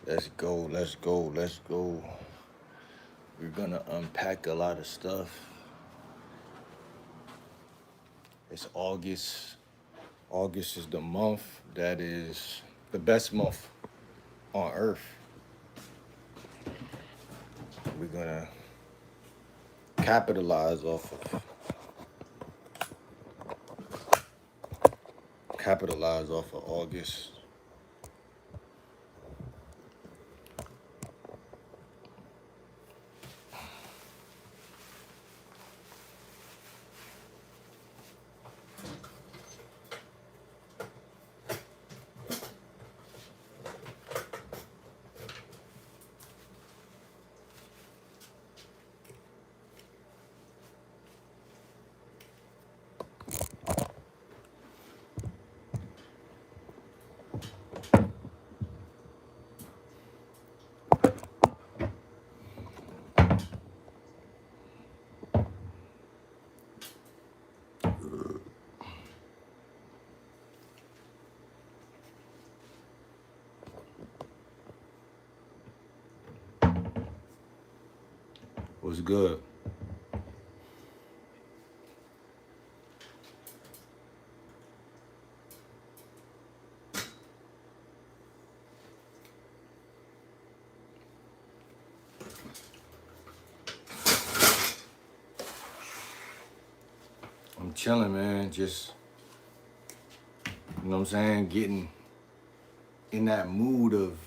Let's go, let's go, let's go. We're gonna unpack a lot of stuff. It's August. August is the month that is the best month on earth. We're gonna capitalize off of August. What's good? I'm chilling, man. Just, you know what I'm saying? Getting in that mood of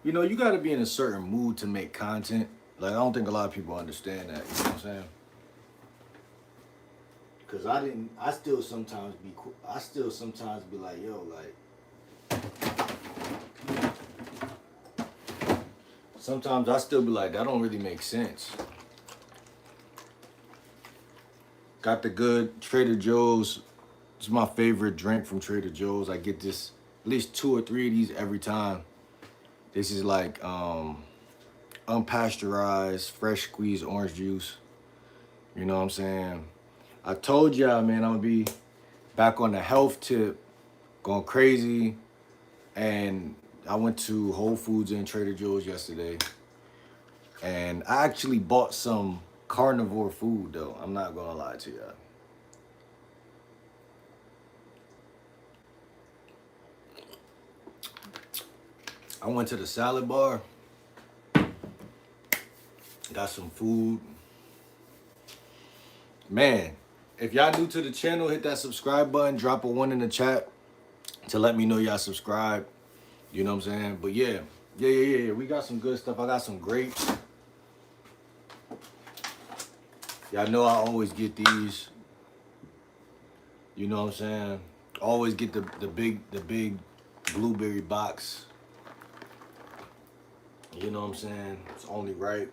you gotta be in a certain mood to make content. Like, I don't think a lot of people understand that, you know what I'm saying? Cause I still sometimes be like, yo, like, sometimes I still be like, that don't really make sense. Got the good Trader Joe's. It's my favorite drink from Trader Joe's. I get this, at least 2 or 3 of these every time. This is like unpasteurized, fresh squeezed orange juice. You know what I'm saying? I told y'all, man, I'm gonna be back on the health tip, going crazy. And I went to Whole Foods and Trader Joe's yesterday. And I actually bought some carnivore food, though. I'm not gonna lie to y'all. I went to the salad bar, got some food. Man, if y'all new to the channel, hit that subscribe button, drop a 1 in the chat to let me know y'all subscribe. You know what I'm saying? But yeah. We got some good stuff. I got some grapes. Y'all know I always get these. You know what I'm saying? Always get the big blueberry box. You know what I'm saying? It's only right.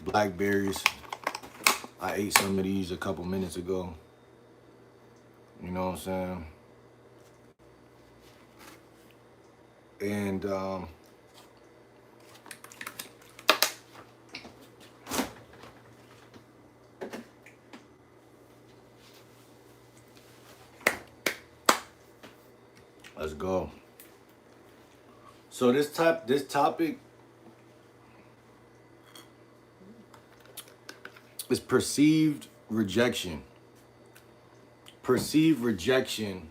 Blackberries. I ate some of these a couple minutes ago. You know what I'm saying? And let's go. So this topic is perceived rejection. Perceived rejection.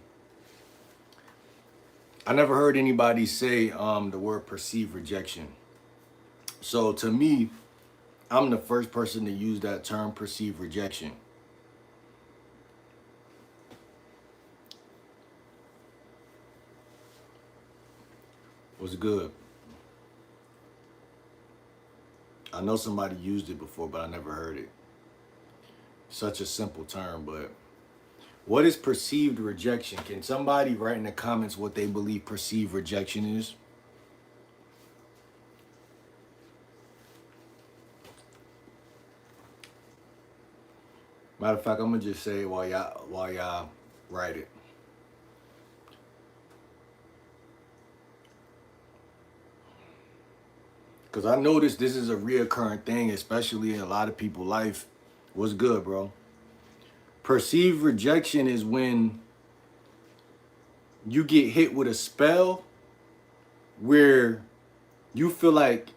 I never heard anybody say the word perceived rejection. So to me, I'm the first person to use that term, perceived rejection. What's good? I know somebody used it before, but I never heard it. Such a simple term, but what is perceived rejection? Can somebody write in the comments what they believe perceived rejection is? Matter of fact, I'm gonna just say it while y'all write it. Because I noticed this is a reoccurring thing, especially in a lot of people's life. What's good, bro? Perceived rejection is when you get hit with a spell where you feel like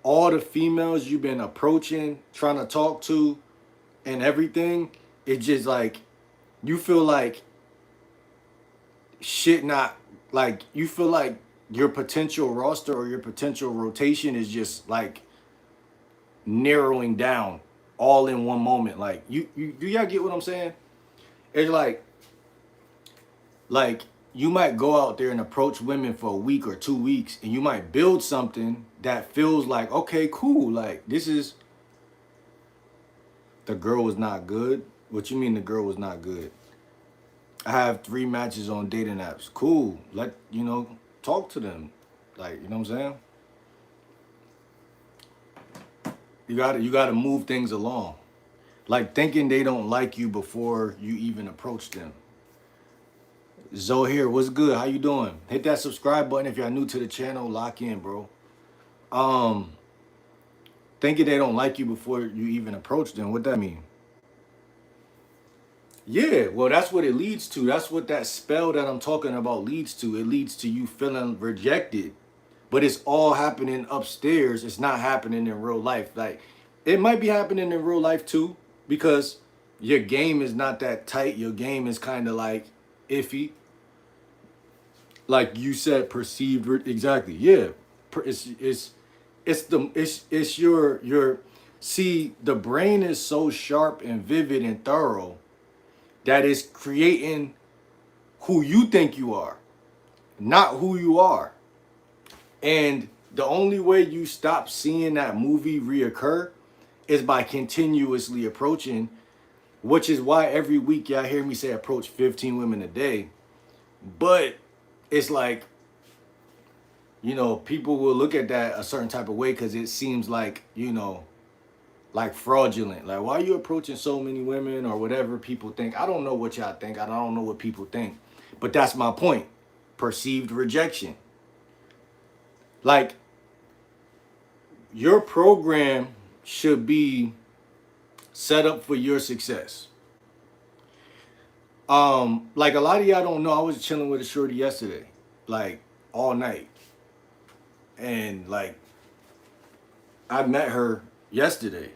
all the females you've been approaching, trying to talk to, and everything, it's just like you feel like shit not like you feel like your potential roster or your potential rotation is just like narrowing down all in one moment. Like you do y'all get what I'm saying? It's like you might go out there and approach women for a week or 2 weeks and you might build something that feels like, okay, cool, like this is the girl was not good. What you mean the girl was not good? I have 3 matches on dating apps. Cool. Talk to them. Like, you know what I'm saying? You gotta move things along. Like thinking they don't like you before you even approach them. Zoe here, what's good? How you doing? Hit that subscribe button if y'all new to the channel. Lock in, bro. Thinking they don't like you before you even approach them. What that mean? Yeah, well, that's what it leads to. That's what that spell that I'm talking about leads to. It leads to you feeling rejected. But it's all happening upstairs. It's not happening in real life. Like, it might be happening in real life too, because your game is not that tight. Your game is kind of like iffy. Like you said, perceived. Exactly. Yeah. It's your see, the brain is so sharp and vivid and thorough that is creating who you think you are, not who you are. And the only way you stop seeing that movie reoccur is by continuously approaching, which is why every week y'all hear me say approach 15 women a day. But it's like, people will look at that a certain type of way because it seems like, like fraudulent. Like, why are you approaching so many women or whatever people think? I don't know what y'all think. I don't know what people think. But that's my point. Perceived rejection. Like, your program should be set up for your success. Like a lot of y'all don't know, I was chilling with a shorty yesterday, like all night. And like I met her yesterday.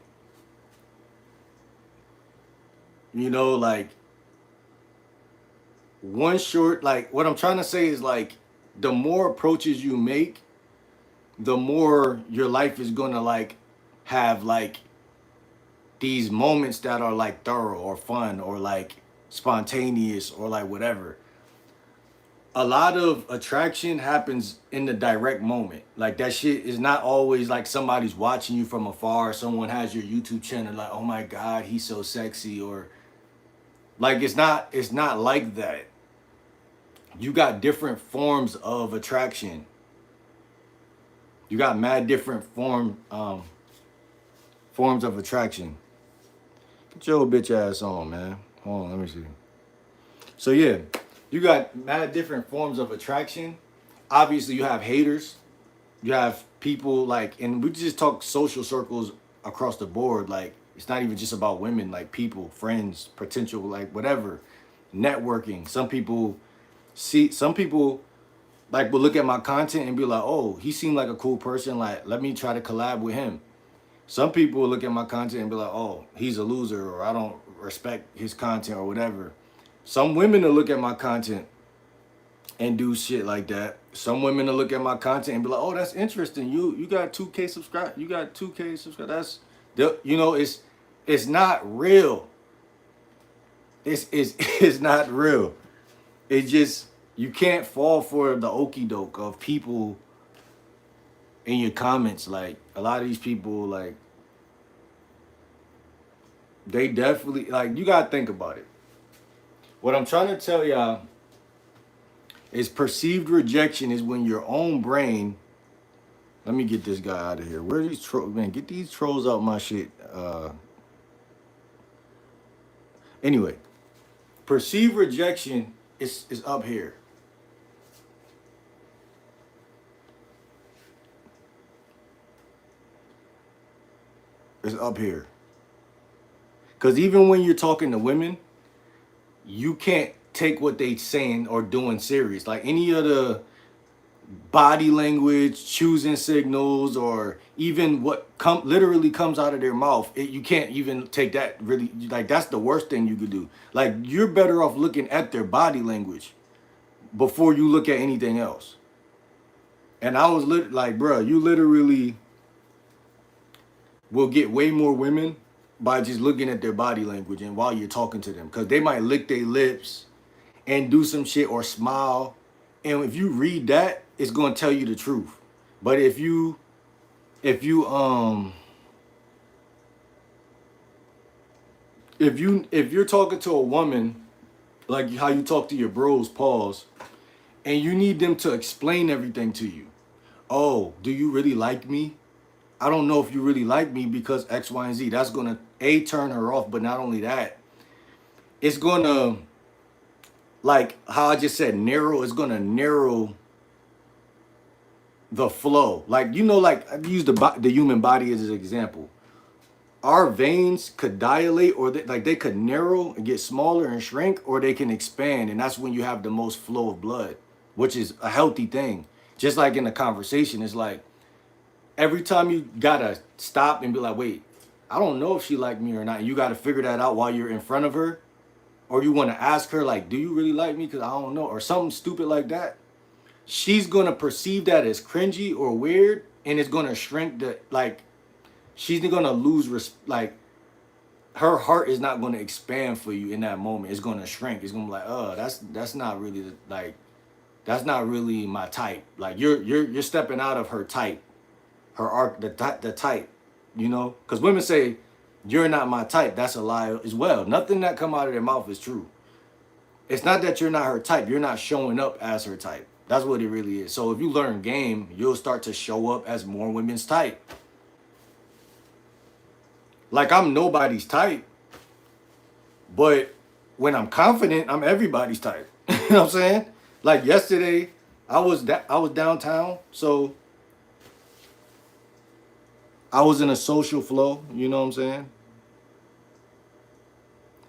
Like what I'm trying to say is like the more approaches you make, the more your life is gonna like have like these moments that are like thorough or fun or like spontaneous or like whatever. A lot of attraction happens in the direct moment. Like that shit is not always like somebody's watching you from afar. Someone has your YouTube channel like, oh my God, he's so sexy, or like it's not like that. You got different forms of attraction. You got mad different forms of attraction. Get your bitch ass on, man. Hold on, let me see. So yeah, you got mad different forms of attraction. Obviously, you have haters. You have people like, and we just talk social circles across the board. Like, it's not even just about women, like people, friends, potential, like whatever. Networking. Some people like will look at my content and be like, oh, he seemed like a cool person. Like, let me try to collab with him. Some people will look at my content and be like, oh, he's a loser, or I don't respect his content or whatever. Some women will look at my content and do shit like that. Some women will look at my content and be like, oh, that's interesting. You got 2K subscribed. You got 2K subscribed. It's not real. It's not real. It's just, you can't fall for the okie doke of people in your comments. Like, a lot of these people, like, they definitely, like, you gotta think about it. What I'm trying to tell y'all is perceived rejection is when your own brain. Let me get this guy out of here. Where are these trolls? Man, get these trolls out my shit. Anyway, perceived rejection is up here. It's up here. Because even when you're talking to women, you can't take what they saying or doing serious. Like any of the body language, choosing signals, or even what literally comes out of their mouth, you can't even take that really. Like that's the worst thing you could do. Like you're better off looking at their body language before you look at anything else. And I was like, bro, you literally will get way more women by just looking at their body language and while you're talking to them, because they might lick their lips and do some shit or smile, and if you read that, it's going to tell you the truth. But if you if you're talking to a woman like how you talk to your bros, pause, and you need them to explain everything to you. Oh, do you really like me? I don't know if you really like me because X, Y, and Z. That's gonna turn her off, but not only that, it's gonna, like how I just said, narrow. It's gonna narrow the flow. Like like I use the human body as an example. Our veins could dilate, or they could narrow and get smaller and shrink, or they can expand, and that's when you have the most flow of blood, which is a healthy thing. Just like in a conversation, it's like every time you gotta stop and be like, wait, I don't know if she like me or not. And you gotta figure that out while you're in front of her, or you want to ask her like, do you really like me? Because I don't know, or something stupid like that. She's gonna perceive that as cringy or weird, and it's gonna shrink the like. She's gonna lose like her heart is not gonna expand for you in that moment. It's gonna shrink. It's gonna be like, oh, that's not really like that's not really my type. Like you're stepping out of her type, her arc, the type, because women say you're not my type. That's a lie as well. Nothing that come out of their mouth is true. It's not that you're not her type. You're not showing up as her type. That's what it really is. So if you learn game, you'll start to show up as more women's type. Like I'm nobody's type, but when I'm confident, I'm everybody's type. You know what I'm saying? Like yesterday, I was downtown, so I was in a social flow. You know what I'm saying?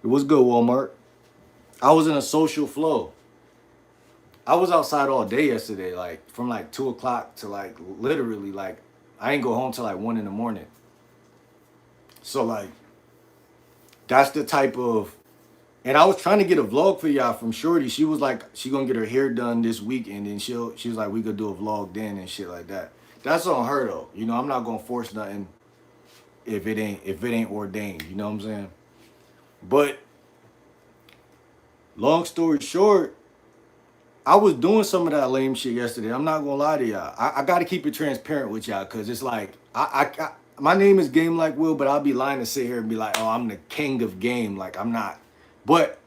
It was good, Walmart. I was in a social flow. I was outside all day yesterday, like from like 2 o'clock to like literally like I ain't go home till like 1 in the morning. So like that's the type of, and I was trying to get a vlog for y'all from Shorty. She was like, she gonna get her hair done this week, and then she was like, we could do a vlog then and shit like that. That's on her though. I'm not gonna force nothing if it ain't ordained. You know what I'm saying? But long story short, I was doing some of that lame shit yesterday. I'm not gonna lie to y'all. I got to keep it transparent with y'all, because it's like my name is Game Like Will, but I'll be lying to sit here and be like, oh, I'm the king of game. Like I'm not. But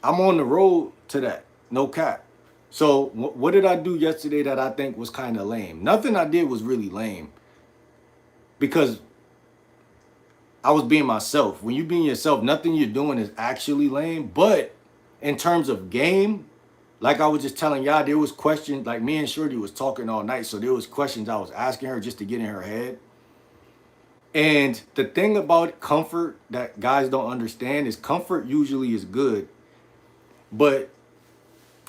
I'm on the road to that. No cap. So what did I do yesterday that I think was kind of lame? Nothing I did was really lame, because I was being myself. When you being yourself, nothing you're doing is actually lame. But in terms of game, like I was just telling y'all, there was questions, like me and Shorty was talking all night, so there was questions I was asking her just to get in her head. And the thing about comfort that guys don't understand is comfort usually is good, but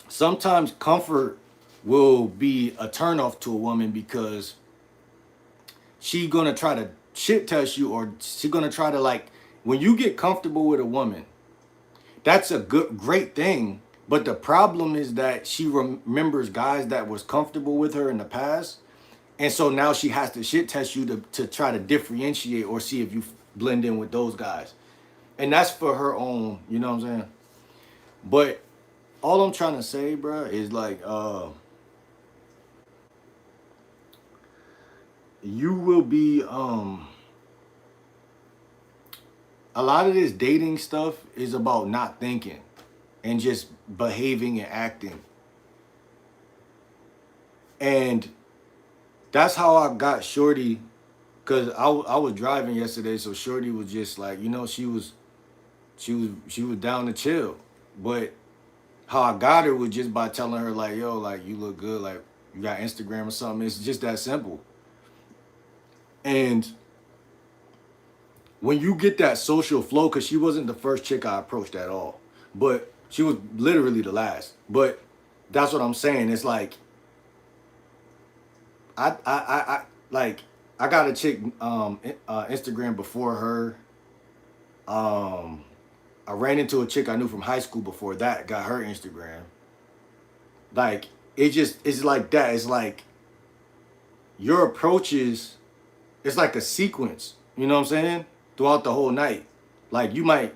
sometimes comfort will be a turnoff to a woman, because she gonna try to shit test you, or she gonna try to, like, when you get comfortable with a woman, that's a great thing. But the problem is that she remembers guys that was comfortable with her in the past. And so now she has to shit test you to try to differentiate or see if you blend in with those guys. And that's for her own, you know what I'm saying? But all I'm trying to say, bro, is like, you will be, a lot of this dating stuff is about not thinking and just behaving and acting. And that's how I got Shorty, because I was driving yesterday, so Shorty was just like, she was down to chill. But how I got her was just by telling her like, yo, like you look good, like you got Instagram or something. It's just that simple. And when you get that social flow, because she wasn't the first chick I approached at all. but she was literally the last. But that's what I'm saying. It's like I like I got a chick Instagram before her. I ran into a chick I knew from high school before that, got her Instagram. Like it's like that. It's like your approaches, it's like a sequence. You know what I'm saying? Throughout the whole night. Like you might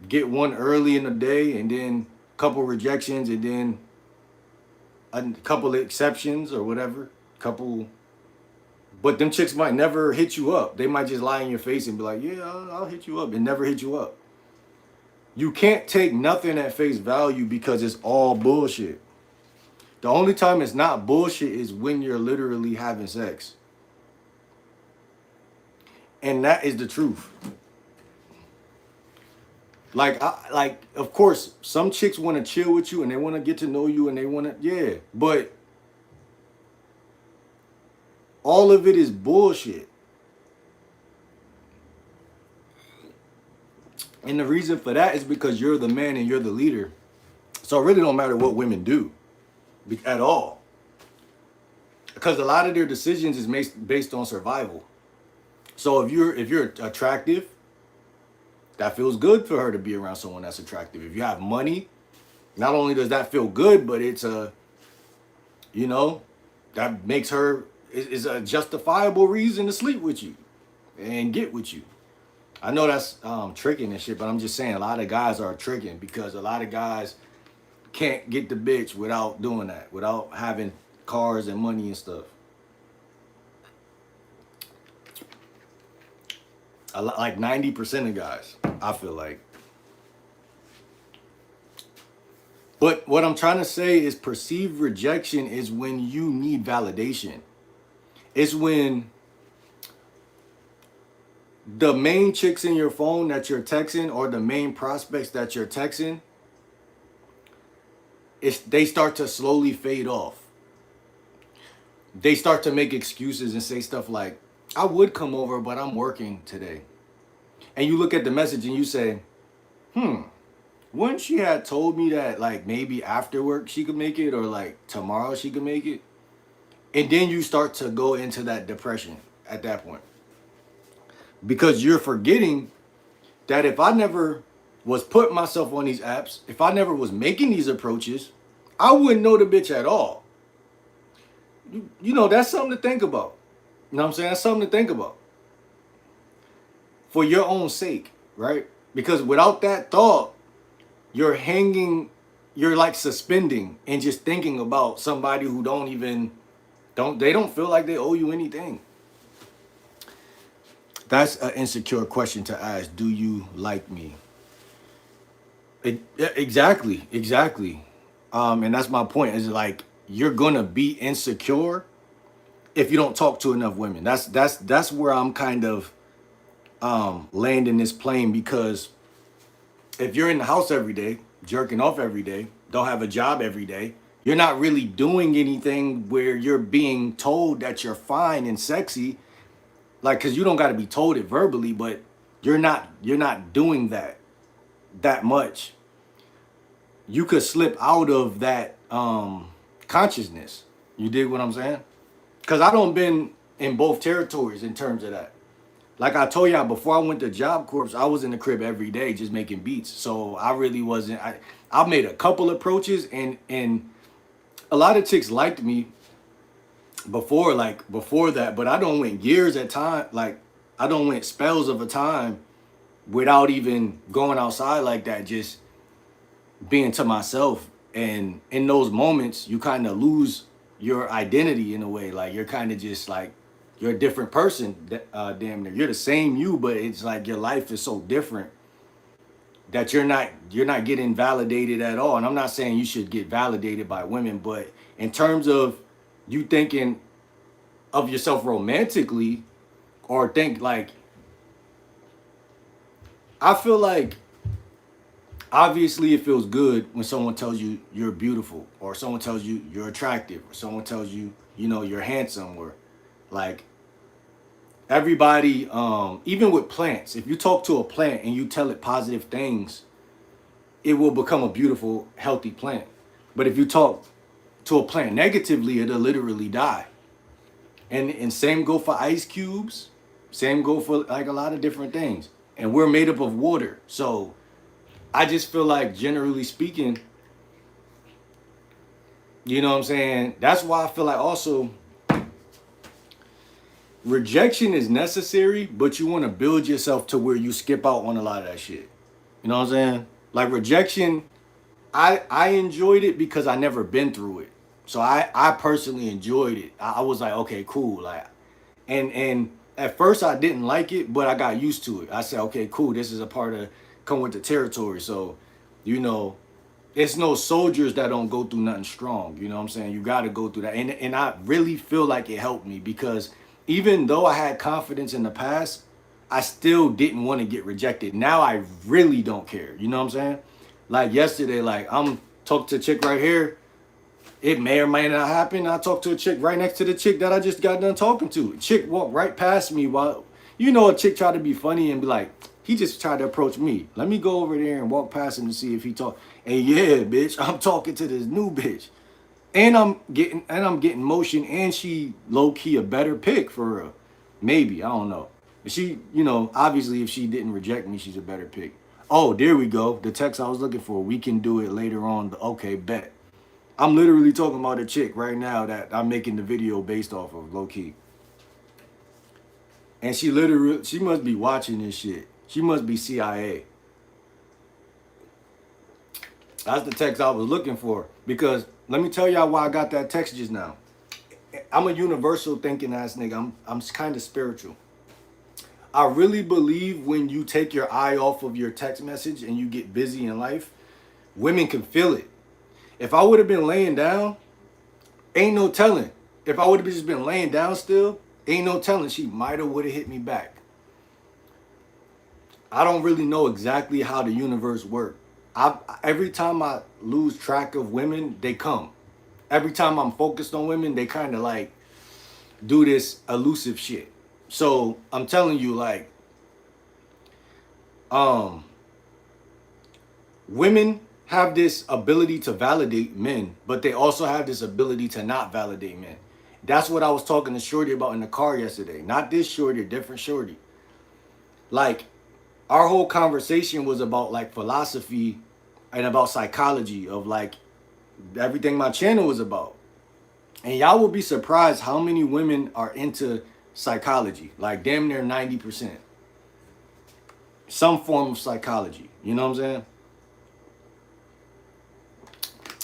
get one early in the day and then a couple rejections and then a couple of exceptions or whatever. Couple, but them chicks might never hit you up. They might just lie in your face and be like, "Yeah, I'll hit you up," and never hit you up. You can't take nothing at face value because it's all bullshit. The only time it's not bullshit is when you're literally having sex. And that is the truth. Like of course, some chicks want to chill with you and they want to get to know you and they want to, yeah, but all of it is bullshit. And the reason for that is because you're the man and you're the leader. So it really don't matter what women do at all. Because a lot of their decisions is based on survival. So if you're attractive, that feels good for her to be around someone that's attractive. If you have money, not only does that feel good, but it's you know, that makes her is a justifiable reason to sleep with you and get with you. I know that's tricking and shit, but I'm just saying a lot of guys are tricking because a lot of guys can't get the bitch without doing that, without having cars and money and stuff. Like 90% of guys, I feel like. But what I'm trying to say is perceived rejection is when you need validation. It's when the main chicks in your phone that you're texting or the main prospects that you're texting, they start to slowly fade off. They start to make excuses and say stuff like, I would come over, but I'm working today. And you look at the message and you say, wouldn't she have told me that like maybe after work she could make it or like tomorrow she could make it? And then you start to go into that depression at that point. Because you're forgetting that if I never was putting myself on these apps, if I never was making these approaches, I wouldn't know the bitch at all. You know, that's something to think about. You know what I'm saying? That's something to think about. For your own sake, right? Because without that thought, you're hanging, you're like suspending and just thinking about somebody who they don't feel like they owe you anything. That's an insecure question to ask. Do you like me? Exactly. And that's my point. Is like you're gonna be insecure if you don't talk to enough women. That's where I'm kind of landing this plane because if you're in the house every day, jerking off every day, don't have a job every day, you're not really doing anything where you're being told that you're fine and sexy. Like, cause you don't got to be told it verbally, but you're not doing that much. You could slip out of that consciousness. You dig what I'm saying? Cause I don't been in both territories in terms of that. Like I told y'all before I went to Job Corps, I was in the crib every day just making beats. So I really wasn't. I made a couple approaches and a lot of chicks liked me before that, but I don't went years at time. Like I don't went spells of a time without even going outside like that, just being to myself. And in those moments, you kind of lose your identity in a way. Like you're kind of just like you're a different person. Damn near, you're the same you, but it's like your life is so different that you're not getting validated at all. And I'm not saying you should get validated by women, but in terms of you thinking of yourself romantically, or think like, I feel like obviously it feels good when someone tells you you're beautiful, or someone tells you you're attractive, or someone tells you, you know, you're handsome, or like everybody, even with plants, if you talk to a plant and you tell it positive things, it will become a beautiful, healthy plant. But if you talk to a plant negatively, it'll literally die. And same go for ice cubes. Same go for like a lot of different things. And we're made up of water. So I just feel like generally speaking, you know what I'm saying? That's why I feel like also rejection is necessary, but you want to build yourself to where you skip out on a lot of that shit. You know what I'm saying? Like rejection, I enjoyed it because I never been through it. So I personally enjoyed it. I was like, okay, cool. Like and at first I didn't like it, but I got used to it. I said, okay, cool. This is a part of come with the territory. So, you know, it's no soldiers that don't go through nothing strong. You know what I'm saying? You got to go through that. And I really feel like it helped me because even though I had confidence in the past, I still didn't want to get rejected. Now I really don't care. You know what I'm saying? Like yesterday, like I'm talking to a chick right here. It may or may not happen. I talked to a chick right next to the chick that I just got done talking to. A chick walked right past me while, you know, a chick tried to be funny and be like, he just tried to approach me. Let me go over there and walk past him to see if he talk. And yeah, bitch, I'm talking to this new bitch. And I'm getting motion and she low key a better pick for real. Maybe, I don't know. But she, you know, obviously if she didn't reject me, she's a better pick. Oh, there we go. The text I was looking for. We can do it later on. Okay, bet. I'm literally talking about a chick right now that I'm making the video based off of, low key. And she must be watching this shit. She must be CIA. That's the text I was looking for. Because let me tell y'all why I got that text just now. I'm a universal thinking ass nigga. I'm kind of spiritual. I really believe when you take your eye off of your text message and you get busy in life, women can feel it. If I would have been laying down, ain't no telling. If I would have just been laying down still, ain't no telling. She might have would have hit me back. I don't really know exactly how the universe works. Every time I lose track of women, they come. Every time I'm focused on women, they kind of like do this elusive shit. So I'm telling you, like, women have this ability to validate men, but they also have this ability to not validate men. That's what I was talking to Shorty about in the car yesterday. Not this Shorty, a different Shorty. Like, our whole conversation was about like philosophy and about psychology of like everything my channel was about. And y'all will be surprised how many women are into psychology, like damn near 90%. Some form of psychology, you know what I'm saying?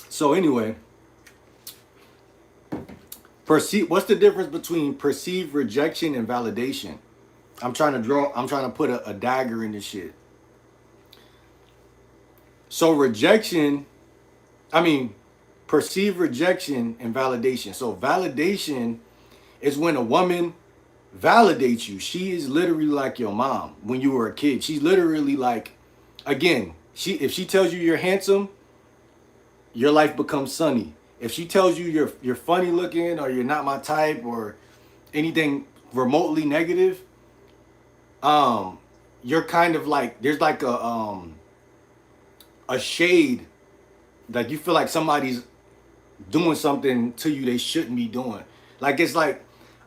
So anyway, what's the difference between perceived rejection and validation? I'm trying to put a dagger in this shit. So perceived rejection and validation. So validation is when a woman validates you. She is literally like your mom when you were a kid. She's literally like, again, if she tells you you're handsome, your life becomes sunny. If she tells you you're funny looking or you're not my type or anything remotely negative, you're kind of like, there's like a shade, like you feel like somebody's doing something to you they shouldn't be doing. Like it's like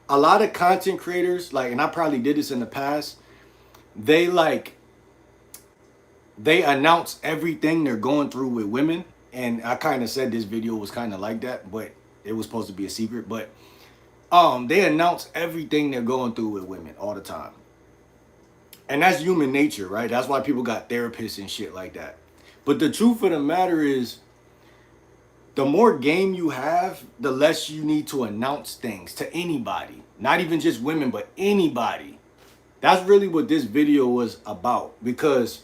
a lot of content creators, like, and I probably did this in the past, they announce everything they're going through with women. And I kind of said this video was kind of like that, but it was supposed to be a secret. But they announce everything they're going through with women all the time. And that's human nature, right? That's why people got therapists and shit like that. But the truth of the matter is, the more game you have, the less you need to announce things to anybody. Not even just women, but anybody. That's really what this video was about. Because,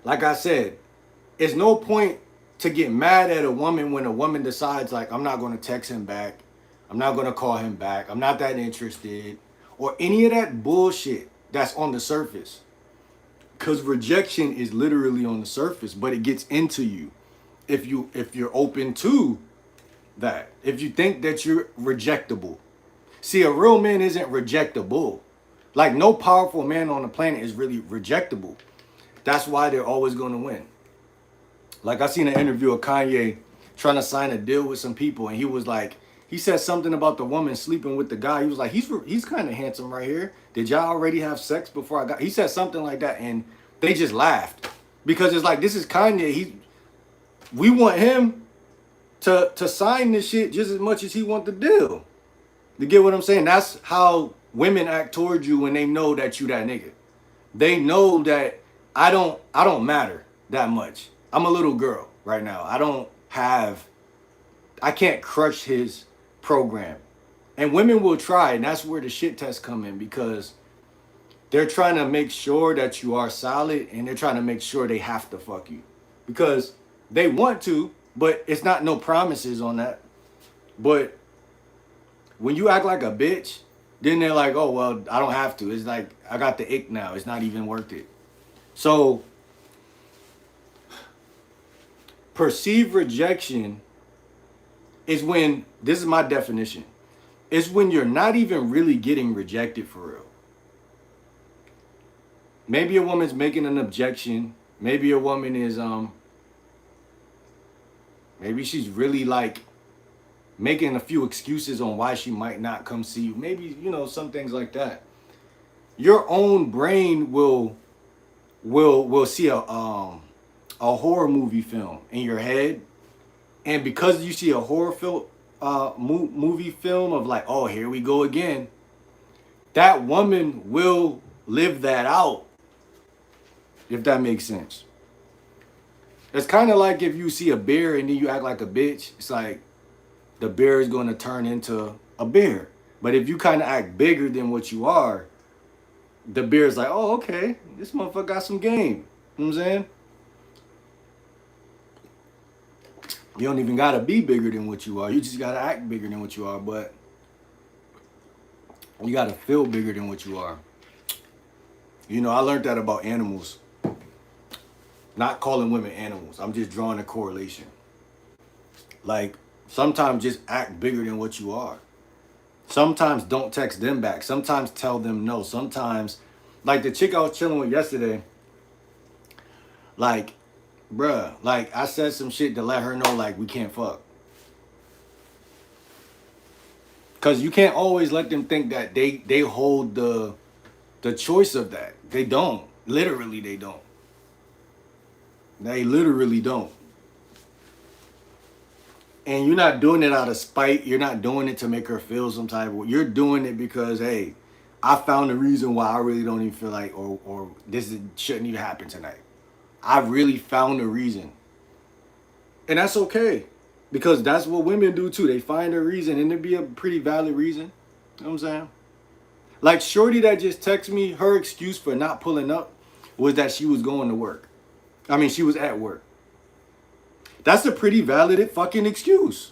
like I said, it's no point to get mad at a woman when a woman decides, like, I'm not going to text him back. I'm not going to call him back. I'm not that interested. Or any of that bullshit that's on the surface. Because rejection is literally on the surface, but it gets into you. If you're open to that. If you think that you're rejectable. See, a real man isn't rejectable. Like, no powerful man on the planet is really rejectable. That's why they're always going to win. Like I seen an interview of Kanye trying to sign a deal with some people, and he was like, he said something about the woman sleeping with the guy. He was like, he's kind of handsome right here. Did y'all already have sex before I got? He said something like that, and they just laughed because it's like, this is Kanye. We want him to sign this shit just as much as he want the deal. You get what I'm saying? That's how women act towards you when they know that you that nigga. They know that I don't matter that much. I'm a little girl right now. I can't crush his program. And women will try, and that's where the shit tests come in, because they're trying to make sure that you are solid, and they're trying to make sure they have to fuck you. Because they want to, but it's not no promises on that. But when you act like a bitch, then they're like, oh, well, I don't have to. It's like, I got the ick now. It's not even worth it. So, perceived rejection is when, this is my definition, it's when you're not even really getting rejected for real. Maybe a woman's making an objection. Maybe a woman is, maybe she's really like making a few excuses on why she might not come see you. Maybe, some things like that. Your own brain will see a horror movie film in your head, and because you see a horror film movie film of like, oh, here we go again, that woman will live that out, if that makes sense. It's kind of like if you see a bear and then you act like a bitch. It's like the bear is going to turn into a bear. But if you kind of act bigger than what you are, the bear's like, oh, okay, this motherfucker got some game. You know what I'm saying? You don't even got to be bigger than what you are. You just got to act bigger than what you are. But you got to feel bigger than what you are. I learned that about animals. Not calling women animals. I'm just drawing a correlation. Like, sometimes just act bigger than what you are. Sometimes don't text them back. Sometimes tell them no. Sometimes, like the chick I was chilling with yesterday, like, bruh, like I said some shit to let her know, like, we can't fuck. Because you can't always let them think that they hold the choice of that. They don't. Literally, they don't. They literally don't. And you're not doing it out of spite. You're not doing it to make her feel some type of way. You're doing it because, hey, I found a reason why I really don't even feel like, or this shouldn't even happen tonight. I really found a reason. And that's okay. Because that's what women do too. They find a reason, and it'd be a pretty valid reason. You know what I'm saying? Like Shorty that just texted me, her excuse for not pulling up was that she was going to work. I mean, she was at work. That's a pretty valid fucking excuse.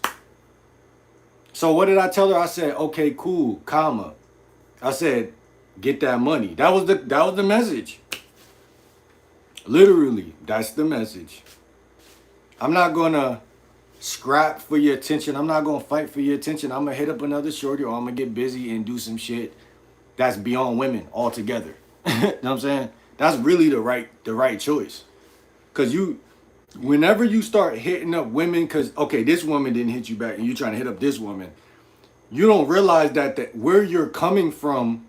So what did I tell her? I said, okay, cool, comma. I said, get that money. That was the message. Literally, that's the message. I'm not gonna scrap for your attention. I'm not gonna fight for your attention. I'm gonna hit up another shorty, or I'm gonna get busy and do some shit that's beyond women altogether. You know what I'm saying? That's really the right choice. Cause whenever you start hitting up women, because, okay, this woman didn't hit you back and you're trying to hit up this woman, you don't realize that where you're coming from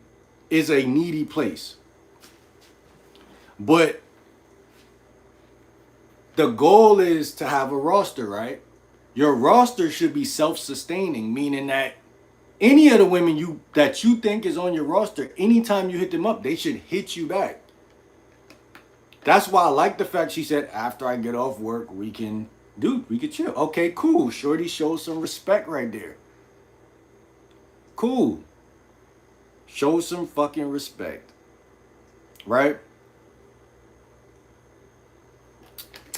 is a needy place. But the goal is to have a roster, right? Your roster should be self-sustaining, meaning that any of the women that you think is on your roster, anytime you hit them up, they should hit you back. That's why I like the fact she said, after I get off work, we can chill. Okay, cool. Shorty shows some respect right there. Cool. Show some fucking respect. Right?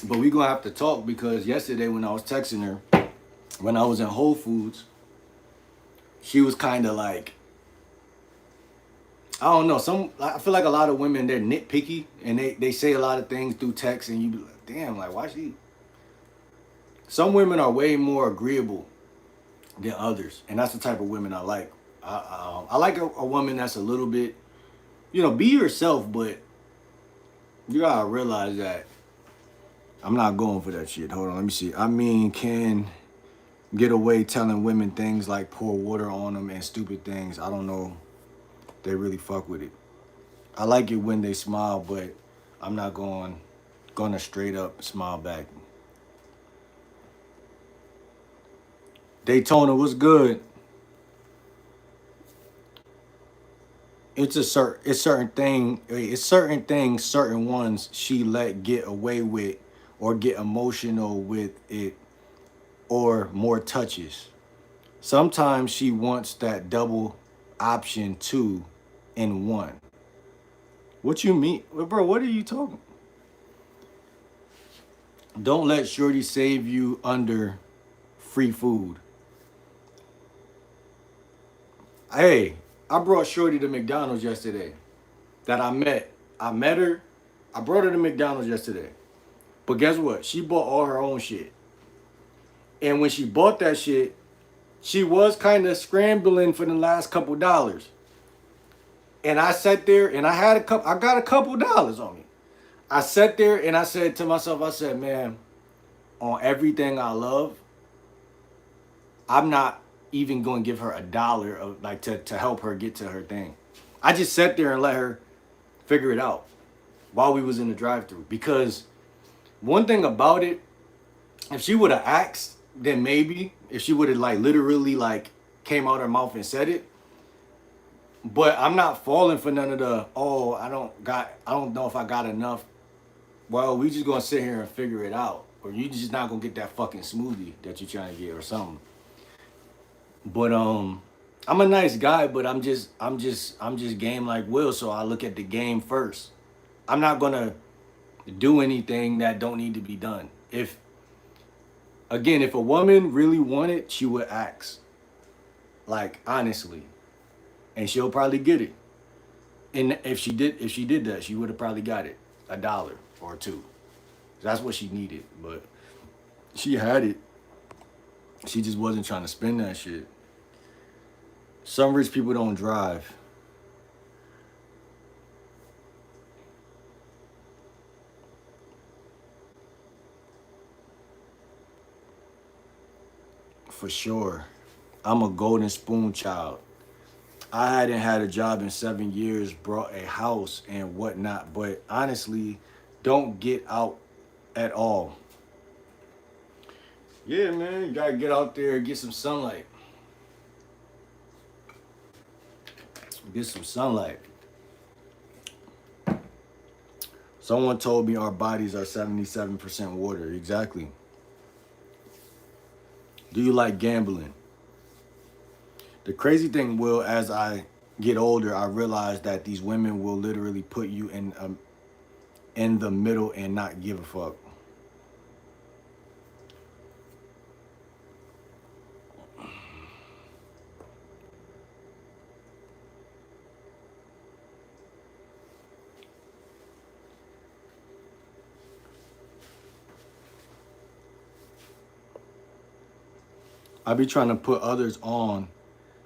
But we gonna have to talk, because yesterday when I was texting her, when I was in Whole Foods, she was kind of like, I don't know. I feel like a lot of women, they're nitpicky, and they say a lot of things through text, and you be like, damn, like, why she? Some women are way more agreeable than others, and that's the type of women I like. I like a woman that's a little bit, be yourself, but you gotta realize that I'm not going for that shit. Hold on, let me see. I mean, can get away telling women things like pour water on them and stupid things. I don't know. They really fuck with it. I like it when they smile, but I'm not gonna straight up smile back. Daytona was good. It's certain things, certain ones she let get away with or get emotional with it or more touches. Sometimes she wants that double option two in one. What you mean? Well, bro, what are you talking? Don't let Shorty save you under free food. Hey, I brought Shorty to McDonald's yesterday that I met. I met her. I brought her to McDonald's yesterday. But guess what? She bought all her own shit. And when she bought that shit, she was kind of scrambling for the last couple dollars. And I sat there and I got a couple dollars on me. I sat there and I said to myself, I said, man, on everything I love, I'm not even going to give her a dollar of like to help her get to her thing. I just sat there and let her figure it out while we was in the drive-thru. Because one thing about it, if she would have asked, then maybe if she would have like literally like came out her mouth and said it. But I'm not falling for none of the I don't know if I got enough. Well, we just gonna sit here and figure it out. Or you just not gonna get that fucking smoothie that you're trying to get or something. But I'm a nice guy, but I'm just game like Will, so I look at the game first. I'm not gonna do anything that don't need to be done. If a woman really wanted, she would ask. Like honestly. And she'll probably get it. And if she did that, she would have probably got it. A dollar or two. That's what she needed. But she had it. She just wasn't trying to spend that shit. Some rich people don't drive. For sure. I'm a golden spoon child. I hadn't had a job in 7 years, brought a house and whatnot, but honestly, don't get out at all. Yeah, man, you gotta get out there and get some sunlight. Get some sunlight. Someone told me our bodies are 77% water. Exactly. Do you like gambling? The crazy thing, Will, as I get older, I realize that these women will literally put you in the middle and not give a fuck. I be trying to put others on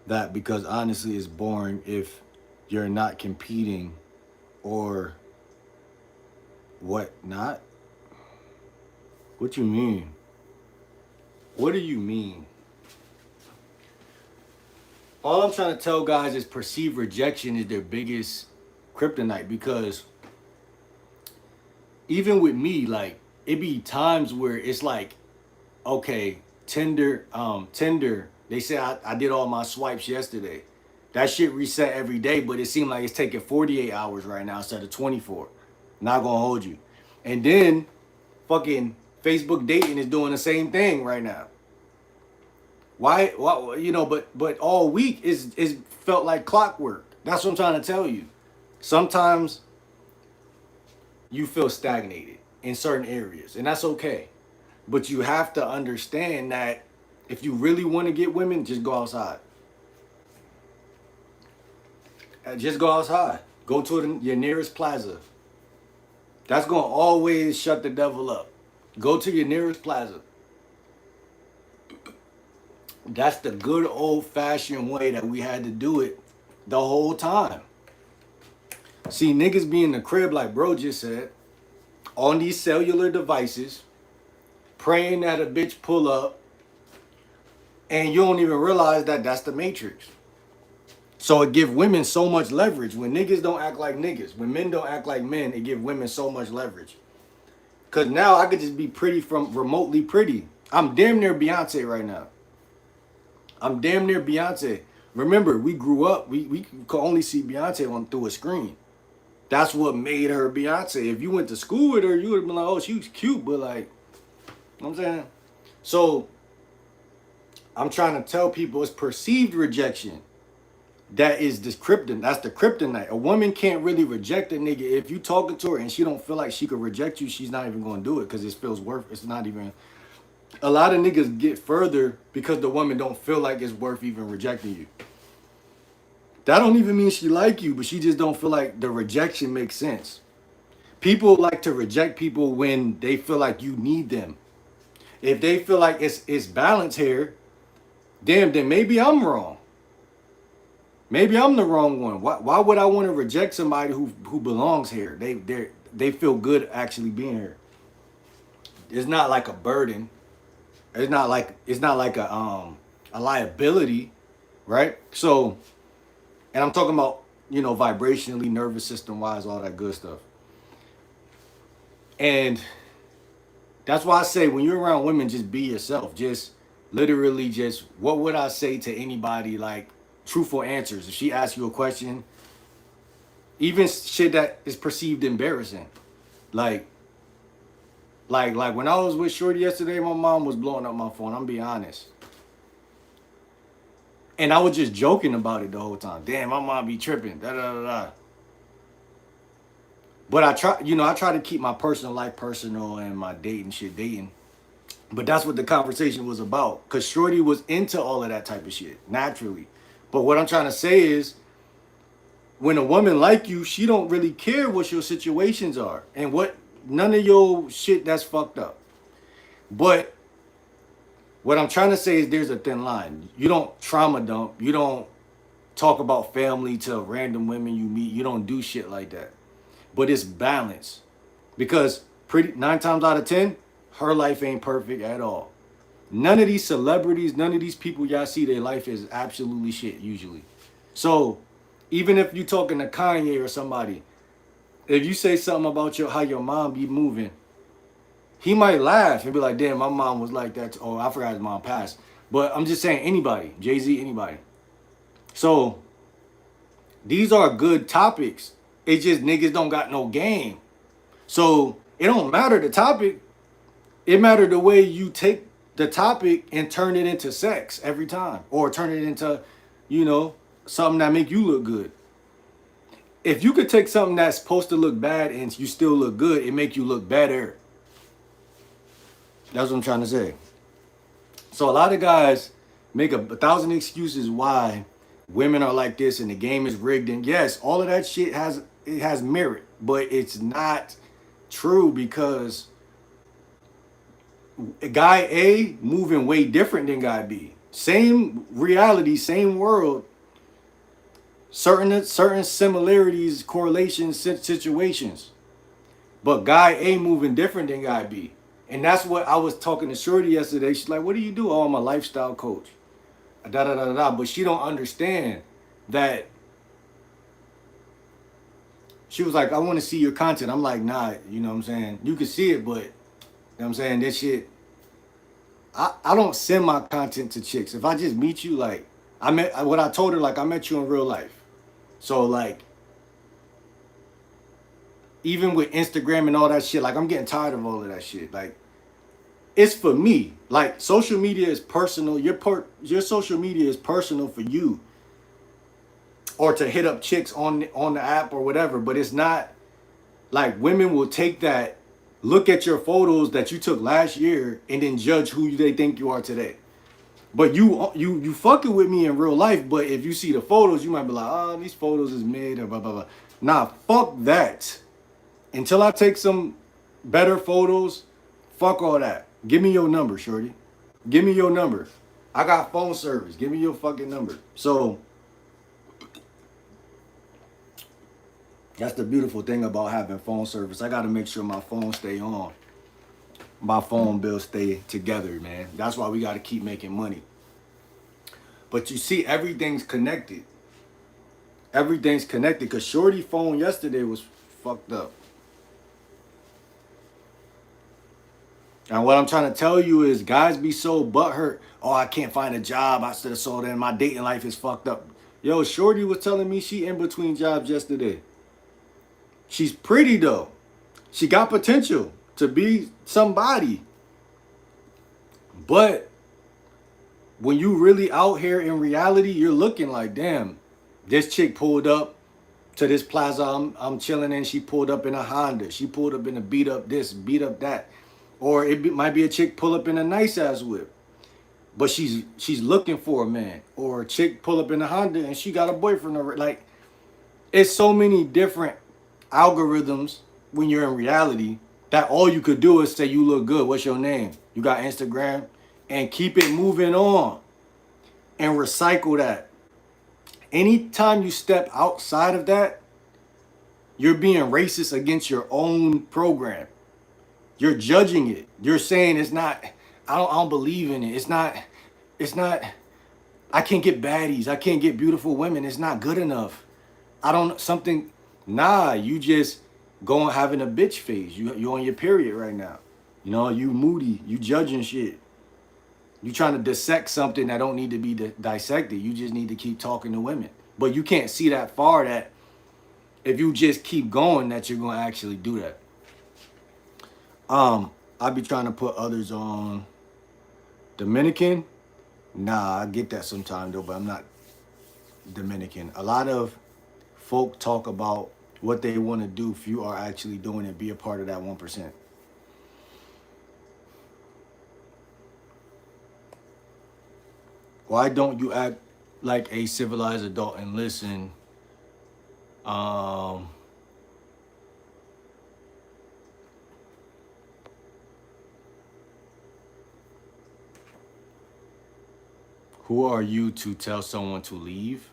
that because honestly it's boring if you're not competing or what not. What you mean? What do you mean? All I'm trying to tell guys is perceived rejection is their biggest kryptonite because even with me, like it be times where it's like, okay, Tinder, they say I did all my swipes yesterday. That shit reset every day, but it seemed like it's taking 48 hours right now instead of 24. Not gonna hold you. And then fucking Facebook dating is doing the same thing right now. Why but all week is felt like clockwork. That's what I'm trying to tell you. Sometimes you feel stagnated in certain areas, and that's okay. But you have to understand that if you really want to get women, just go outside. Just go outside. Go to your nearest plaza. That's going to always shut the devil up. Go to your nearest plaza. That's the good old-fashioned way that we had to do it the whole time. See, niggas be in the crib like bro just said, on these cellular devices, praying that a bitch pull up, and you don't even realize that that's the matrix. So it give women so much leverage. When niggas don't act like niggas, when men don't act like men, it give women so much leverage. Cause now I could just be pretty from remotely pretty. I'm damn near Beyonce right now. I'm damn near Beyonce. Remember, we grew up, we could only see Beyonce on through a screen. That's what made her Beyonce. If you went to school with her, you would have been like, oh, she was cute, but like, you know what I'm saying? So I'm trying to tell people it's perceived rejection. That is the kryptonite. That's the kryptonite. A woman can't really reject a nigga. If you talking to her and she don't feel like she could reject you, she's not even going to do it because it feels worth. It's not even. A lot of niggas get further because the woman don't feel like it's worth even rejecting you. That don't even mean she like you, but she just don't feel like the rejection makes sense. People like to reject people when they feel like you need them. If they feel like it's balance here, damn, then maybe I'm wrong. Maybe I'm the wrong one. Why would I want to reject somebody who belongs here? They feel good actually being here. It's not like a burden. It's not like a liability, right? So, and I'm talking about, you know, vibrationally, nervous system wise, all that good stuff. And that's why I say when you're around women, just be yourself. Just literally just what would I say to anybody, like truthful answers. If she asks you a question, even shit that is perceived embarrassing. Like when I was with Shorty yesterday, my mom was blowing up my phone. I'm being honest. And I was just joking about it the whole time. Damn, my mom be tripping. Da da da da. But I try to keep my personal life personal and my dating shit dating. But that's what the conversation was about. Cause Shorty was into all of that type of shit, naturally. But what I'm trying to say is, when a woman like you, she don't really care what your situations are and what none of your shit that's fucked up. But what I'm trying to say is there's a thin line. You don't trauma dump. You don't talk about family to random women you meet. You don't do shit like that. But it's balance. Because 9 times out of 10, her life ain't perfect at all. None of these celebrities, none of these people y'all see, their life is absolutely shit usually. So even if you talking to Kanye or somebody, if you say something about how your mom be moving, he might laugh and be like, damn, my mom was like that. Oh, I forgot his mom passed. But I'm just saying anybody, Jay-Z, anybody. So these are good topics. It's just niggas don't got no game. So it don't matter the topic. It matter the way you take the topic and turn it into sex every time. Or turn it into, you know, something that make you look good. If you could take something that's supposed to look bad and you still look good, it make you look better. That's what I'm trying to say. So a lot of guys make a 1,000 excuses why women are like this and the game is rigged. And yes, all of that shit has merit, but it's not true because guy A moving way different than guy B. Same reality, same world. Certain similarities, correlations, situations. But guy A moving different than guy B. And that's what I was talking to Shorty yesterday. She's like, what do you do? Oh, I'm a lifestyle coach. Da da da da da. But she don't understand that. She was like, I want to see your content. I'm like, nah, you know what I'm saying? You can see it, but you know what I'm saying? This shit. I don't send my content to chicks. If I just meet you, like, what I told her, like, I met you in real life. So, like, even with Instagram and all that shit, like, I'm getting tired of all of that shit. Like, it's for me. Like, social media is personal. Your social media is personal for you. Or to hit up chicks on the app or whatever. But it's not, like, women will take that, look at your photos that you took last year, and then judge who they think you are today. But you fucking with me in real life, but if you see the photos, you might be like, oh, these photos is mid or blah, blah, blah. Nah, fuck that. Until I take some better photos, fuck all that. Give me your number, shorty. Give me your number. I got phone service. Give me your fucking number. So that's the beautiful thing about having phone service. I got to make sure my phone stay on. my phone bill stay together, man. That's why we got to keep making money. But you see, everything's connected. Everything's connected because Shorty phone yesterday was fucked up. And what I'm trying to tell you is guys be so butthurt. Oh, I can't find a job. I said so then my dating life is fucked up. Yo, Shorty was telling me she in between jobs yesterday. She's pretty though. She got potential to be somebody. But when you really out here in reality, you're looking like, damn, this chick pulled up to this plaza I'm chilling in. She pulled up in a Honda. She pulled up in a beat up this, beat up that. Or might be a chick pull up in a nice ass whip. But she's looking for a man. Or a chick pull up in a Honda and she got a boyfriend. Like, it's so many different algorithms when you're in reality that all you could do is say you look good. What's your name? You got Instagram? And keep it moving on. And recycle that. Anytime you step outside of that, you're being racist against your own program. You're judging it. You're saying it's not, I don't believe in it. It's not, I can't get baddies. I can't get beautiful women. It's not good enough. I don't, something, nah, you just going having a bitch phase. You on your period right now. You know, you moody. You judging shit. You trying to dissect something that don't need to be dissected. You just need to keep talking to women. But you can't see that far that if you just keep going that you're going to actually do that. I be trying to put others on Dominican. Nah, I get that sometime though, but I'm not Dominican. A lot of folk talk about what they want to do if you are actually doing it. Be a part of that 1%. Why don't you act like a civilized adult and listen? Um, who are you to tell someone to leave?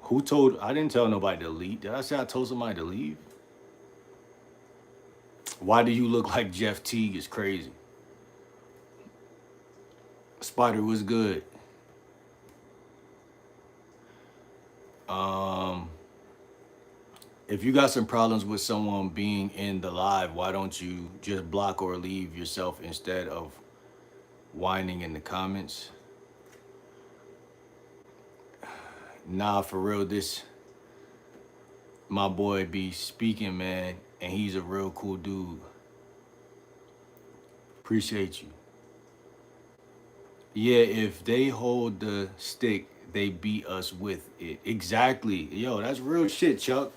Who told? I didn't tell nobody to leave. Did I say I told somebody to leave? Why do you look like Jeff Teague is crazy? Spider was good. Um, if you got some problems with someone being in the live, why don't you just block or leave yourself instead of whining in the comments? Nah, for real, this my boy be speaking, man, and he's a real cool dude. Appreciate you. Yeah, if they hold the stick, they beat us with it. Exactly. Yo, that's real shit, Chuck.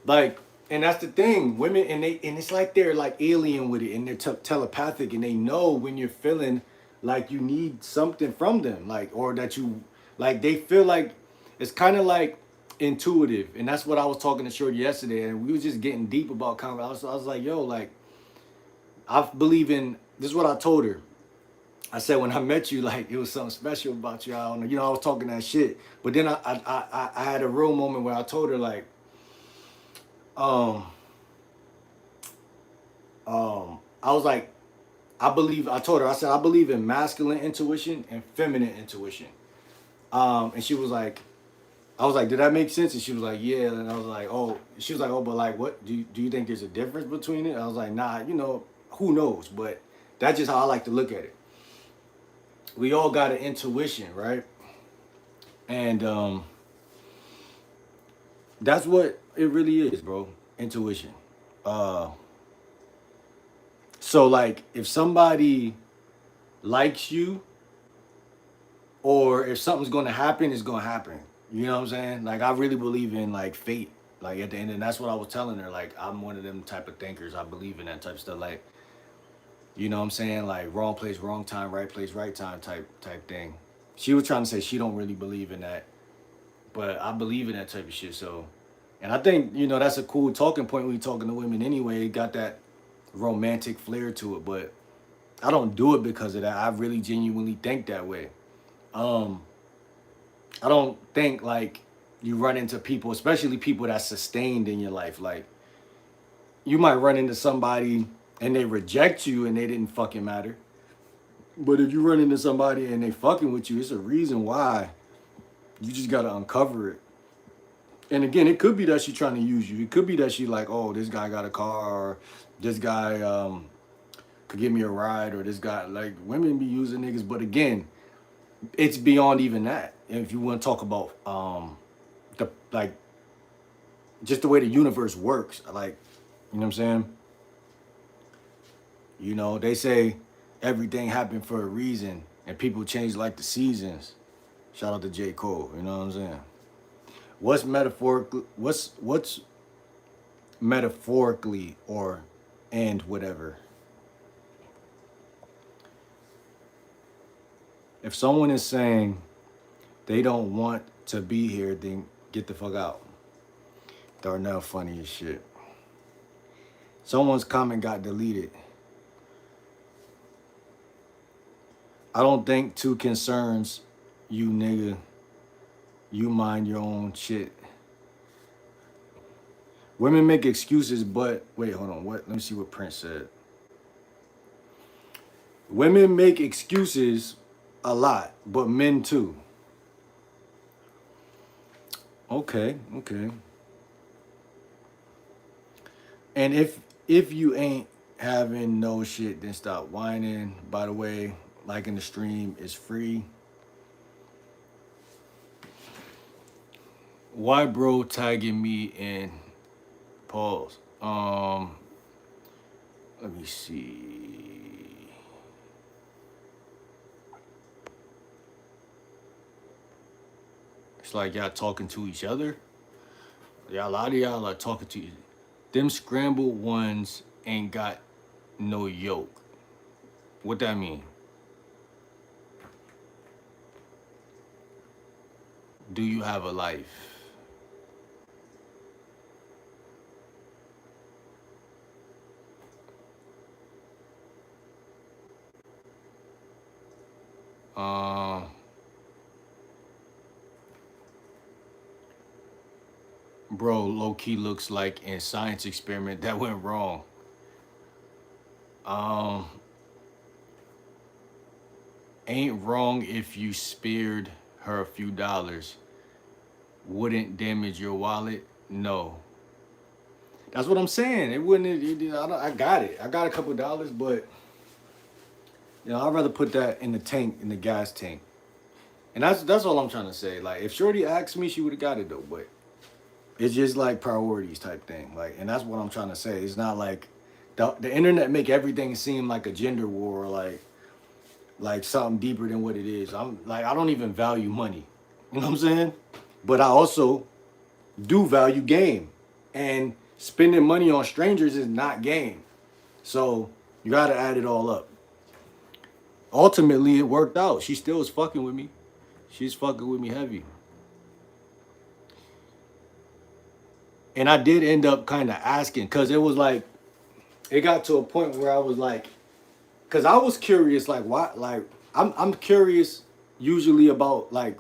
Like, and that's the thing. Women and it's like they're like alien with it and they're telepathic and they know when you're feeling like you need something from them, like or that you like they feel like it's kind of like intuitive. And that's what I was talking to Shorty yesterday and we was just getting deep about conversation. I was like, yo, like I believe in this is what I told her. I said when I met you, like it was something special about you. I don't know, I was talking that shit. But then I had a real moment where I told her like, um, I was like, I told her, I said I believe in masculine intuition and feminine intuition. And she was like, I was like, did that make sense? And she was like, yeah. And I was like, oh, she was like, oh, but like, what do you think there's a difference between it? I was like, nah, who knows? But that's just how I like to look at it. We all got an intuition, right? And that's what it really is, bro. Intuition. Uh, so like, if somebody likes you, or if something's gonna happen, it's gonna happen. You know what I'm saying? Like, I really believe in like fate. Like at the end, and that's what I was telling her. Like, I'm one of them type of thinkers. I believe in that type of stuff. Like, you know what I'm saying? Like wrong place, wrong time, right place, right time type thing. She was trying to say she don't really believe in that, but I believe in that type of shit. So, and I think that's a cool talking point when you're talking to women anyway. It got that romantic flair to it, but I don't do it because of that. I really genuinely think that way. Um, I don't think like you run into people, especially people that's sustained in your life. Like you might run into somebody and they reject you and they didn't fucking matter. But if you run into somebody and they fucking with you, it's a reason why. You just gotta uncover it. And again, it could be that she trying to use you. It could be that she like, oh, this guy got a car, or this guy could give me a ride, or this guy, like, women be using niggas. But again, it's beyond even that. If you want to talk about the like just the way the universe works, like, you know what I'm saying? You know, they say everything happened for a reason, and people change like the seasons. Shout out to J. Cole. You know what I'm saying? What's metaphorically or and whatever. If someone is saying they don't want to be here, then get the fuck out. Darnell funny as shit. Someone's comment got deleted. I don't think two concerns you, nigga. You mind your own shit. Women make excuses, but wait, hold on. What? Let me see what Prince said. Women make excuses a lot, but men too. Okay, okay. And if you ain't having no shit, then stop whining. By the way, liking the stream is free. Why bro tagging me in pause? Let me see. It's like y'all talking to each other. Yeah, a lot of y'all are talking to each other. Them scrambled ones ain't got no yolk. What that mean? Do you have a life? Bro, low key looks like in science experiment that went wrong. Um, ain't wrong if you spared her a few dollars. Wouldn't damage your wallet? No. That's what I'm saying. It wouldn't. I got it. I got a couple dollars, but you know, I'd rather put that in the tank, in the gas tank. And that's all I'm trying to say. Like, if Shorty asked me, she would have got it though. But it's just like priorities type thing. Like, and that's what I'm trying to say. It's not like the internet make everything seem like a gender war, or like something deeper than what it is. I'm like, I don't even value money. You know what I'm saying? But I also do value game, and spending money on strangers is not game. So you gotta add it all up. Ultimately, it worked out. She still is fucking with me. She's fucking with me heavy. And I did end up kind of asking, because it was like, it got to a point where I was like, because I was curious, like, why, like, I'm curious usually about, like,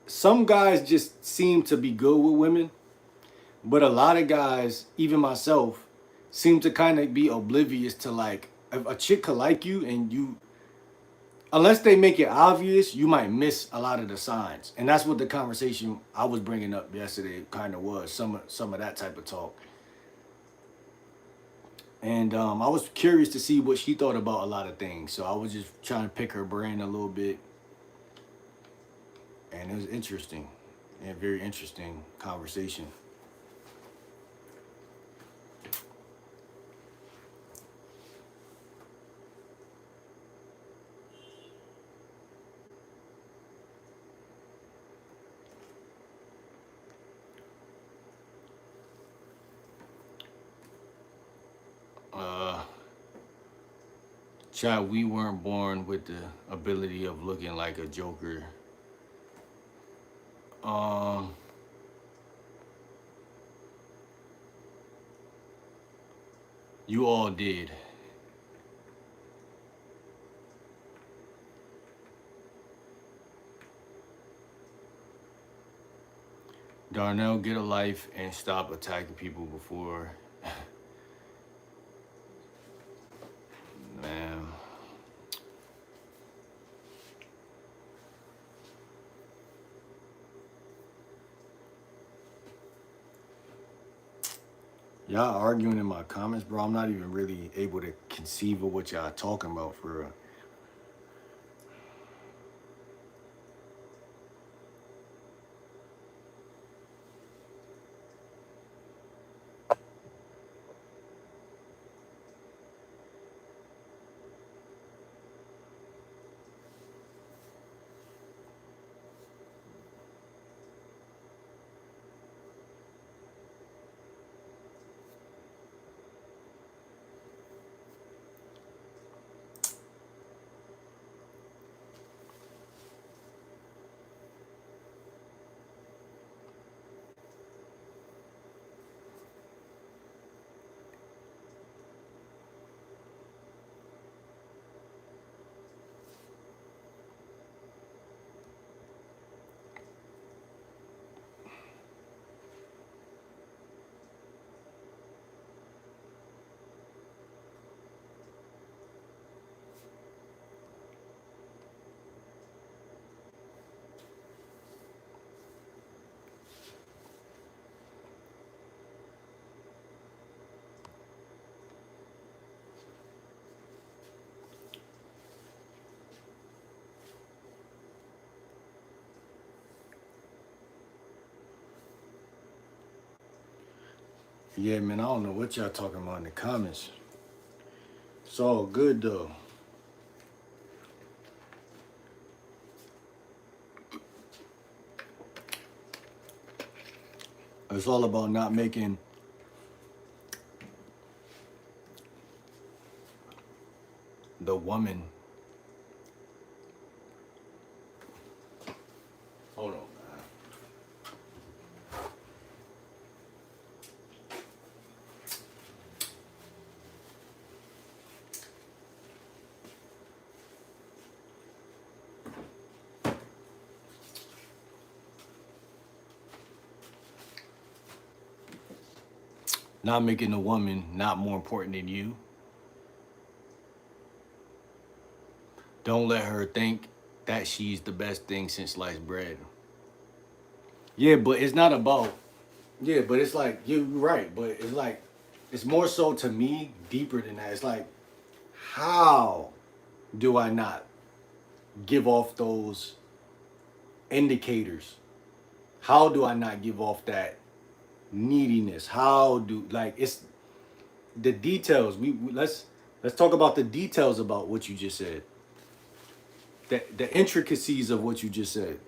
some guys just seem to be good with women, but a lot of guys, even myself, seem to kind of be oblivious to, like, if a chick could like you and you, unless they make it obvious, you might miss a lot of the signs. And that's what the conversation I was bringing up yesterday kind of was, some of that type of talk. And I was curious to see what she thought about a lot of things. So I was just trying to pick her brain a little bit. And it was interesting. And a very interesting conversation. Child, we weren't born with the ability of looking like a joker. You all did. . Darnell, get a life and stop attacking people before Y'all arguing in my comments, bro. I'm not even really able to conceive of what y'all talking about for real. Yeah, man, I don't know what y'all talking about in the comments. It's all good though. It's all about not making the woman. Hold on, man. Not making the woman not more important than you. Don't let her think that she's the best thing since sliced bread. Yeah, but it's not about. Yeah, but it's like you're right, but it's like it's more so to me deeper than that. It's like how do I not give off those indicators? How do I not give off that neediness? How do like it's the details. Let's talk about the details about what you just said. The intricacies of what you just said.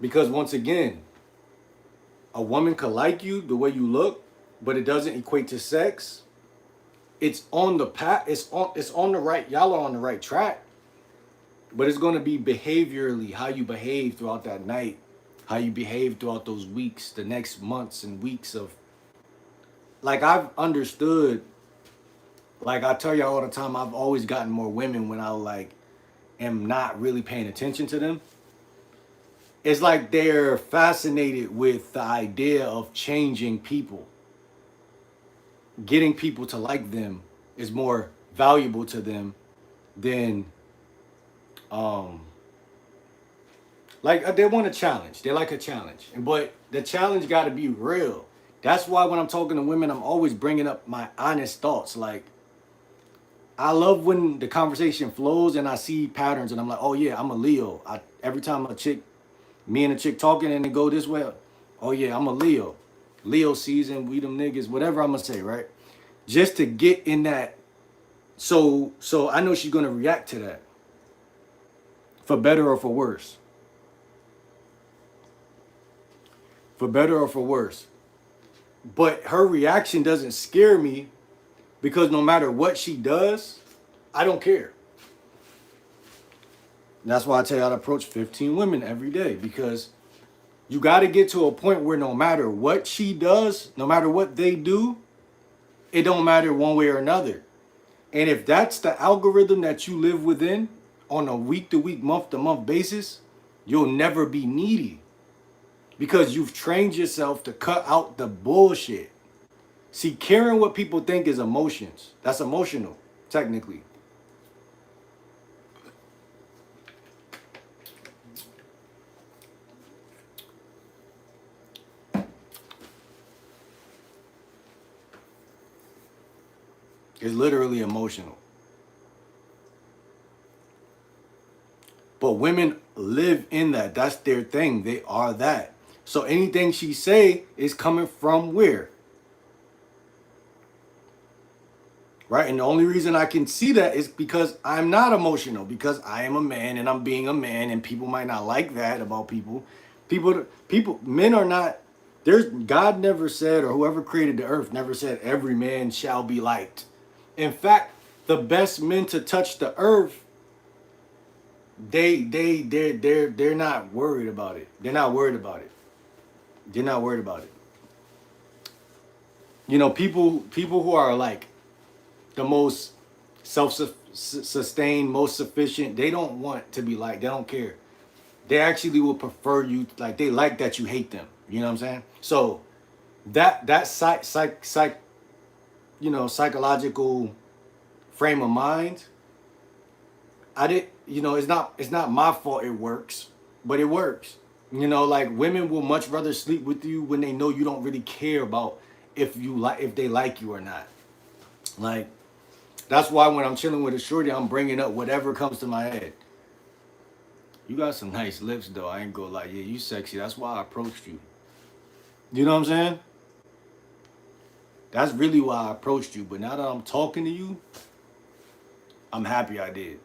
Because once again, a woman could like you the way you look, but it doesn't equate to sex. It's on the path. It's on the right. Y'all are on the right track. But it's going to be behaviorally how you behave throughout that night, how you behave throughout those weeks, the next months and weeks of. Like I've understood. Like I tell y'all all the time, I've always gotten more women when I like am not really paying attention to them. It's like they're fascinated with the idea of changing people. Getting people to like them is more valuable to them than um like they want a challenge. They like a challenge. But the challenge got to be real. That's why when I'm talking to women, I'm always bringing up my honest thoughts. Like I love when the conversation flows and I see patterns and I'm like, "Oh yeah, I'm a Leo." Every time me and a chick talking and it go this way, "Oh yeah, I'm a Leo." Leo season, we them niggas, whatever I'm gonna say, right? Just to get in that. So I know she's gonna react to that, for better or for worse. For better or for worse. But her reaction doesn't scare me because no matter what she does, I don't care. And that's why I tell you how to approach 15 women every day because you got to get to a point where no matter what she does, no matter what they do, it don't matter one way or another. And if that's the algorithm that you live within on a week to week, month to month basis, you'll never be needy because you've trained yourself to cut out the bullshit. See, caring what people think is emotions. That's emotional, technically. It's literally emotional. But women live in that. That's their thing. They are that. So anything she say is coming from where? Right? And the only reason I can see that is because I'm not emotional, because I am a man and I'm being a man, and people might not like that about people. Men are not, there's, God never said, or whoever created the earth never said every man shall be liked. In fact, the best men to touch the earth, they're not worried about it. They're not worried about it. They're not worried about it. You know, people who are like the most self-sustained, most sufficient, they don't want to be liked. They don't care. They actually will prefer you, like they like that you hate them. You know what I'm saying? So that psychological frame of mind, I did, it's not my fault it works, but it works. You know, like women will much rather sleep with you when they know you don't really care about if they like you or not. Like, that's why when I'm chilling with a shorty, I'm bringing up whatever comes to my head. You got some nice lips, though. I ain't gonna lie. Yeah, you sexy. That's why I approached you. You know what I'm saying? That's really why I approached you. But now that I'm talking to you, I'm happy I did.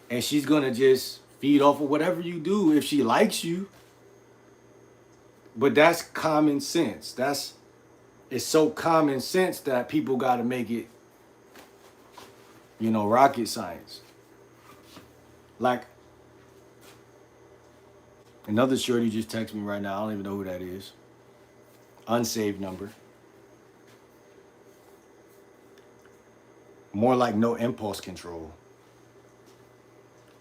And she's gonna just feed off of whatever you do if she likes you. But that's common sense. It's so common sense that people gotta make it, rocket science. Like, another shorty just texted me right now. I don't even know who that is. Unsaved number. More like no impulse control.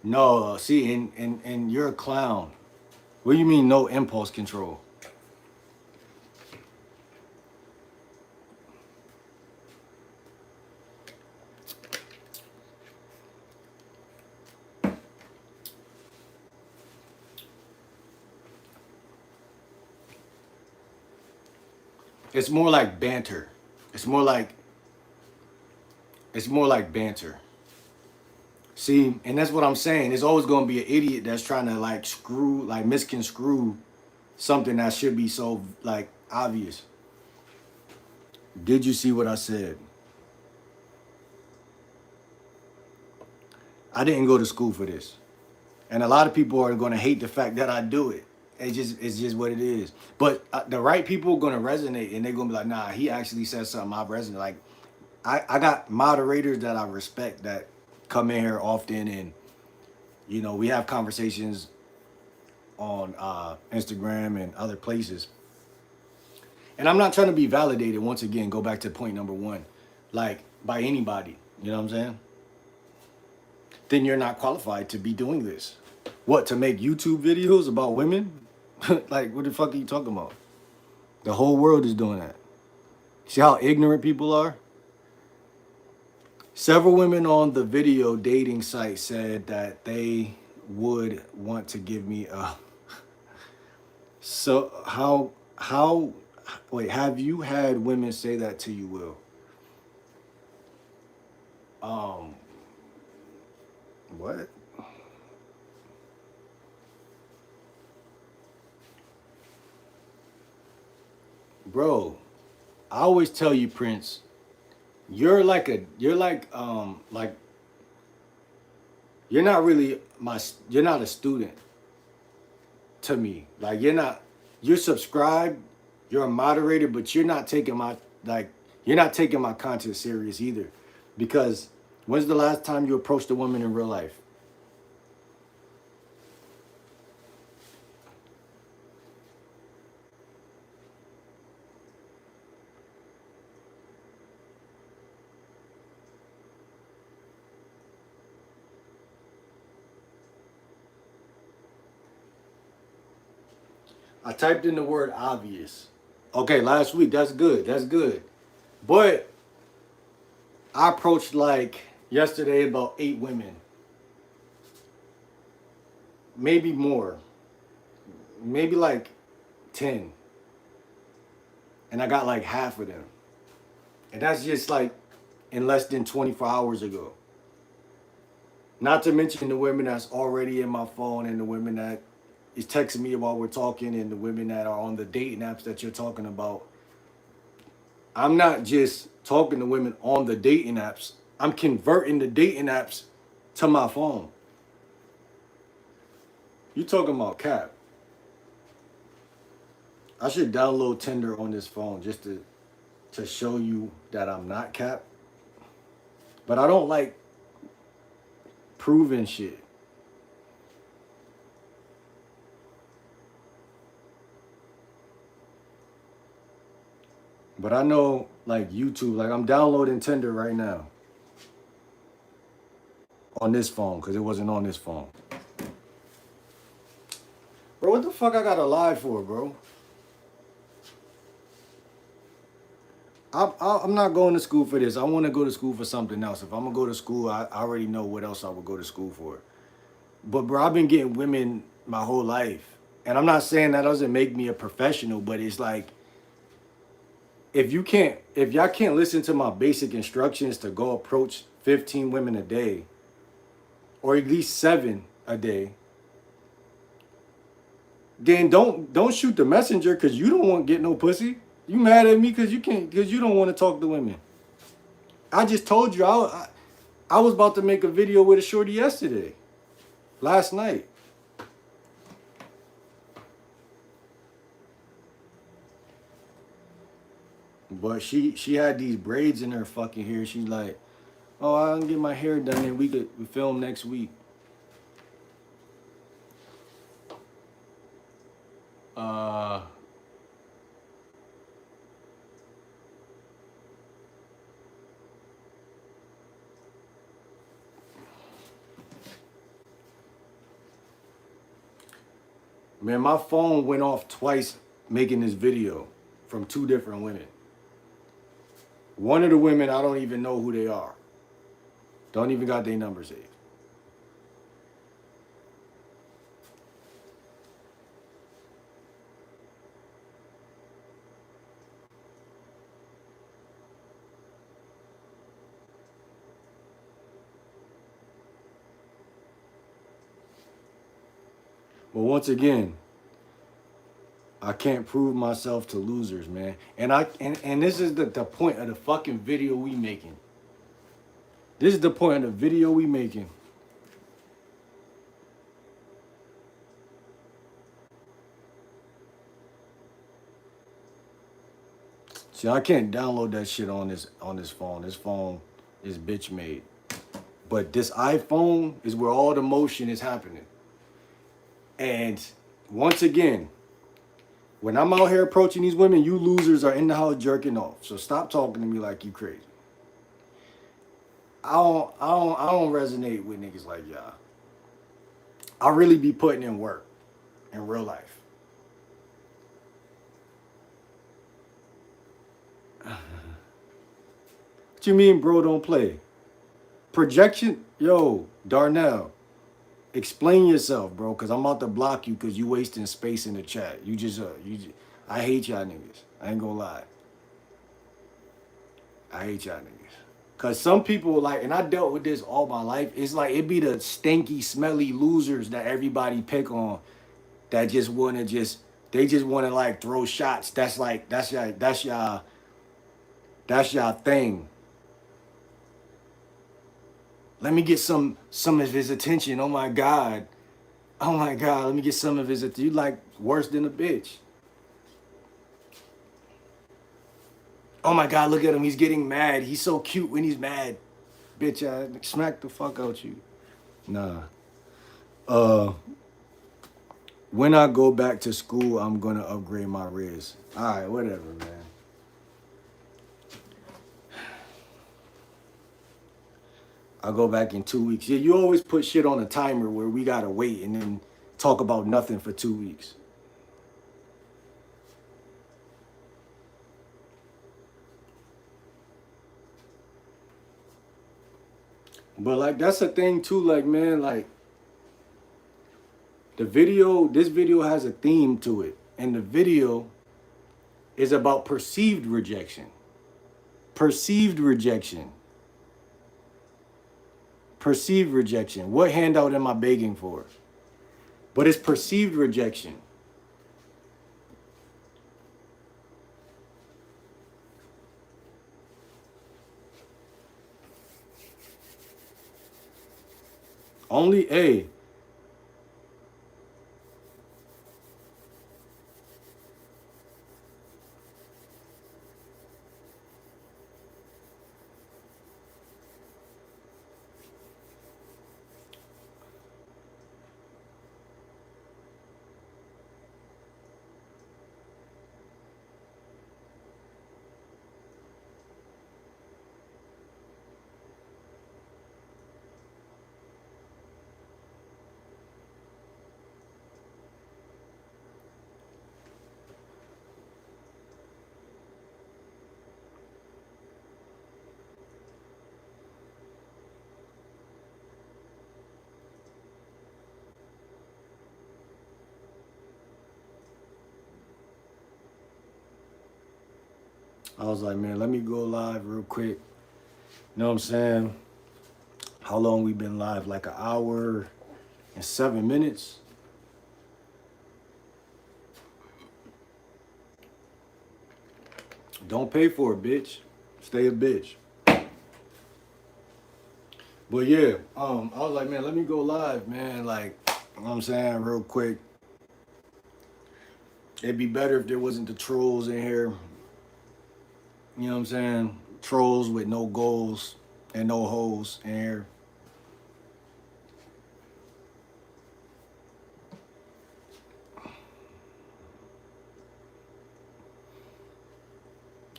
No, see, and you're a clown. What do you mean no impulse control? It's more like banter. It's more like banter. See, and that's what I'm saying. There's always gonna be an idiot that's trying to misconstrue something that should be so like obvious. Did you see what I said? I didn't go to school for this. And a lot of people are gonna hate the fact that I do it. It's just what it is. But the right people are gonna resonate, and they're gonna be like, nah, he actually said something I resonate. Like, I got moderators that I respect that come in here often, and we have conversations on Instagram and other places. And I'm not trying to be validated. Once again, go back to point number one, like by anybody. You know what I'm saying? Then you're not qualified to be doing this. What, to make YouTube videos about women? Like, what the fuck are you talking about? The whole world is doing that. See how ignorant people are? Several women on the video dating site said that they would want to give me a. So wait, have you had women say that to you, Will? What? Bro, I always tell you, Prince, you're like you're not a student to me. Like, you're subscribed, you're a moderator, but you're not taking my content serious either. Because when's the last time you approached a woman in real life? I typed in the word obvious. Okay, last week. That's good. That's good. But I approached like yesterday about 8 women. Maybe more. Maybe like 10. And I got like half of them. And that's just like in less than 24 hours ago. Not to mention the women that's already in my phone and the women that is texting me while we're talking and the women that are on the dating apps that you're talking about. I'm not just talking to women on the dating apps. I'm converting the dating apps to my phone. You talking about cap. I should download Tinder on this phone just to show you that I'm not cap. But I don't like proving shit. But I know, like YouTube, like I'm downloading Tinder right now on this phone because it wasn't on this phone. Bro, what the fuck I gotta lie for, bro? I'm not going to school for this. I want to go to school for something else. If I'm going to go to school, I already know what else I would go to school for. But, bro, I've been getting women my whole life. And I'm not saying that doesn't make me a professional, but it's like, if y'all can't listen to my basic instructions to go approach 15 women a day, or at least 7 a day, then don't shoot the messenger because you don't want to get no pussy. You mad at me because you don't want to talk to women. I just told you I was about to make a video with a shorty yesterday, last night. But she had these braids in her fucking hair. She's like, oh, I can get my hair done and we film next week. Man, my phone went off twice making this video from 2 different women. One of the women, I don't even know who they are. Don't even got their number saved. But once again, I can't prove myself to losers, man. And this is the point of the fucking video we making. This is the point of the video we making. See, I can't download that shit on this phone. This phone is bitch made. But this iPhone is where all the motion is happening. And once again, when I'm out here approaching these women, you losers are in the house jerking off. So stop talking to me like you crazy. I don't resonate with niggas like y'all. I really be putting in work in real life. What you mean, bro, don't play? Projection? Yo, Darnell, explain yourself, bro, because I'm about to block you because you wasting space in the chat. I hate y'all niggas. I ain't gonna lie. I hate y'all niggas. Because some people, like, and I dealt with this all my life, it's like it be the stinky, smelly losers that everybody pick on that just want to like throw shots. That's y'all thing. Let me get some of his attention. Oh my God. Let me get some of his attention. You like worse than a bitch. Oh my God, look at him. He's getting mad. He's so cute when he's mad. Bitch, I smack the fuck out you. Nah. When I go back to school, I'm gonna upgrade my Rizz. All right, whatever, man. I'll go back in 2 weeks. Yeah, you always put shit on a timer where we gotta wait and then talk about nothing for 2 weeks. But like that's the thing too, like man, like this video has a theme to it. And the video is about perceived rejection. Perceived rejection. perceived rejection. What handout am I begging for? But it's perceived rejection. Only A. I was like, man, let me go live real quick. You know what I'm saying? How long we been live? Like an hour and 7 minutes. Don't pay for it, bitch. Stay a bitch. But yeah, I was like, man, let me go live, man. Like, you know what I'm saying, real quick. It'd be better if there wasn't the trolls in here. You know what I'm saying? Trolls with no goals and no holes in here.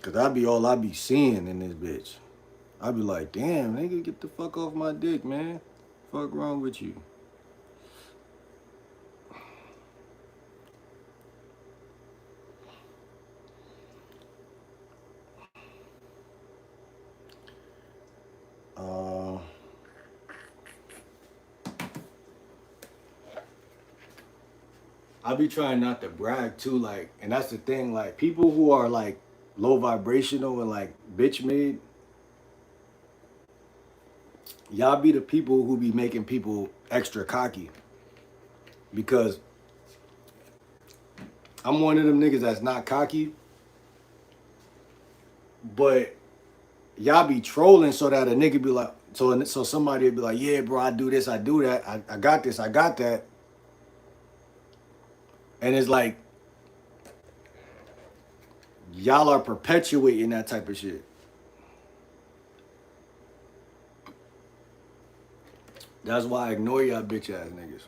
Cause I be all I be seeing in this bitch. I be like, damn, nigga, get the fuck off my dick, man. Fuck wrong with you? I be trying not to brag too, like, and that's the thing, like, people who are like low vibrational and like bitch made, y'all be the people who be making people extra cocky. Because I'm one of them niggas that's not cocky, but y'all be trolling so that a nigga be like, so somebody would be like, yeah, bro, I do this, I do that, I got this, I got that. And it's like, y'all are perpetuating that type of shit. That's why I ignore y'all bitch ass niggas.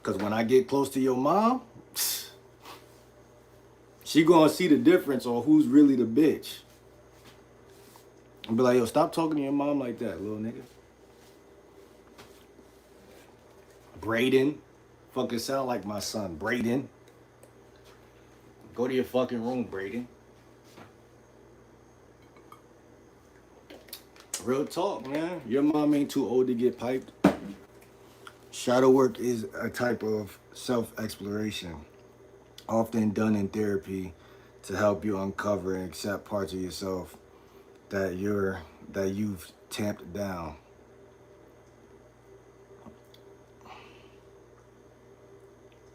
Cause when I get close to your mom, she gonna see the difference on who's really the bitch. And be like, yo, stop talking to your mom like that, little nigga. Braden. Fucking sound like my son, Braden. Go to your fucking room, Braden. Real talk, man. Your mom ain't too old to get piped. Shadow work is a type of self-exploration, often done in therapy to help you uncover and accept parts of yourself that you've tamped down.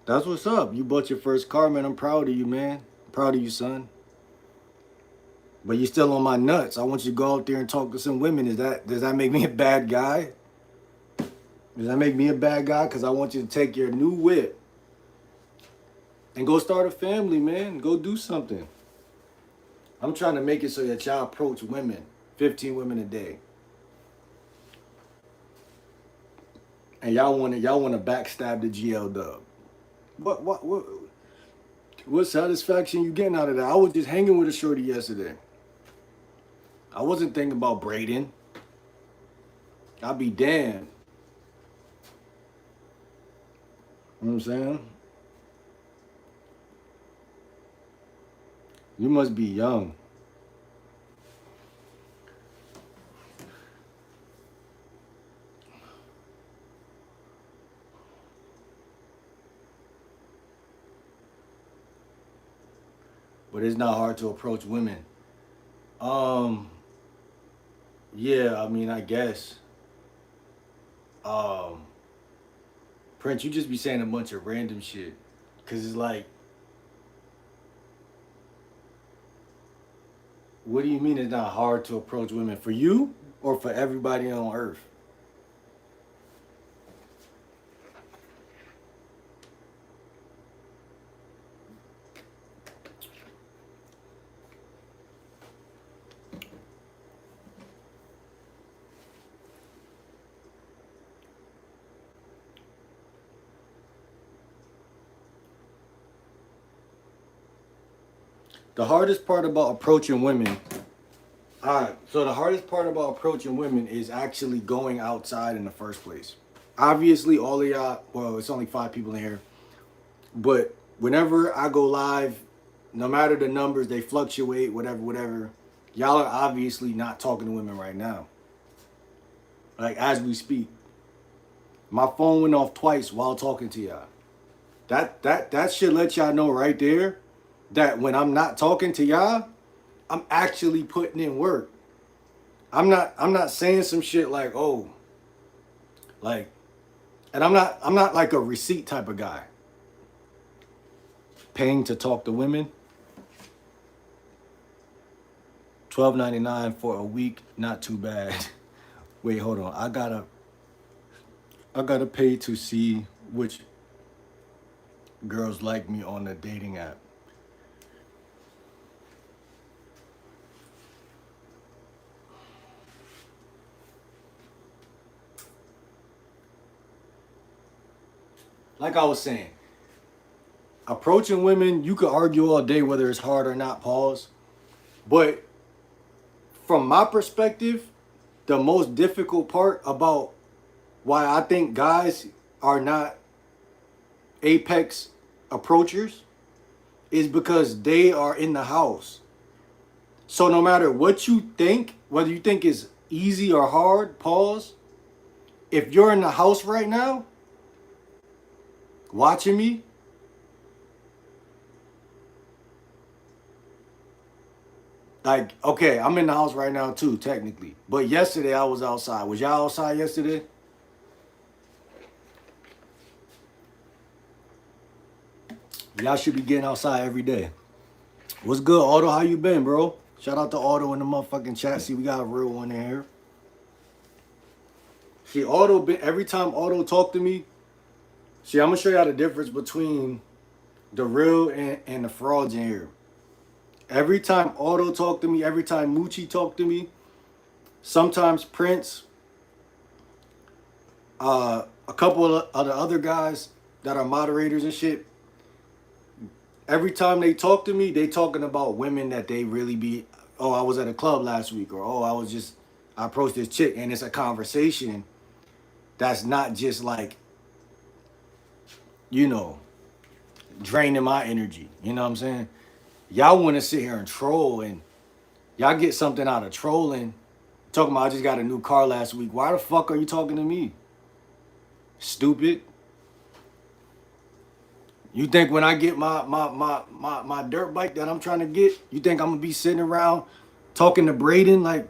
That's what's up. You bought your first car, man. I'm proud of you, man. I'm proud of you, son. But you still on my nuts. I want you to go out there and talk to some women. Does that make me a bad guy? Does that make me a bad guy? Because I want you to take your new whip and go start a family, man. Go do something. I'm trying to make it so that y'all approach women, 15 women a day. And y'all want to backstab the GL Dub. What satisfaction you getting out of that? I was just hanging with a shorty yesterday. I wasn't thinking about Braden. I'll be damned. You know what I'm saying? You must be young. not hard to approach women. Um, yeah, I mean, I guess. Um, Prince, you just be saying a bunch of random shit. Cause it's like, what do you mean it's not hard to approach women? For you or for everybody on earth? The hardest part about approaching women. All right. So the hardest part about approaching women is actually going outside in the first place. Obviously, all of y'all. Well, it's only 5 people in here, but whenever I go live, no matter the numbers, they fluctuate. Whatever, whatever. Y'all are obviously not talking to women right now. Like as we speak, my phone went off twice while talking to y'all. That should let y'all know right there that when I'm not talking to y'all, I'm actually putting in work. I'm not saying some shit like, oh, like, and I'm not like a receipt type of guy. Paying to talk to women. $12.99 for a week, not too bad. Wait, hold on. I gotta pay to see which girls like me on the dating app. Like I was saying, approaching women, you could argue all day whether it's hard or not, pause. But from my perspective, the most difficult part about why I think guys are not apex approachers is because they are in the house. So no matter what you think, whether you think it's easy or hard, pause. If you're in the house right now, watching me, like, okay, I'm in the house right now too, technically. But yesterday I was outside. Was y'all outside yesterday? Y'all should be getting outside every day. What's good, Auto? How you been, bro? Shout out to Auto in the motherfucking chat. See, we got a real one in here. See, Auto, every time Auto talk to me, see, I'm going to show y'all the difference between the real and the frauds in here. Every time Auto talk to me, every time Moochie talk to me, sometimes Prince, a couple of the other guys that are moderators and shit, every time they talk to me, they talking about women that they really be, oh, I was at a club last week, or oh, I approached this chick, and it's a conversation that's not just like, you know, draining my energy. You know what I'm saying? Y'all want to sit here and troll, and y'all get something out of trolling. Talking about I just got a new car last week. Why the fuck are you talking to me? Stupid. You think when I get my dirt bike that I'm trying to get, you think I'm gonna be sitting around talking to Braden like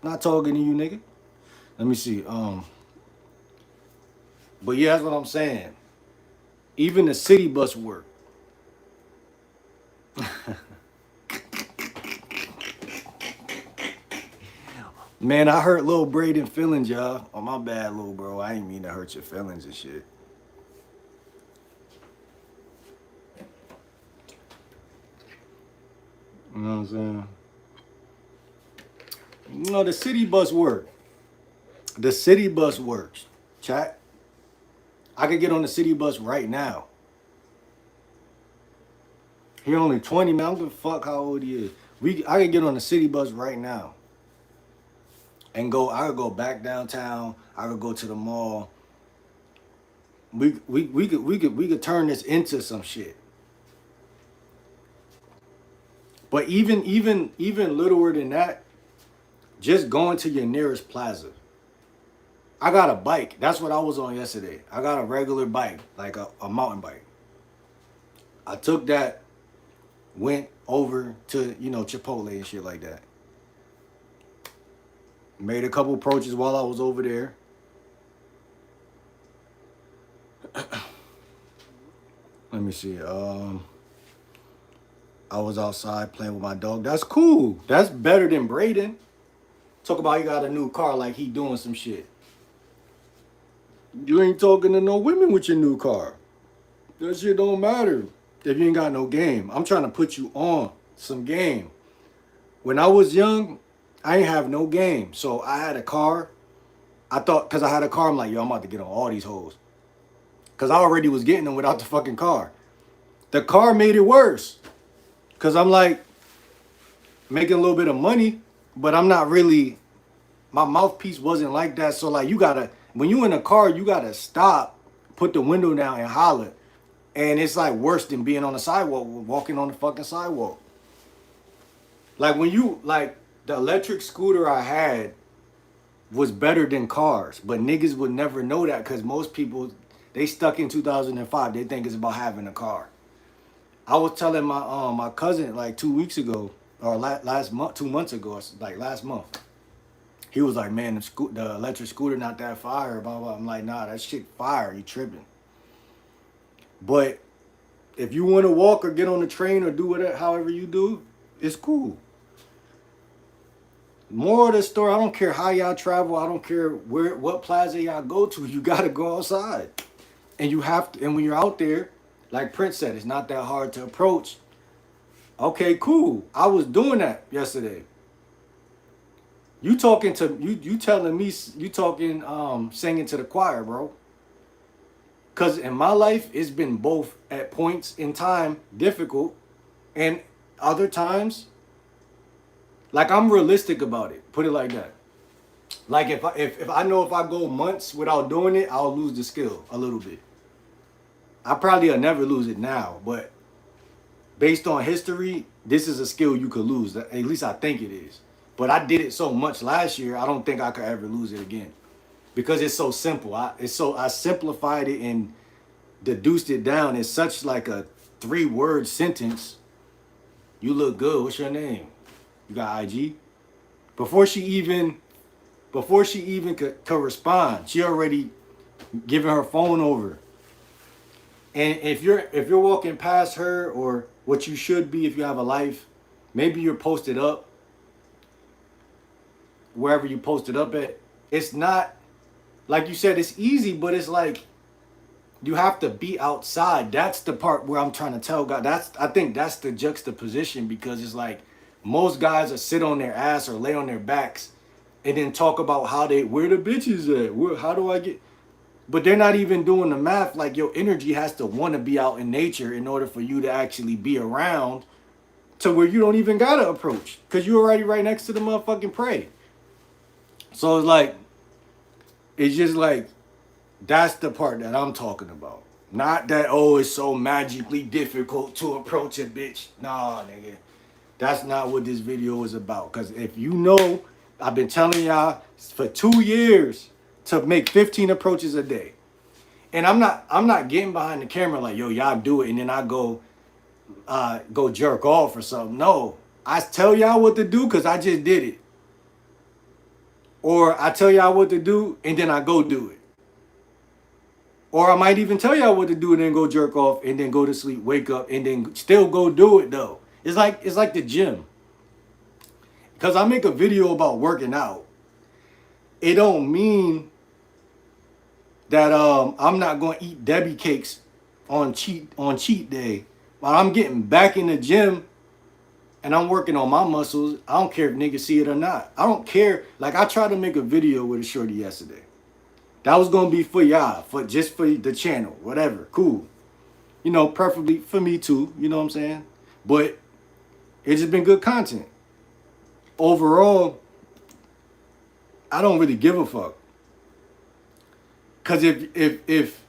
not talking to you, nigga? Let me see. But yeah, that's what I'm saying. Even the city bus work. Man, I hurt little Braden feelings, y'all. Oh, my bad, little bro. I ain't mean to hurt your feelings and shit. You know what I'm saying? You know, the city bus work. The city bus works. Chat. I could get on the city bus right now. He only 20, man. I don't give a fuck how old he is. I could get on the city bus right now. And I could go back downtown. I could go to the mall. We could turn this into some shit. But even littler than that, just going to your nearest plaza. I got a bike. That's what I was on yesterday. I got a regular bike, like a mountain bike. I took that went over to, you know, Chipotle and shit like that. Made a couple approaches while I was over there. Let me see. I was outside playing with my dog. That's cool. That's better than Braden. Talk about he got a new car like he doing some shit. You ain't talking to no women with your new car. That shit don't matter if you ain't got no game. I'm trying to put you on some game. When I was young, I ain't have no game. So I had a car. I thought, because I had a car, I'm like, yo, I'm about to get on all these hoes. Because I already was getting them without the fucking car. The car made it worse. Because I'm like, making a little bit of money, but I'm not really, my mouthpiece wasn't like that. So like, you gotta, when you in a car, you gotta stop, put the window down and holler. And it's like worse than being on the sidewalk, walking on the fucking sidewalk. Like when you, like the electric scooter I had was better than cars, but niggas would never know that because most people, they stuck in 2005. They think it's about having a car. I was telling my cousin like 2 weeks ago, or last month, 2 months ago, like last month. He was like, man, the electric scooter not that fire, blah, blah. I'm like, nah, that shit fire, you tripping. But if you want to walk or get on the train or do whatever, however you do, it's cool. More of the story, I don't care how y'all travel, I don't care what plaza y'all go to, you gotta go outside. And you have to, and when you're out there, like Prince said, it's not that hard to approach. Okay, cool. I was doing that yesterday. You talking to you telling me you talking singing to the choir, bro. Cause in my life it's been both at points in time difficult and other times like I'm realistic about it. Put it like that. Like if I know if I go months without doing it, I'll lose the skill a little bit. I probably will never lose it now, but based on history, this is a skill you could lose. At least I think it is. But I did it so much last year, I don't think I could ever lose it again. Because it's so simple. I simplified it and deduced it down. It's such like a 3-word sentence. You look good. What's your name? You got IG? Before she even could respond, she already giving her phone over. And if you're walking past her, or what you should be if you have a life, maybe you're posted up wherever you posted up at. It's not, like you said, it's easy, but it's like you have to be outside. That's the part where I'm trying to tell God. I think that's the juxtaposition, because it's like most guys will sit on their ass or lay on their backs and then talk about where the bitches at? How do I get? But they're not even doing the math. Like, your energy has to want to be out in nature in order for you to actually be around to where you don't even got to approach, because you're already right next to the motherfucking prey. So it's like, it's just like, that's the part that I'm talking about. Not that, oh, it's so magically difficult to approach a bitch. Nah, nigga. That's not what this video is about. Because if you know, I've been telling y'all for 2 years to make 15 approaches a day. And I'm not getting behind the camera like, yo, y'all do it, and then I go jerk off or something. No. I tell y'all what to do because I just did it. Or I tell y'all what to do and then I go do it. Or I might even tell y'all what to do and then go jerk off and then go to sleep, wake up, and then still go do it though. It's like the gym. Because I make a video about working out. It don't mean that I'm not going to eat Debbie cakes on cheat day. While I'm getting back in the gym and I'm working on my muscles, I don't care if niggas see it or not. I don't care. Like, I tried to make a video with a shorty yesterday. That was going to be for y'all, just for the channel, whatever. Cool. You know, preferably for me too. You know what I'm saying? But it's just been good content. Overall, I don't really give a fuck. Because if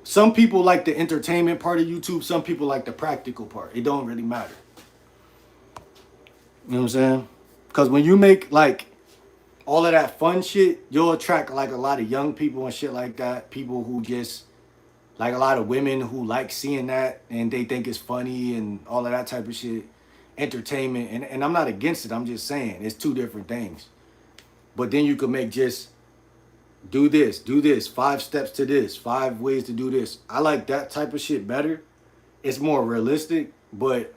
some people like the entertainment part of YouTube, some people like the practical part. It don't really matter. You know what I'm saying? Because when you make like all of that fun shit, you'll attract like a lot of young people and shit like that. People who just Like a lot of women who like seeing that and they think it's funny and all of that type of shit. Entertainment. And I'm not against it. I'm just saying it's two different things. But then you could make just do this, 5 steps to this, 5 ways to do this. I like that type of shit better. It's more realistic, but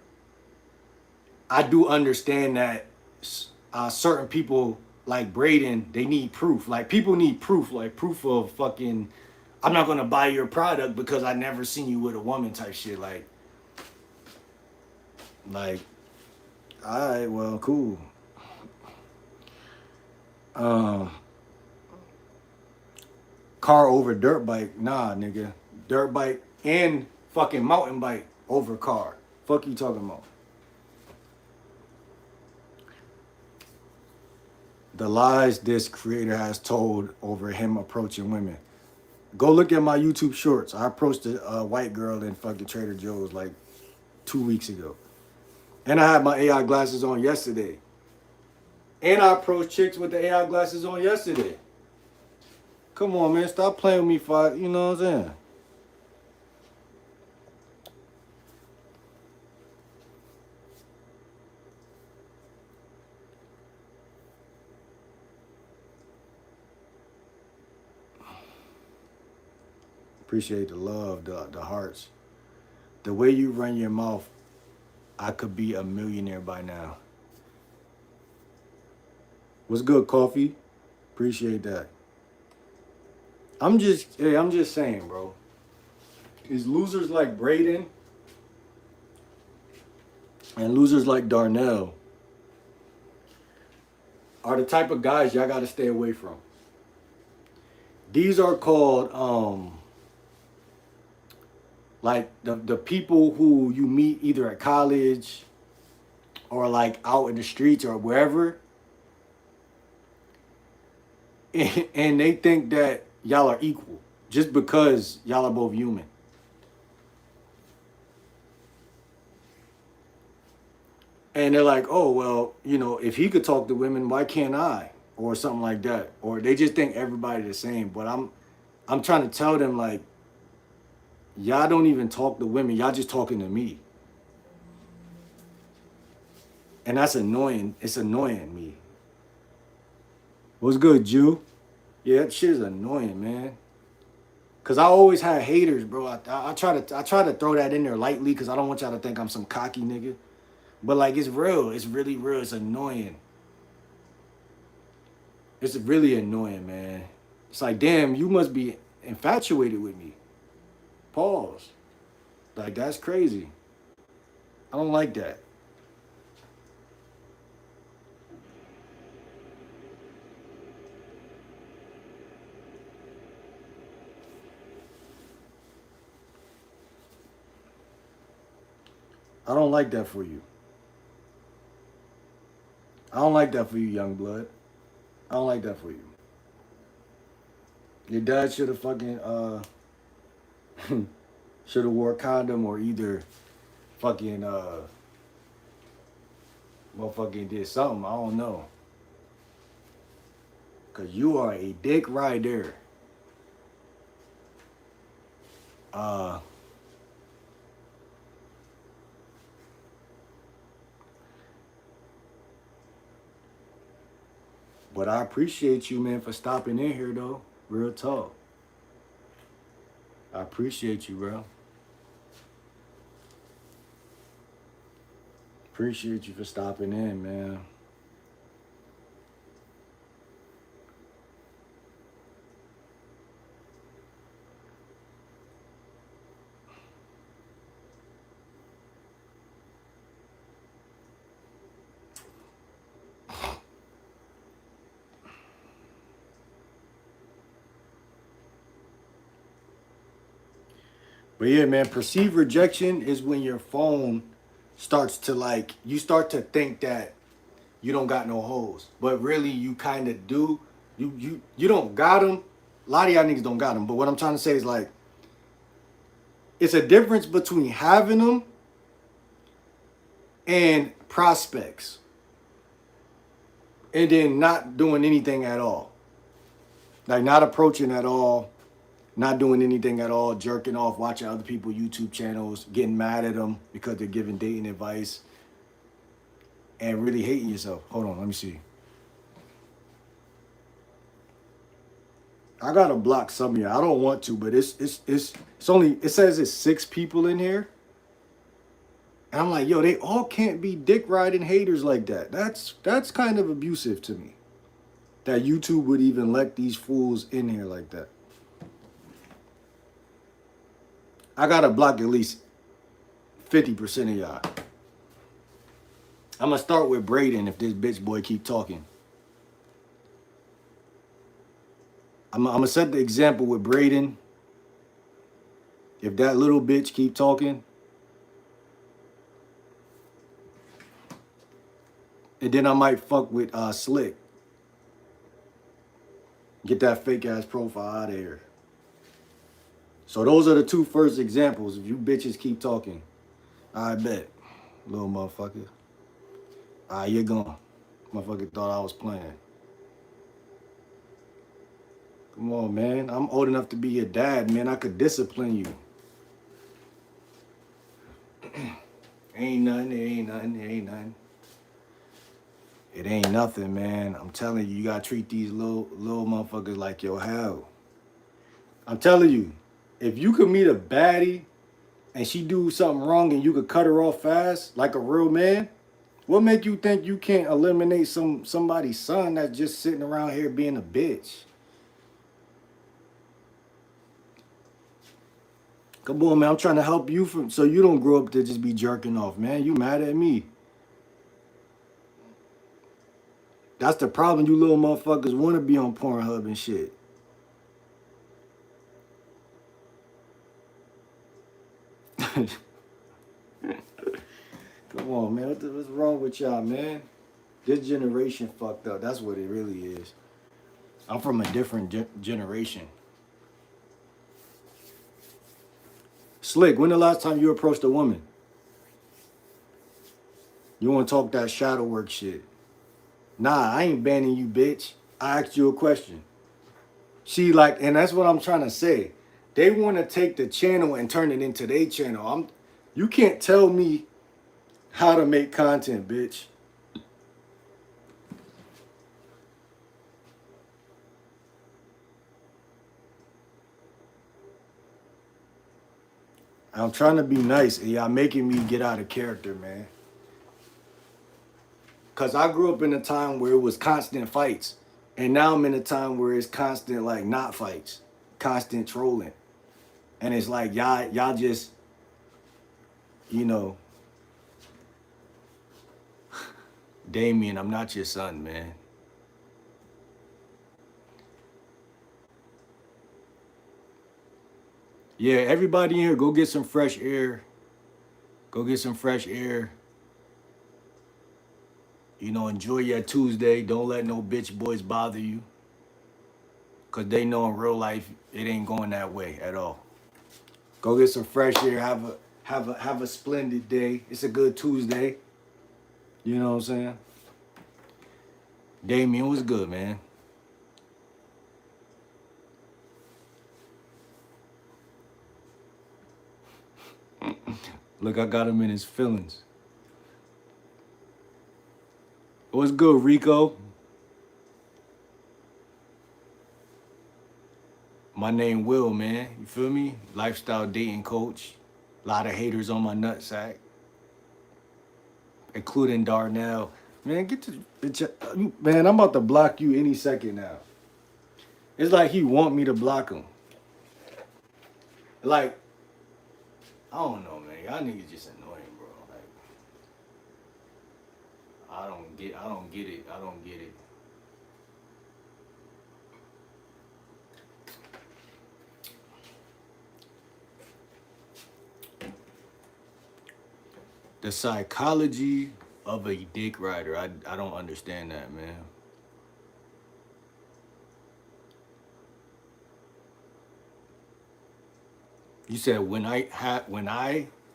I do understand that certain people like Braden, they need proof. Like people need proof, like proof of fucking, I'm not gonna buy your product because I never seen you with a woman type shit. Like, all right, well, cool. Car over dirt bike, nah, nigga. Dirt bike and fucking mountain bike over car. Fuck you talking about? The lies this creator has told over him approaching women. Go look at my YouTube shorts. I approached a white girl in fucking Trader Joe's like 2 weeks ago. And I had my AI glasses on yesterday. And I approached chicks with the AI glasses on yesterday. Come on, man. Stop playing with me, five. You know what I'm saying? Appreciate the love, the hearts. The way you run your mouth, I could be a millionaire by now. What's good, coffee? Appreciate that. I'm just saying, bro. Is losers like Braden and losers like Darnell are the type of guys y'all gotta stay away from. These are called like the people who you meet either at college or like out in the streets or wherever, and they think that y'all are equal just because y'all are both human. And they're like, oh, well, you know, if he could talk to women, why can't I? Or something like that. Or they just think everybody the same. But I'm trying to tell them, like, y'all don't even talk to women. Y'all just talking to me. And that's annoying. It's annoying me. What's good, Jew? Yeah, that shit is annoying, man. Cause I always had haters, bro. I try to throw that in there lightly because I don't want y'all to think I'm some cocky nigga. But like it's real. It's really real. It's annoying. It's really annoying, man. It's like, damn, you must be infatuated with me. Pause. Like that's crazy. I don't like that. I don't like that for you. I don't like that for you, young blood. I don't like that for you. Your dad should have fucking should have wore a condom or either fucking motherfucking did something. I don't know. Cause you are a dick rider. Uh but I appreciate you, man, for stopping in here though. Real talk. I appreciate you, bro. Appreciate you for stopping in, man. But yeah, man, perceived rejection is when your phone starts to like, you start to think that you don't got no hoes, but really you kind of do. You don't got them. A lot of y'all niggas don't got them. But what I'm trying to say is like, it's a difference between having them and prospects, and then not doing anything at all, like not approaching at all, not doing anything at all, jerking off, watching other people's YouTube channels, getting mad at them because they're giving dating advice, and really hating yourself. Hold on, let me see. I gotta block some of you. I don't want to, but it's only, it says it's 6 people in here. And I'm like, yo, they all can't be dick riding haters like that. That's kind of abusive to me. That YouTube would even let these fools in here like that. I gotta block at least 50% of y'all. I'm gonna start with Braden if this bitch boy keep talking. I'm gonna set the example with Braden. If that little bitch keep talking, and then I might fuck with Slick. Get that fake ass profile out of here. So those are the 2 first examples. If you bitches keep talking, I bet, little motherfucker. You're gone. Motherfucker thought I was playing. Come on, man. I'm old enough to be your dad, man. I could discipline you. Ain't nothing, it ain't nothing, it ain't nothing. It ain't nothing, man. I'm telling you, you gotta treat these little motherfuckers like your hell. I'm telling you, if you could meet a baddie and she do something wrong and you could cut her off fast like a real man, what make you think you can't eliminate somebody's son that's just sitting around here being a bitch? Come on, man. I'm trying to help you so you don't grow up to just be jerking off, man. You mad at me. That's the problem. You little motherfuckers want to be on Pornhub and shit. Come on, man. What's wrong with y'all, man? This generation fucked up. That's what it really is. I'm from a different generation. Slick, when the last time you approached a woman? You want to talk that shadow work shit? Nah, I ain't banning you, bitch. I asked you a question. See, like, and that's what I'm trying to say. They want to take the channel and turn it into their channel. You can't tell me how to make content, bitch. I'm trying to be nice, and y'all making me get out of character, man. Because I grew up in a time where it was constant fights. And now I'm in a time where it's constant, like, not fights. Constant trolling. And it's like, y'all just, you know, Damien, I'm not your son, man. Yeah, everybody in here, go get some fresh air. Go get some fresh air. You know, enjoy your Tuesday. Don't let no bitch boys bother you. Because they know in real life, it ain't going that way at all. Go get some fresh air. Have a splendid day. It's a good Tuesday. You know what I'm saying? Damien was good, man. Look, I got him in his feelings. What's good, Rico? My name Will, man. You feel me? Lifestyle dating coach. A lot of haters on my nutsack. Including Darnell. Man, get to bitch. Man, I'm about to block you any second now. It's like he want me to block him. Like, I don't know, man. Y'all niggas just annoying, bro. Like, I don't get it. I don't get it. The psychology of a dick rider. I don't understand that, man. You said when I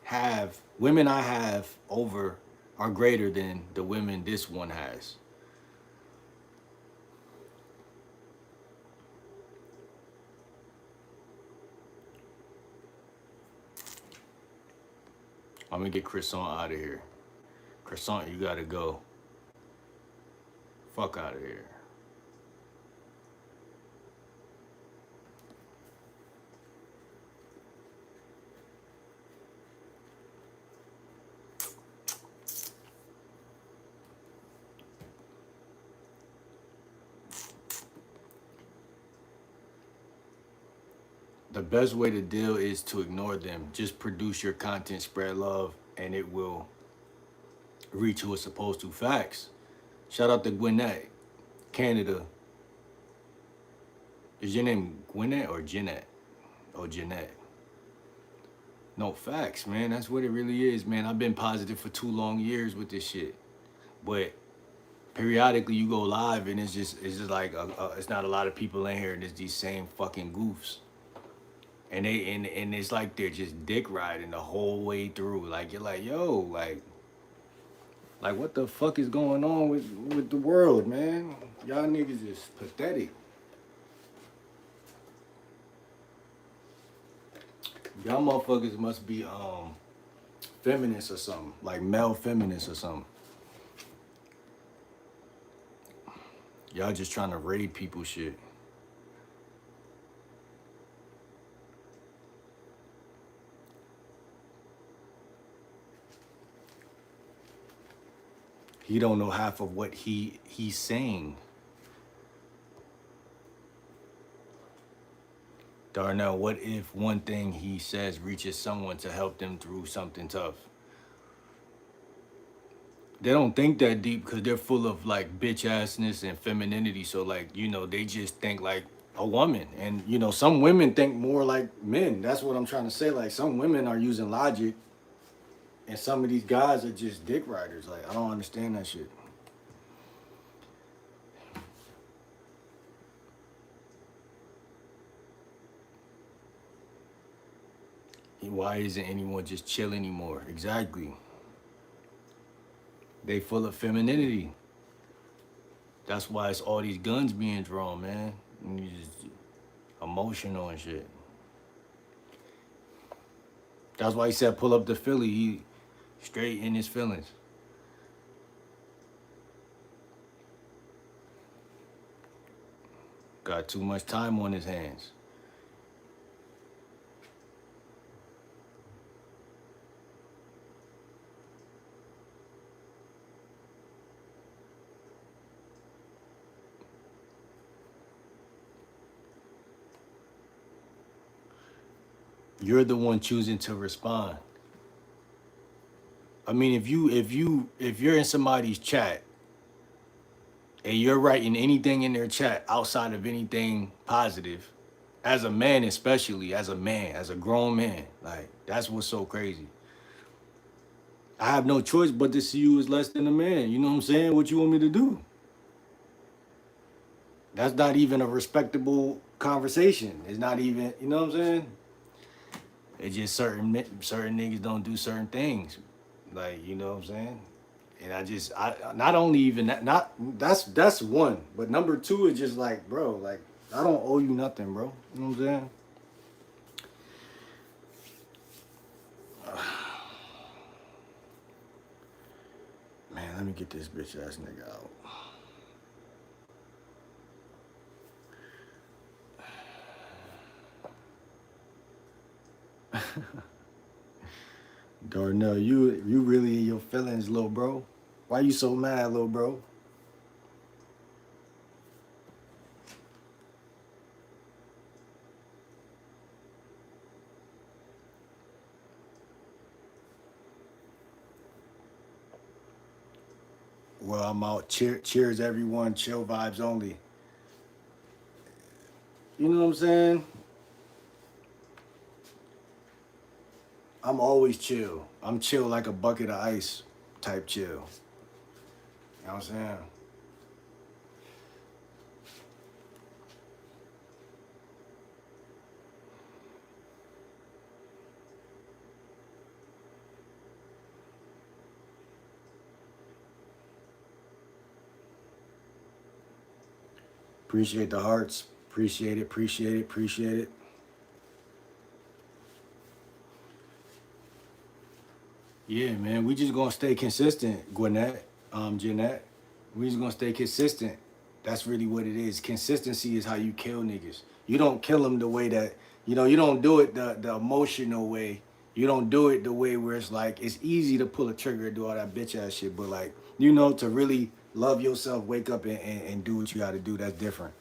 have women I have over are greater than the women this one has. I'm gonna get Croissant out of here. Croissant, you gotta go. Fuck out of here. The best way to deal is to ignore them. Just produce your content, spread love, and it will reach who it's supposed to. Facts. Shout out to Gwinnett, Canada. Is your name Gwinnett or Jeanette? Oh, Jeanette. No, facts, man. That's what it really is, man. I've been positive for 2 long years with this shit. But periodically you go live and it's just like it's not a lot of people in here and it's these same fucking goofs. And it's like they're just dick riding the whole way through. Like you're like, yo, like what the fuck is going on with the world, man? Y'all niggas is pathetic. Y'all motherfuckers must be feminists or something, like male feminists or something. Y'all just trying to raid people shit. He don't know half of what he's saying. Darnell, what if one thing he says reaches someone to help them through something tough? They don't think that deep because they're full of like bitch assness and femininity. So like, they just think like a woman. And some women think more like men. That's what I'm trying to say. Like some women are using logic and some of these guys are just dick riders. Like I don't understand that shit. Why isn't anyone just chill anymore? Exactly. They full of femininity. That's why it's all these guns being drawn, man. And you just emotional and shit. That's why he said pull up to Philly. He straight in his feelings. Got too much time on his hands. You're the one choosing to respond. I mean, if you're in somebody's chat and you're writing anything in their chat outside of anything positive, as a man especially, as a man, as a grown man, like that's what's so crazy. I have no choice but to see you as less than a man. You know what I'm saying? What you want me to do? That's not even a respectable conversation. It's not even, you know what I'm saying? It's just certain niggas don't do certain things. Like, you know what I'm saying? And I not only even that, not that's one, but number two is just like, bro, like I don't owe you nothing, bro. You know what I'm saying? Man, let me get this bitch ass nigga out. Darnell, you really in your feelings, little bro. Why you so mad, little bro? Well, I'm out. Cheers, everyone. Chill vibes only. You know what I'm saying? I'm always chill. I'm chill like a bucket of ice type chill. You know what I'm saying? Appreciate the hearts. Appreciate it, appreciate it, appreciate it. Yeah, man, we just gonna stay consistent, Gwinnett, Jeanette. We just gonna stay consistent. That's really what it is. Consistency is how you kill niggas. You don't kill them the way that, you don't do it the emotional way. You don't do it the way where it's like it's easy to pull a trigger and do all that bitch ass shit, but like, to really love yourself, wake up and do what you gotta do, that's different.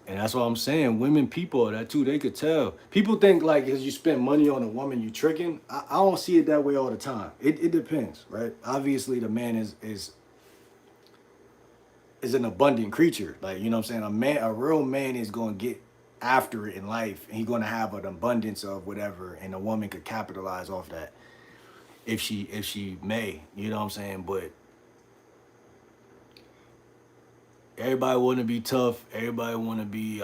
And that's what I'm saying. Women, people are that too. They could tell. People think like because you spend money on a woman, you tricking. I don't see it that way all the time. It depends, right? Obviously, the man is an abundant creature. Like what I'm saying. A real man is gonna get after it in life, and he's gonna have an abundance of whatever, and a woman could capitalize off that if she may. You know what I'm saying? But everybody want to be tough. Everybody want to be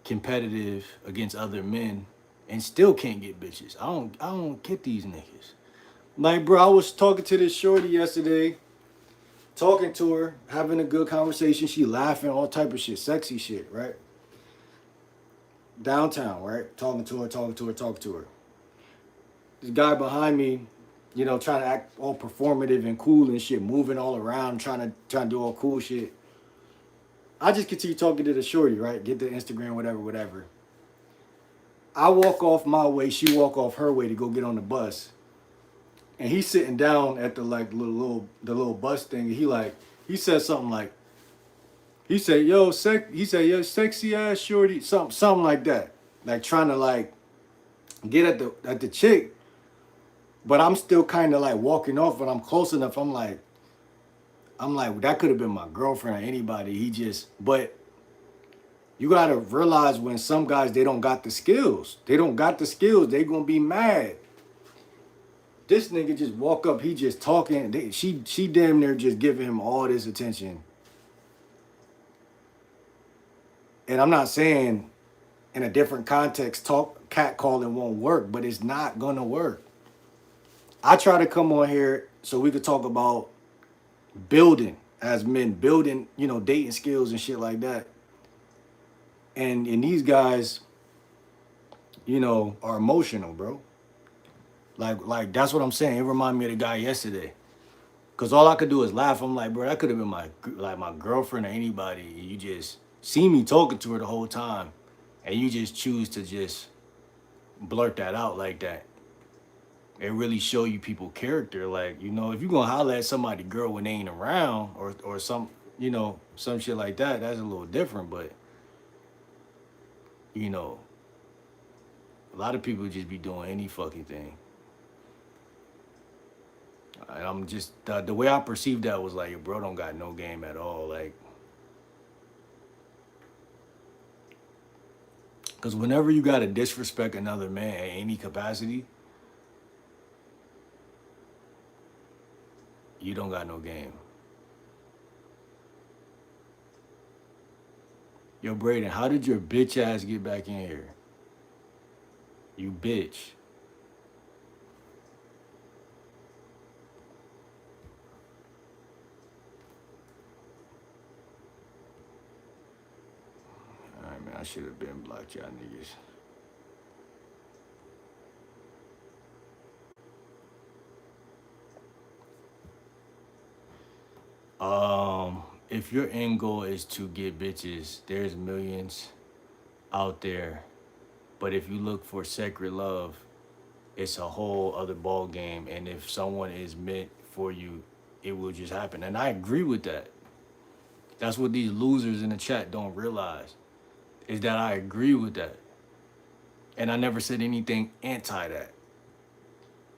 competitive against other men and still can't get bitches. I don't get these niggas. Like, bro, I was talking to this shorty yesterday, talking to her, having a good conversation. She laughing, all type of shit, sexy shit, right? Downtown, right? Talking to her, talking to her, talking to her. This guy behind me, trying to act all performative and cool and shit, moving all around, trying to do all cool shit. I just continue talking to the shorty, right? Get the Instagram, whatever, whatever. I walk off my way, she walk off her way to go get on the bus. And he's sitting down at the like the little bus thing. And he said something like, he said, yo, sexy ass shorty, something like that. Like trying to like get at the chick, but I'm still kind of like walking off, but I'm close enough. I'm like that could have been my girlfriend or anybody. But you gotta realize when some guys they don't got the skills. They don't got the skills. They gonna be mad. This nigga just walk up. He just talking. She damn near just giving him all this attention. And I'm not saying in a different context, talk cat calling won't work, but it's not gonna work. I try to come on here so we could talk about building as men, building, dating skills and shit like that. And these guys, are emotional, bro. Like that's what I'm saying. It reminded me of the guy yesterday. Cause all I could do is laugh. I'm like, bro, that could have been my girlfriend or anybody. You just see me talking to her the whole time, and you just choose to just blurt that out like that. It really show you people character. Like, if you gonna holler at somebody girl when they ain't around or some shit like that, that's a little different. But you know, a lot of people just be doing any fucking thing. And I'm just the way I perceived that was like, bro, don't got no game at all. Like, because whenever you gotta disrespect another man in any capacity, you don't got no game. Yo, Braden, how did your bitch ass get back in here? You bitch. All right, man, I should have been blocked y'all niggas. If your end goal is to get bitches, there's millions out there. But if you look for sacred love, it's a whole other ball game. And if someone is meant for you, it will just happen. And I agree with that. That's what these losers in the chat don't realize, is that I agree with that. And I never said anything anti that.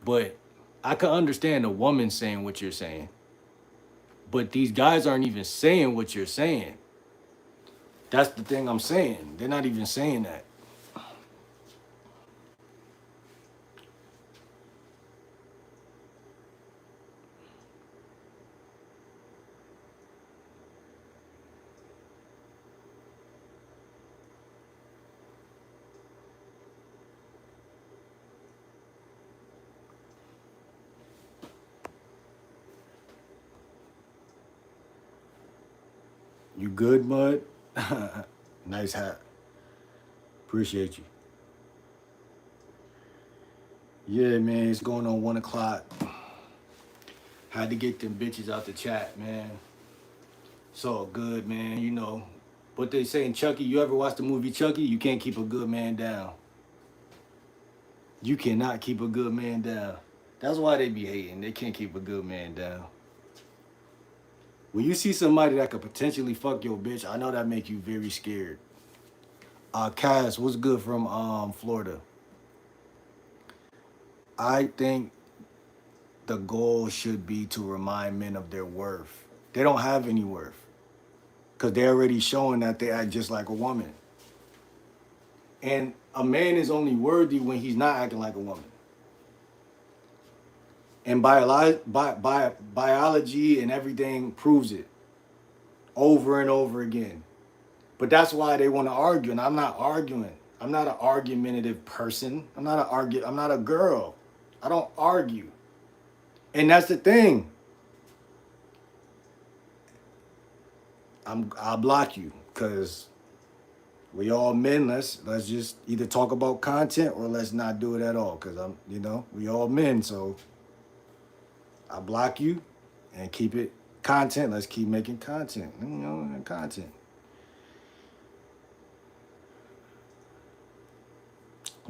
But I can understand a woman saying what you're saying. But these guys aren't even saying what you're saying. That's the thing I'm saying. They're not even saying that. You good, Mud? Nice hat. Appreciate you. Yeah, man, it's going on 1 o'clock. Had to get them bitches out the chat, man. It's all good, man. You know what they say in Chucky. You ever watch the movie Chucky? You can't keep a good man down. You cannot keep a good man down. That's why they be hating. They can't keep a good man down. When you see somebody that could potentially fuck your bitch, I know that make you very scared. Cass, what's good from Florida? I think the goal should be to remind men of their worth. They don't have any worth because they're already showing that they act just like a woman. And a man is only worthy when he's not acting like a woman. And biology and everything proves it over and over again. But that's why they want to argue, and I'm not arguing. I'm not an argumentative person. I'm not a girl. I don't argue. And that's the thing. I'll block you because we all men. Let's just either talk about content or let's not do it at all. Because we all men. So I block you and keep it content. Let's keep making content. Content.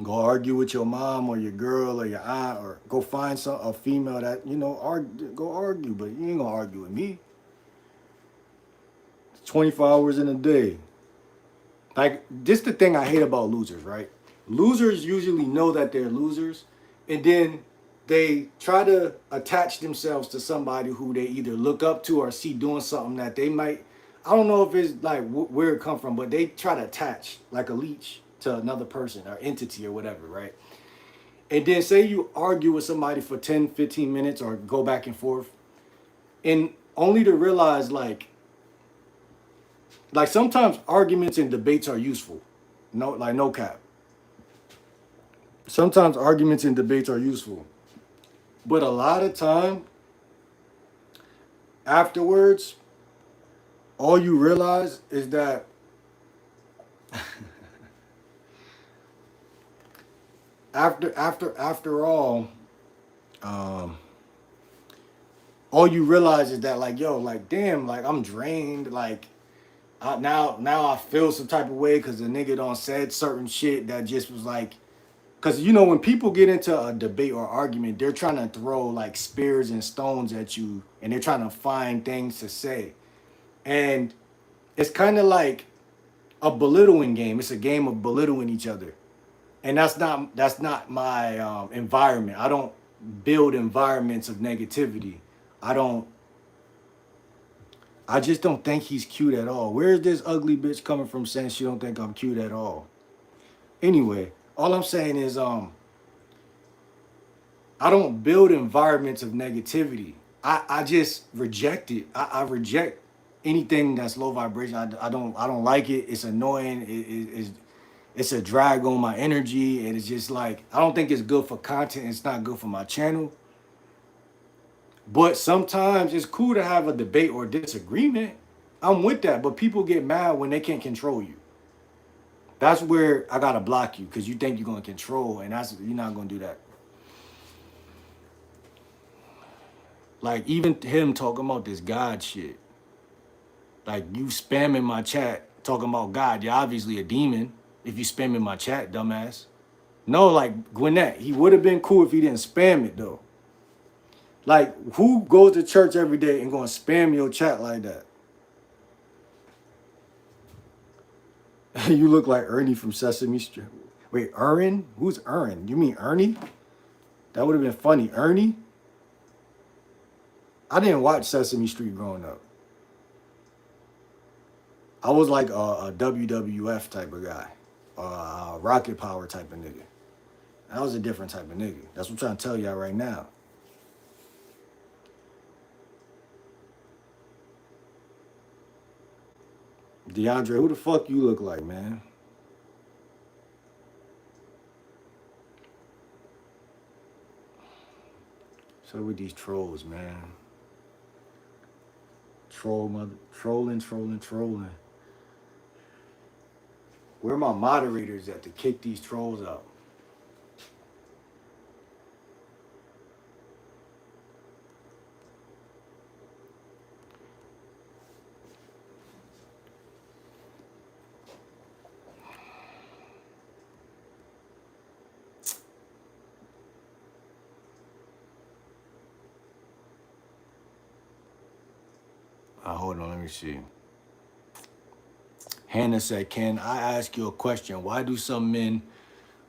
Go argue with your mom or your girl or your aunt, or go find a female that go argue. But you ain't gonna argue with me. 24 hours in a day. Like, this the thing I hate about losers, right? Losers usually know that they're losers, and then they try to attach themselves to somebody who they either look up to or see doing something that they might. I don't know if it's like where it come from, but they try to attach like a leech to another person or entity or whatever, right? And then say you argue with somebody for 10, 15 minutes or go back and forth, and only to realize like sometimes arguments and debates are useful. No cap. Sometimes arguments and debates are useful. But a lot of time afterwards, all you realize is that after all you realize is that like, yo, like, damn, like, I'm drained. Like, now I feel some type of way because the nigga done said certain shit that just was like, because when people get into a debate or argument, they're trying to throw like spears and stones at you, and they're trying to find things to say, and it's kind of like a belittling game. It's a game of belittling each other, and that's not my environment. I don't build environments of negativity. I don't. I just don't think he's cute at all. Where's this ugly bitch coming from saying she don't think I'm cute at all? Anyway, all I'm saying is I don't build environments of negativity. I just reject it. I reject anything that's low vibration. I don't like it. It's annoying. It's a drag on my energy, and it's just like, I don't think it's good for content. It's not good for my channel. But sometimes it's cool to have a debate or disagreement. I'm with that, but people get mad when they can't control you. That's where I gotta block you, because you think you're gonna control, and you're not gonna do that. Like, even him talking about this God shit. Like, you spamming my chat talking about God. You're obviously a demon if you spamming my chat, dumbass. No, like Gwinnett, he would have been cool if he didn't spam it though. Like, who goes to church every day and gonna spam your chat like that? You look like Ernie from Sesame Street. Wait, Erin? Who's Erin? You mean Ernie? That would have been funny. Ernie? I didn't watch Sesame Street growing up. I was like a WWF type of guy, Rocket Power type of nigga. I was a different type of nigga. That's what I'm trying to tell y'all right now. DeAndre, who the fuck you look like, man? So with these trolls, man. Trolling. Where are my moderators at to kick these trolls out? Hold on, let me see. Hannah said, "Can I ask you a question? Why do some men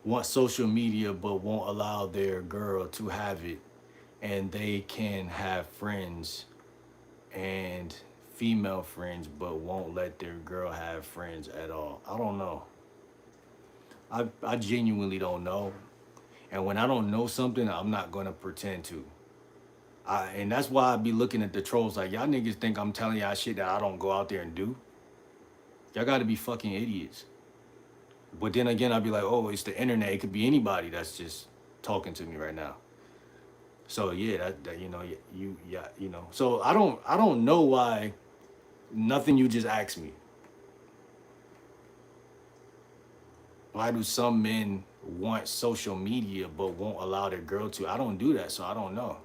want social media but won't allow their girl to have it, and they can have friends and female friends but won't let their girl have friends at all?" I don't know. I genuinely don't know. And when I don't know something, I'm not gonna pretend to. And that's why I be looking at the trolls like, y'all niggas think I'm telling y'all shit that I don't go out there and do. Y'all gotta be fucking idiots. But then again, I'd be like, oh, it's the internet. It could be anybody that's just talking to me right now. So yeah, that you know, you know. So I don't know why nothing you just asked me. Why do some men want social media but won't allow their girl to? I don't do that, so I don't know.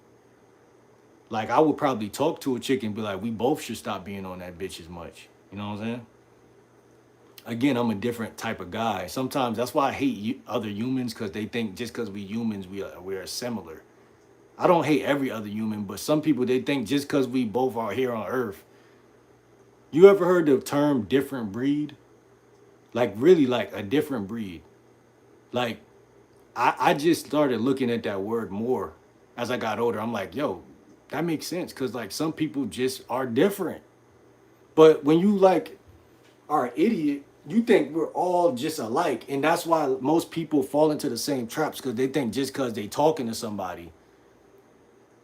Like I would probably talk to a chick and be like, we both should stop being on that bitch as much. You know what I'm saying? Again, I'm a different type of guy. Sometimes that's why I hate other humans because they think just because we humans we are similar. I don't hate every other human, but some people they think just because we both are here on Earth. You ever heard the term different breed? Like really like a different breed. Like I just started looking at that word more as I got older. I'm like, yo, that makes sense. Cause like some people just are different. But when you like are an idiot, you think we're all just alike. And that's why most people fall into the same traps because they think just because they talking to somebody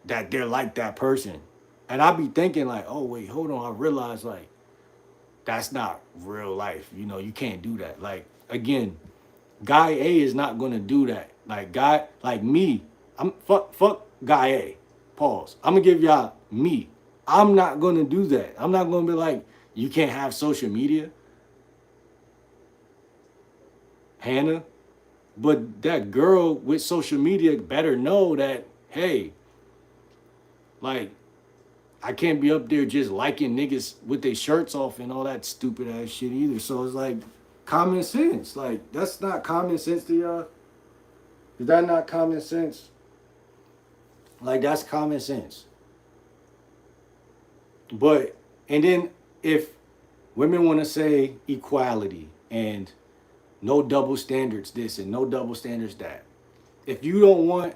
that they're like that person. And I be thinking like, oh wait, hold on. I realize like that's not real life. You know, you can't do that. Like again, guy A is not gonna do that. Like guy like me, I'm fuck guy A. Pause. I'm gonna give y'all me. I'm not gonna do that. I'm not gonna be like, you can't have social media, Hannah. But that girl with social media better know that, hey, like, I can't be up there just liking niggas with their shirts off and all that stupid ass shit either. So it's like common sense. Like, that's not common sense to y'all. Is that not common sense? Like, that's common sense. But, and then if women want to say equality and no double standards this and no double standards that, if you don't want,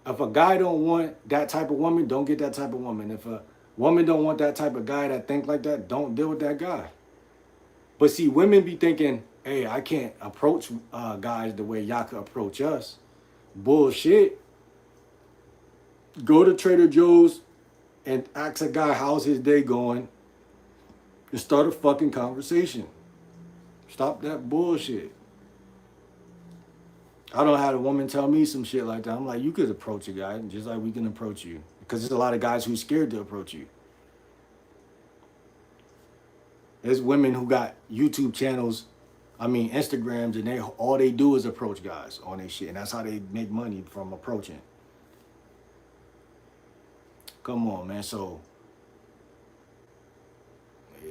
if a guy don't want that type of woman, don't get that type of woman. If a woman don't want that type of guy that think like that, don't deal with that guy. But see, women be thinking, hey, I can't approach guys the way y'all could approach us. Bullshit. Go to Trader Joe's and ask a guy how's his day going and start a fucking conversation. Stop that bullshit. I don't have a woman tell me some shit like that. I'm like, you could approach a guy just like we can approach you. Because there's a lot of guys who's scared to approach you. There's women who got YouTube channels, I mean Instagrams, and they all they do is approach guys on their shit. And that's how they make money from approaching. Come on, man. So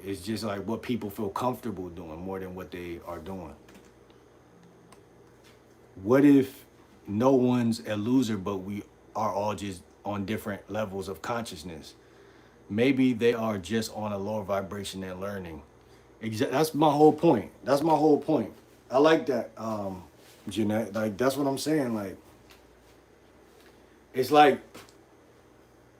it's just like what people feel comfortable doing more than what they are doing. What if no one's a loser, but we are all just on different levels of consciousness? Maybe they are just on a lower vibration and learning. That's my whole point. That's my whole point. I like that, Jeanette. Like, that's what I'm saying. Like, it's like,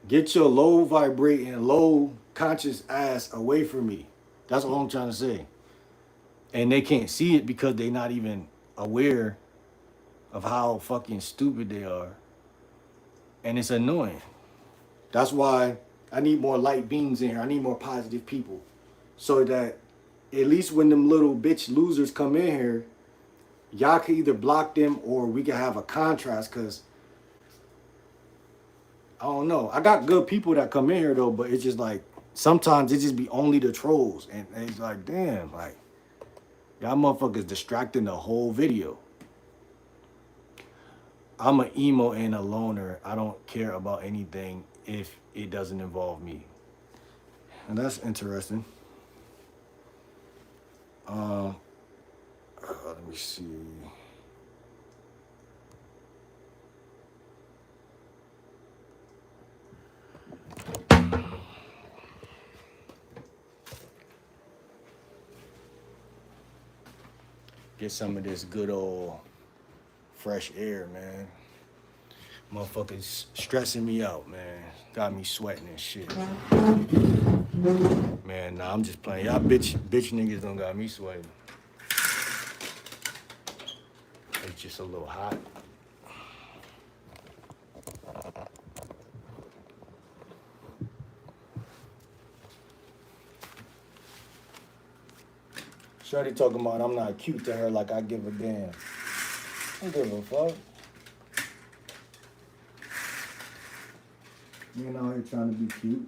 get your low vibrating, low conscious ass away from me. That's all I'm trying to say. And they can't see it because they're not even aware of how fucking stupid they are. And it's annoying. That's why I need more light beings in here. I need more positive people. So that at least when them little bitch losers come in here, y'all can either block them or we can have a contrast. Because I don't know. I got good people that come in here though, but it's just like sometimes it just be only the trolls. And it's like, damn, like y'all motherfuckers distracting the whole video. I'm an emo and a loner. I don't care about anything if it doesn't involve me. And that's interesting. Let me see. Get some of this good old fresh air, man. Motherfuckers stressing me out, man. Got me sweating and shit. Man, nah, I'm just playing. Y'all bitch niggas don't got me sweating. It's just a little hot. Shorty talking about I'm not cute to her like I give a damn. I don't give a fuck. You ain't out here trying to be cute.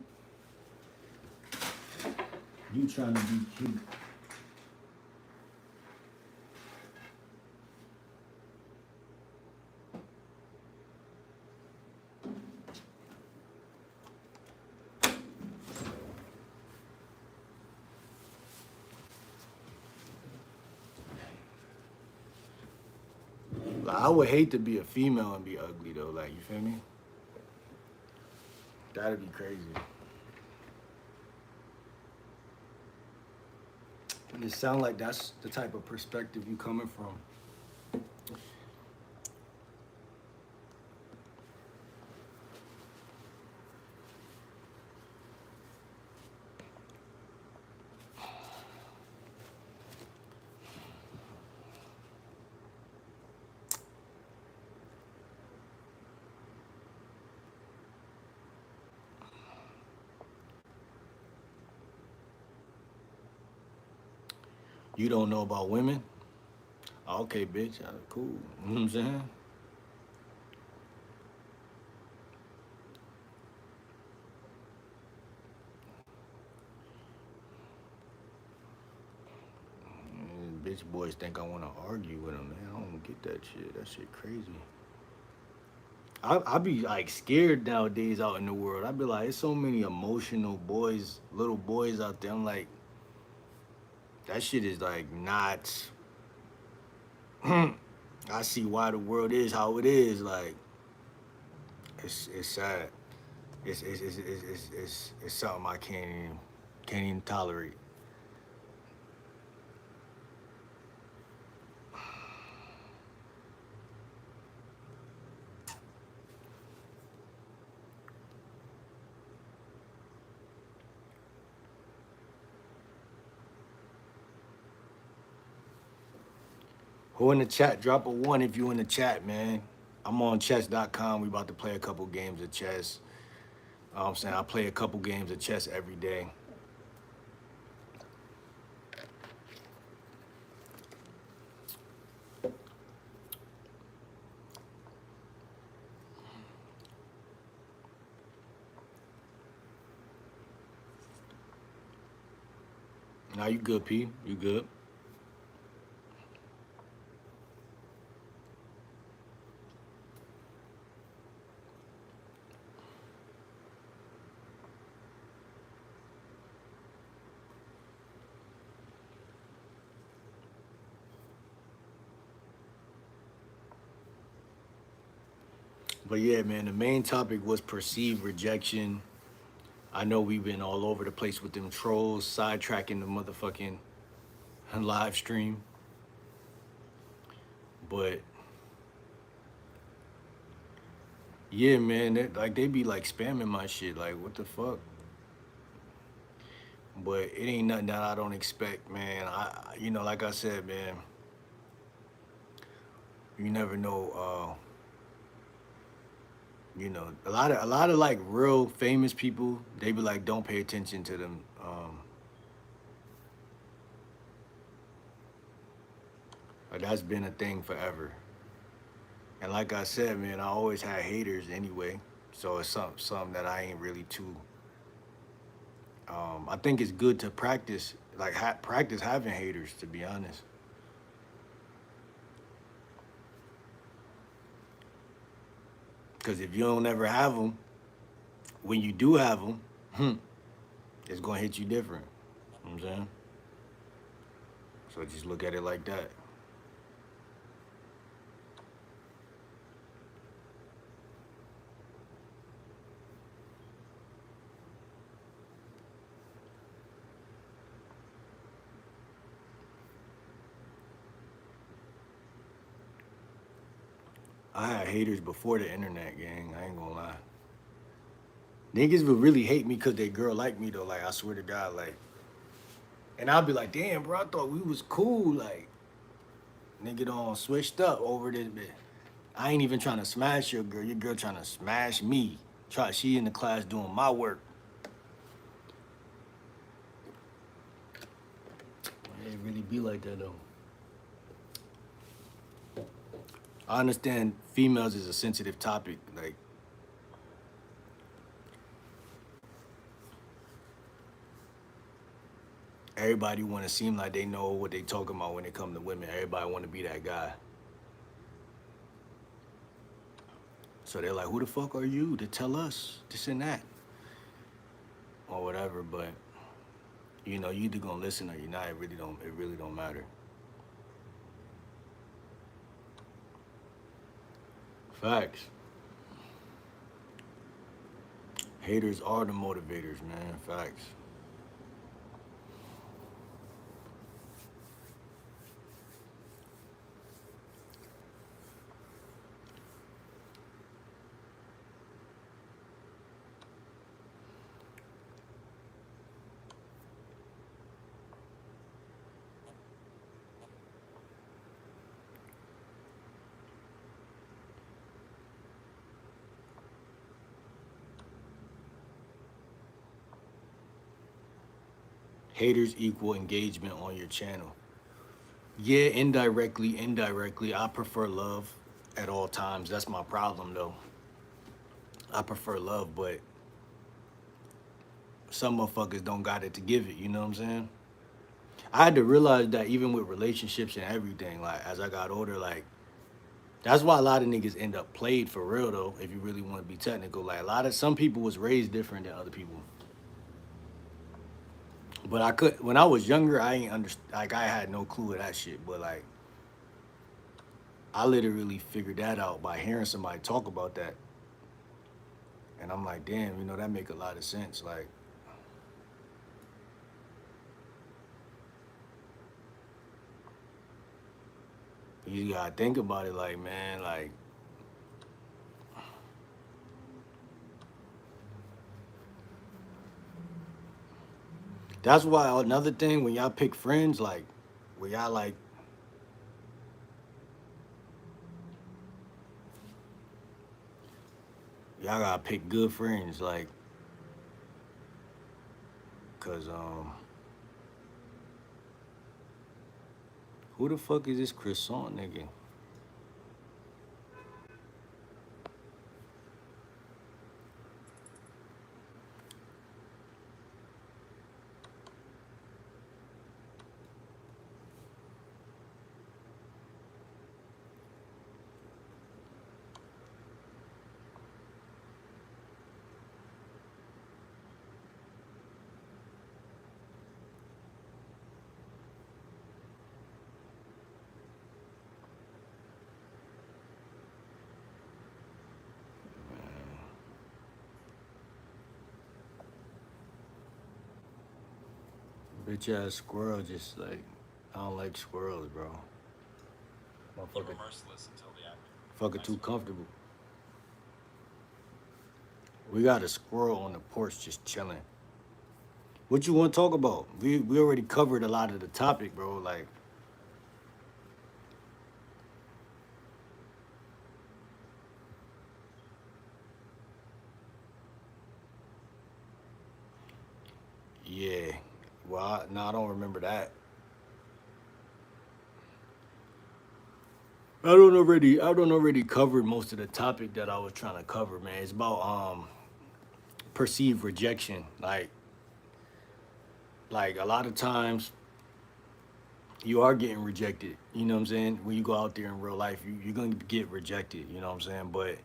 You trying to be cute. Like, I would hate to be a female and be ugly though. Like, you feel me? That'd be crazy. And it sound like that's the type of perspective you coming from. You don't know about women? Okay, bitch. Cool. You know what I'm saying? Bitch boys think I want to argue with them, man. I don't get that shit. That shit crazy. I be like scared nowadays out in the world. I be like, there's so many emotional boys, little boys out there. I'm like, that shit is like not. I see why the world is how it is. Like, it's sad. It's something I can't even tolerate. Who in the chat? Drop a one if you in the chat, man. I'm on chess.com. We about to play a couple games of chess. I'm saying I play a couple games of chess every day. Now you good, P? You good? But yeah, man, the main topic was perceived rejection. I know we've been all over the place with them trolls, sidetracking the motherfucking live stream. But yeah, man, they be like spamming my shit. Like, what the fuck? But it ain't nothing that I don't expect, man. Like I said, man, you never know. A lot of like real famous people, they be like, don't pay attention to them. Like, that's been a thing forever. And like I said, man, I always had haters anyway. So it's something that I ain't really too. I think it's good to practice, like practice having haters, to be honest. Because if you don't ever have them, when you do have them, it's gonna hit you different. You know what I'm saying? So just look at it like that. I had haters before the internet, gang. I ain't gonna lie. Niggas would really hate me because they girl like me though. Like I swear to God, like, and I'll be like, damn, bro, I thought we was cool. Like, nigga done switched up over this bit. I ain't even trying to smash your girl. Your girl trying to smash me. She in the class doing my work. It really be like that though. I understand females is a sensitive topic. Like, everybody want to seem like they know what they talking about when it come to women. Everybody want to be that guy. So they're like, who the fuck are you to tell us this and that or whatever? But you know, you either gonna listen or you're not. It really don't. It really don't matter. Facts. Haters are the motivators, man. Facts. Haters equal engagement on your channel. Yeah, indirectly. I prefer love at all times. That's my problem though. I prefer love, but some motherfuckers don't got it to give it, you know what I'm saying? I had to realize that even with relationships and everything, like as I got older, like that's why a lot of niggas end up played for real though, if you really want to be technical. Like some people was raised different than other people. But I could when I was younger, I ain't under like I had no clue of that shit. But like I literally figured that out by hearing somebody talk about that. And I'm like, damn, you know, that make a lot of sense. Like, you gotta think about it, like, man, like, that's why another thing when y'all pick friends, like, when y'all like, y'all gotta pick good friends, like, cause who the fuck is this croissant nigga? Bitch ass squirrel, just like, I don't like squirrels, bro. Motherfucker, fucking too comfortable. We got a squirrel on the porch just chilling. What you want to talk about? We already covered a lot of the topic, bro. Like, yeah. Well, no, I don't remember that. I don't already covered most of the topic that I was trying to cover, man. It's about perceived rejection. Like a lot of times you are getting rejected. You know what I'm saying? When you go out there in real life, you're gonna get rejected. You know what I'm saying? But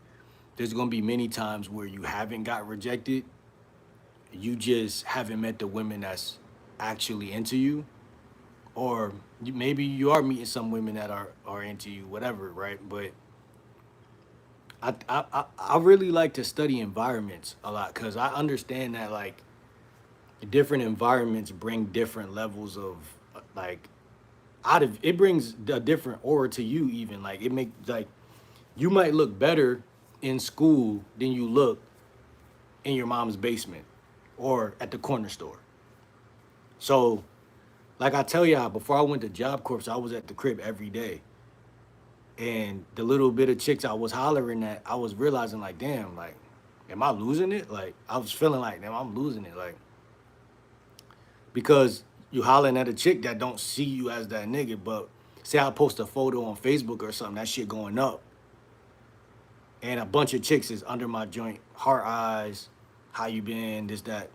there's gonna be many times where you haven't got rejected. You just haven't met the women that's actually into you, or maybe you are meeting some women that are into you, whatever, right? But I really like to study environments a lot because I understand that like different environments bring different levels of like out of it brings a different aura to you even like it make like You might look better in school than you look in your mom's basement or at the corner store. So, like I tell y'all, before I went to Job Corps, I was at the crib every day. And the little bit of chicks I was hollering at, I was realizing like, damn, like, am I losing it? Like, I was feeling like, damn, I'm losing it. Like, because you hollering at a chick that don't see you as that nigga, but say I post a photo on Facebook or something, that shit going up, and a bunch of chicks is under my joint, heart eyes, how you been, this, that.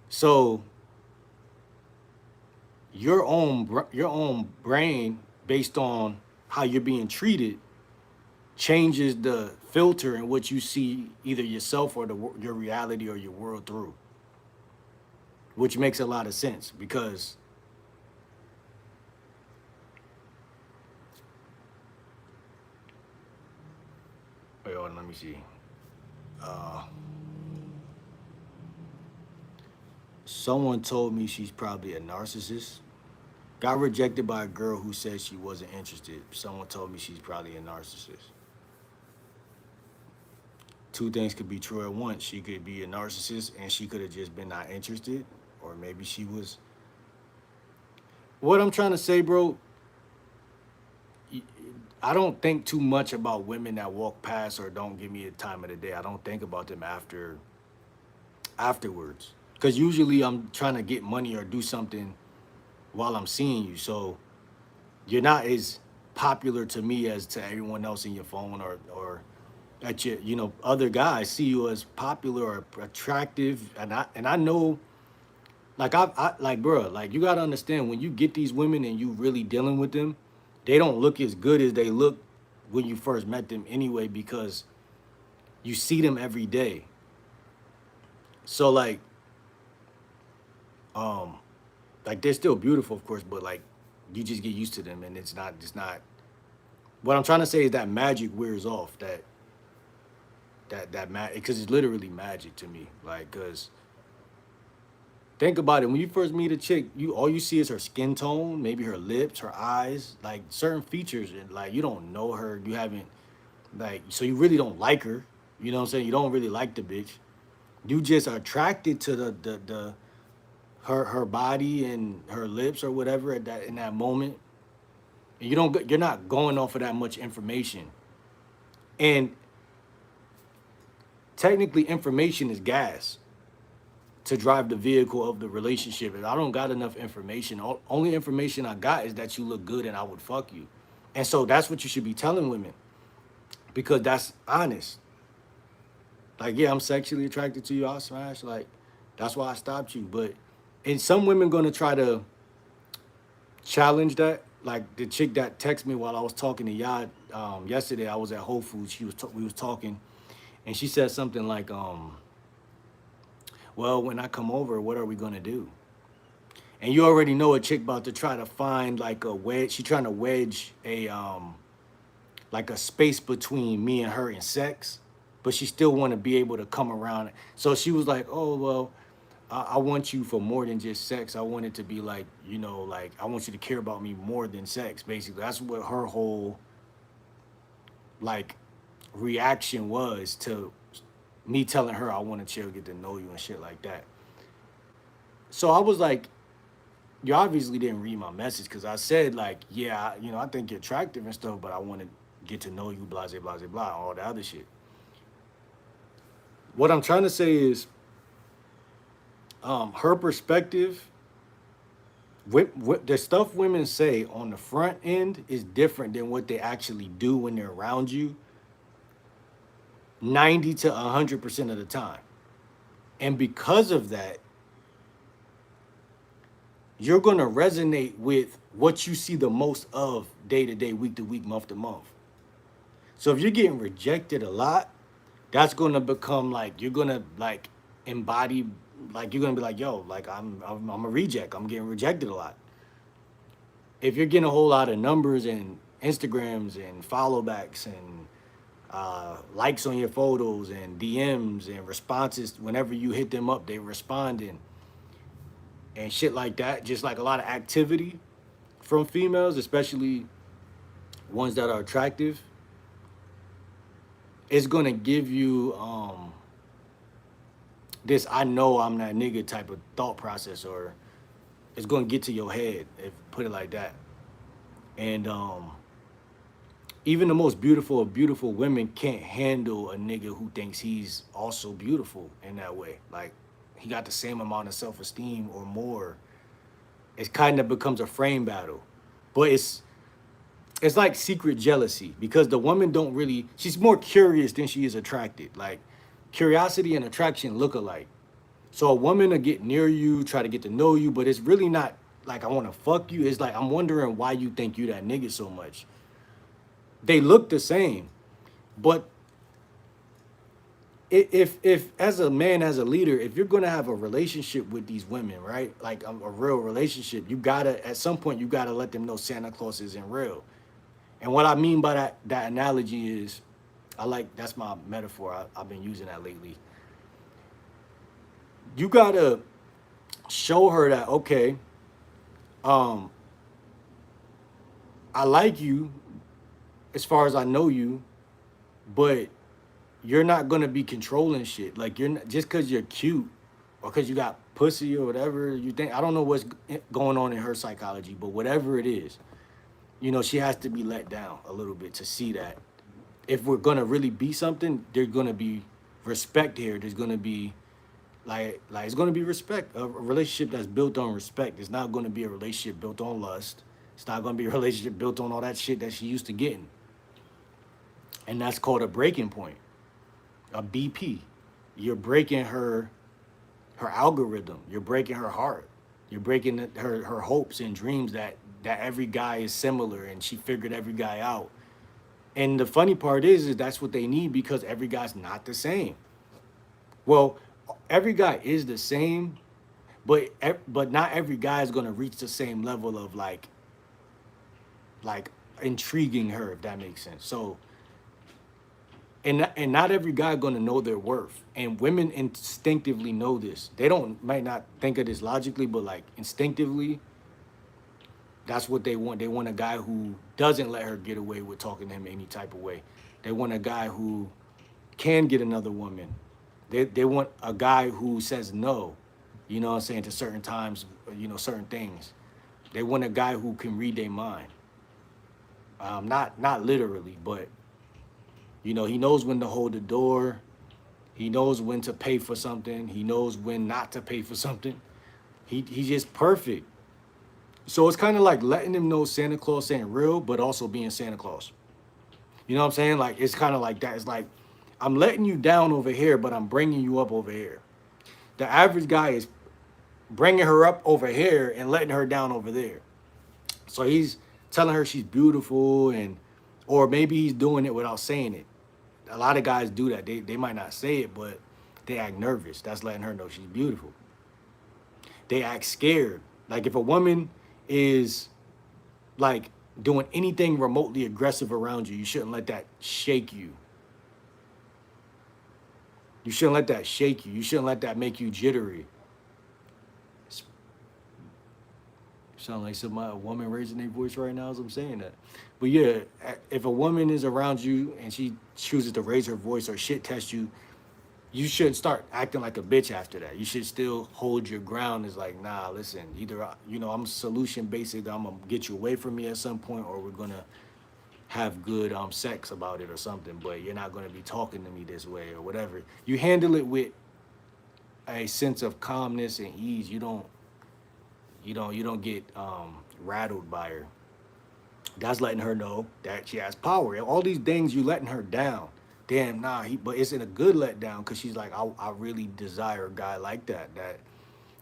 So your own brain, based on how you're being treated, changes the filter in which you see either yourself or your reality or your world through, which makes a lot of sense because wait, hold on, let me see. Uh, Someone told me she's probably a narcissist. Got rejected by a girl who said she wasn't interested. Someone told me she's probably a narcissist. Two things could be true at once. She could be a narcissist and she could have just been not interested, or maybe she was. What I'm trying to say, bro, I don't think too much about women that walk past or don't give me a time of the day. I don't think about them afterwards. Because usually I'm trying to get money or do something while I'm seeing you. So you're not as popular to me as to everyone else in your phone or that other guys see you as popular or attractive, and I know, like I like, bro, like you gotta understand, when you get these women and you really dealing with them, they don't look as good as they look when you first met them anyway, because you see them every day. So um like they're still beautiful, of course, but like you just get used to them, and it's not what I'm trying to say is that magic wears off. That magic, because it's literally magic to me. Like, cause think about it. When you first meet a chick, you all you see is her skin tone, maybe her lips, her eyes, like certain features, and like you don't know her. You haven't, like, so you really don't like her. You know what I'm saying? You don't really like the bitch. You just are attracted to the her body and her lips or whatever at that in that moment. And you're not going off of that much information. And technically, information is gas to drive the vehicle of the relationship. If I don't got enough information, only information I got is that you look good and I would fuck you. And so that's what you should be telling women, because that's honest. Like, yeah, I'm sexually attracted to you, I'll smash. Like, that's why I stopped you. But and some women gonna try to challenge that. Like the chick that texted me while I was talking to Yad yesterday. I was at Whole Foods. We was talking, and she said something like, "Well, when I come over, what are we gonna do?" And you already know a chick about to try to find like a wedge. She trying to wedge a like a space between me and her in sex, but she still want to be able to come around. So she was like, "Oh well, I want you for more than just sex. I want it to be like, like I want you to care about me more than sex." Basically, that's what her whole like reaction was to me telling her I want to chill, get to know you and shit like that. So I was like, you obviously didn't read my message, because I said like, yeah, I think you're attractive and stuff, but I want to get to know you, blah, blah, blah, blah, all the other shit. What I'm trying to say is, her perspective, the stuff women say on the front end is different than what they actually do when they're around you 90 to 100% of the time. And because of that, you're going to resonate with what you see the most of day to day, week to week, month to month. So if you're getting rejected a lot, that's going to become like, you're going to like embody, like you're going to be like, yo, like I'm a reject. I'm getting rejected a lot. If you're getting a whole lot of numbers and Instagrams and follow backs and likes on your photos and DMs and responses, whenever you hit them up, they responding and shit like that, just like a lot of activity from females, especially ones that are attractive, it's gonna give you this I know I'm that nigga type of thought process, or it's gonna get to your head, if put it like that. And even the most beautiful of beautiful women can't handle a nigga who thinks he's also beautiful in that way. Like he got the same amount of self-esteem or more. It kind of becomes a frame battle. But it's like secret jealousy because the woman don't really, she's more curious than she is attracted. Like curiosity and attraction look alike. So a woman will get near you, try to get to know you, but it's really not like I want to fuck you. It's like I'm wondering why you think you that nigga so much. They look the same, but if as a man, as a leader, if you're gonna have a relationship with these women, right? Like a real relationship, you gotta at some point you gotta let them know Santa Claus isn't real. And what I mean by that analogy is, I like that's my metaphor. I've been using that lately. You gotta show her that okay, um, I like you as far as I know you, but you're not gonna be controlling shit. Like you're not, just because you're cute or because you got pussy or whatever you think. I don't know what's going on in her psychology, but whatever it is, you know, she has to be let down a little bit to see that if we're gonna really be something, there's gonna be respect here. There's gonna be like it's gonna be respect. A relationship that's built on respect. It's not gonna be a relationship built on lust. It's not gonna be a relationship built on all that shit that she used to getting. And that's called a breaking point, a BP. You're breaking her algorithm. You're breaking her heart. You're breaking her hopes and dreams that every guy is similar and she figured every guy out. And the funny part is that's what they need because every guy's not the same. Well, every guy is the same, but not every guy is gonna reach the same level of like intriguing her, if that makes sense. So and not every guy gonna know their worth. And women instinctively know this. They don't might not think of this logically, but like instinctively, that's what they want. They want a guy who doesn't let her get away with talking to him any type of way. They want a guy who can get another woman. They want a guy who says no, you know what I'm saying, to certain times, you know, certain things. They want a guy who can read their mind. Not literally, but you know, he knows when to hold the door. He knows when to pay for something. He knows when not to pay for something. He's just perfect. So it's kind of like letting them know Santa Claus ain't real, but also being Santa Claus. You know what I'm saying? Like it's kind of like that. It's like I'm letting you down over here, but I'm bringing you up over here. The average guy is bringing her up over here and letting her down over there. So he's telling her she's beautiful, and or maybe he's doing it without saying it. A lot of guys do that. They might not say it, but they act nervous. That's letting her know she's beautiful. They act scared. Like if a woman is like doing anything remotely aggressive around you, you shouldn't let that shake you. You shouldn't let that shake you. You shouldn't let that make you jittery. Sound like a woman raising their voice right now as I'm saying that. But yeah, if a woman is around you and she chooses to raise her voice or shit test you, you shouldn't start acting like a bitch after that. You should still hold your ground. It's like, nah, listen, either, you know, I'm solution based. I'm going to get you away from me at some point, or we're going to have good sex about it or something, but you're not going to be talking to me this way or whatever. You handle it with a sense of calmness and ease. You don't get rattled by her. That's letting her know that she has power. All these things you letting her down. Damn, nah. But it's in a good letdown because she's like, I really desire a guy like that. That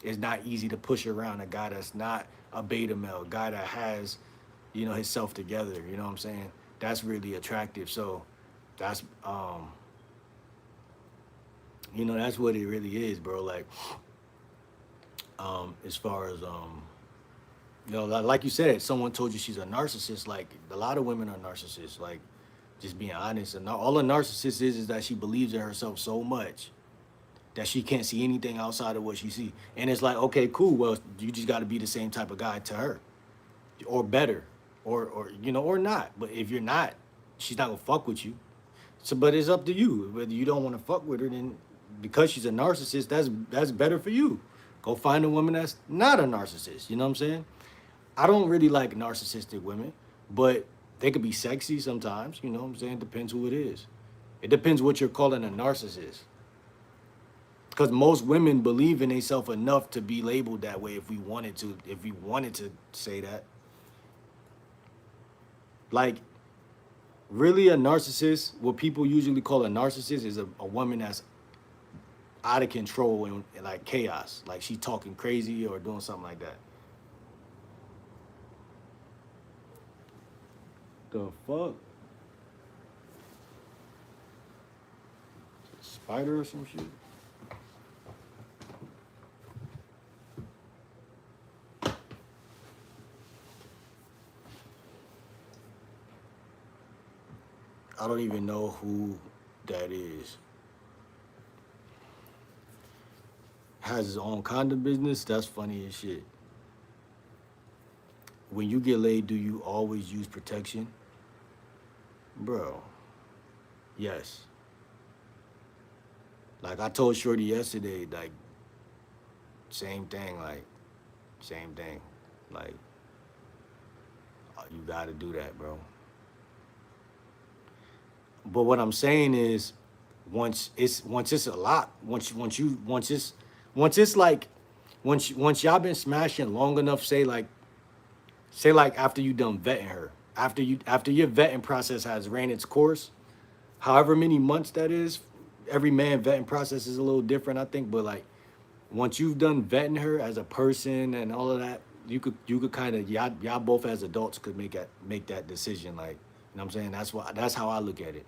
is not easy to push around. A guy that's not a beta male. A guy that has, you know, himself together. You know what I'm saying? That's really attractive. So that's you know, that's what it really is, bro. Like, as far as you know, like you said, someone told you she's a narcissist. Like a lot of women are narcissists. Like, just being honest, and all a narcissist is that she believes in herself so much that she can't see anything outside of what she sees. And it's like, okay, cool. Well, you just got to be the same type of guy to her, or better. or or not. But if you're not, she's not gonna fuck with you. So, but it's up to you. Whether you don't want to fuck with her, then because she's a narcissist, that's better for you. Go find a woman that's not a narcissist. You know what I'm saying? I don't really like narcissistic women, but they could be sexy sometimes. You know what I'm saying? Depends who it is. It depends what you're calling a narcissist. Because most women believe in themselves enough to be labeled that way if we wanted to say that. Like, really a narcissist, what people usually call a narcissist is a woman that's out of control and like chaos. Like she talking crazy or doing something like that. The fuck? Spider or some shit? I don't even know who that is. Has his own condom business? That's funny as shit. When you get laid, do you always use protection? Bro, yes. Like I told Shorty yesterday, like same thing, like same thing. Like you gotta do that, bro. But what I'm saying is, once it's a lot, once it's like once y'all been smashing long enough, say like after you done vetting her, after your vetting process has ran its course, however many months that is, every man vetting process is a little different, I think. But like once you've done vetting her as a person and all of that, you could kind of y'all both as adults could make that decision. Like, you know what I'm saying? That's how I look at it.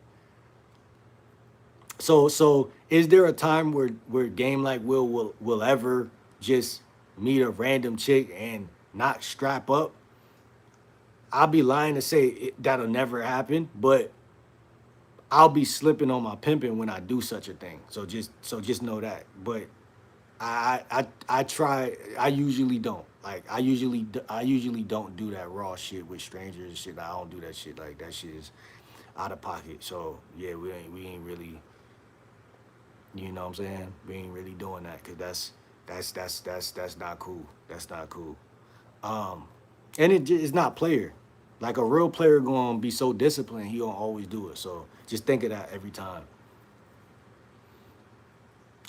So is there a time where game like will ever just meet a random chick and not strap up? I'll be lying to say that'll never happen, but I'll be slipping on my pimping when I do such a thing. So just know that. But I try. I usually don't. Like I usually don't do that raw shit with strangers and shit. I don't do that shit. Like that shit is out of pocket. So yeah, we ain't really. You know what I'm saying? We ain't really doing that because that's not cool. That's not cool. Um, and it's not player. Like a real player gonna be so disciplined, he gonna always do it. So just think of that every time.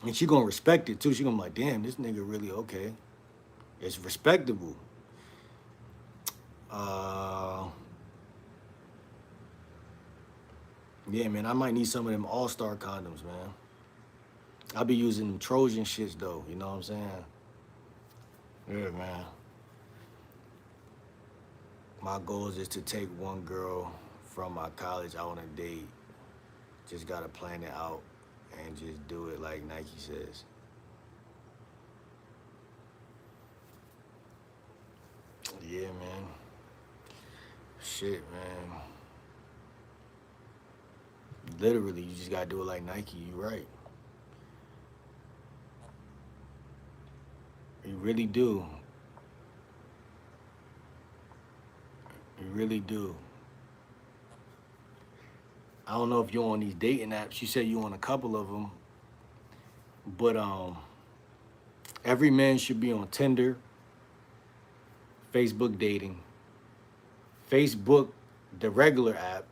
And she gonna respect it too. She gonna be like, damn, this nigga really okay. It's respectable. Uh, yeah, man, I might need some of them all-star condoms, man. I be using them Trojan shits though. You know what I'm saying? Yeah, man. My goals is to take one girl from my college out on a date. Just gotta plan it out and just do it like Nike says. Yeah, man. Shit, man. Literally, you just gotta do it like Nike. You right. You really do. You really do. I don't know if you're on these dating apps. You said you on a couple of them, but every man should be on Tinder, Facebook dating, Facebook, the regular app.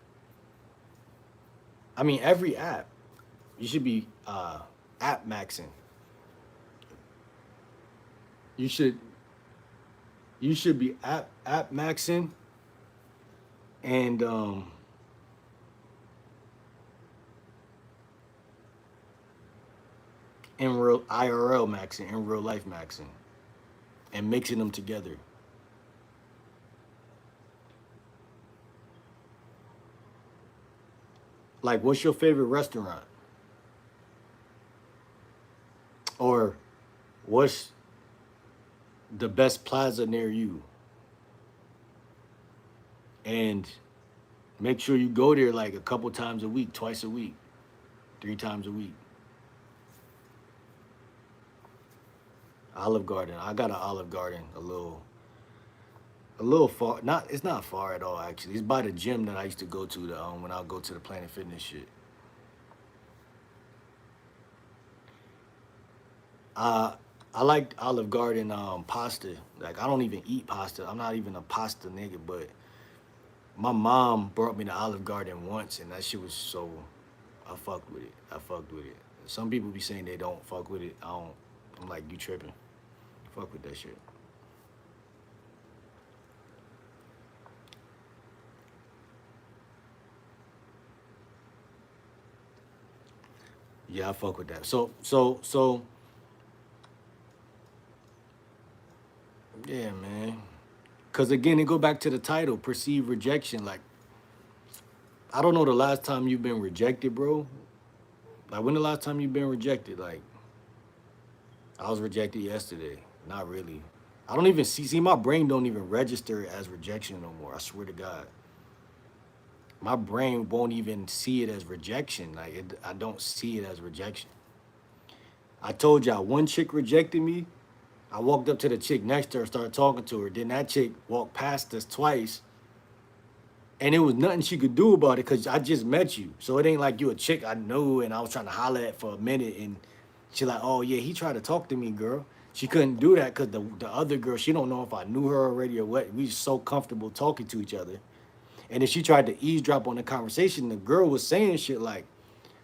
I mean, every app. You should be app maxing. You should you should be app maxing and in real IRL maxing, in real life maxing, and mixing them together. Like, what's your favorite restaurant? Or what's the best plaza near you? And make sure you go there like a couple times a week, twice a week, 3 times a week. Olive Garden. I got an Olive Garden, a little A little far. Not. It's not far at all. Actually, it's by the gym that I used to go to. When I go to the Planet Fitness shit. Uh, I like Olive Garden pasta. Like I don't even eat pasta. I'm not even a pasta nigga. But my mom brought me to Olive Garden once, and that shit was so. I fucked with it. I fucked with it. Some people be saying they don't fuck with it. I don't. I'm like, you tripping? Fuck with that shit. Yeah, I fuck with that. So, yeah, man. Cause again, it go back to the title, perceived rejection. Like, I don't know the last time you've been rejected, bro. Like, when the last time you've been rejected? Like, I was rejected yesterday. Not really. I don't even see my brain don't even register it as rejection no more. I swear to God. My brain won't even see it as rejection. Like, I don't see it as rejection. I told y'all one chick rejected me. I walked up to the chick next to her, started talking to her. Then that chick walked past us twice, and it was nothing she could do about it because I just met you. So it ain't like you a chick I knew and I was trying to holler at for a minute, and she like, oh yeah, he tried to talk to me, girl. She couldn't do that because the other girl, she don't know if I knew her already or what. We so comfortable talking to each other. And then she tried to eavesdrop on the conversation. The girl was saying shit like,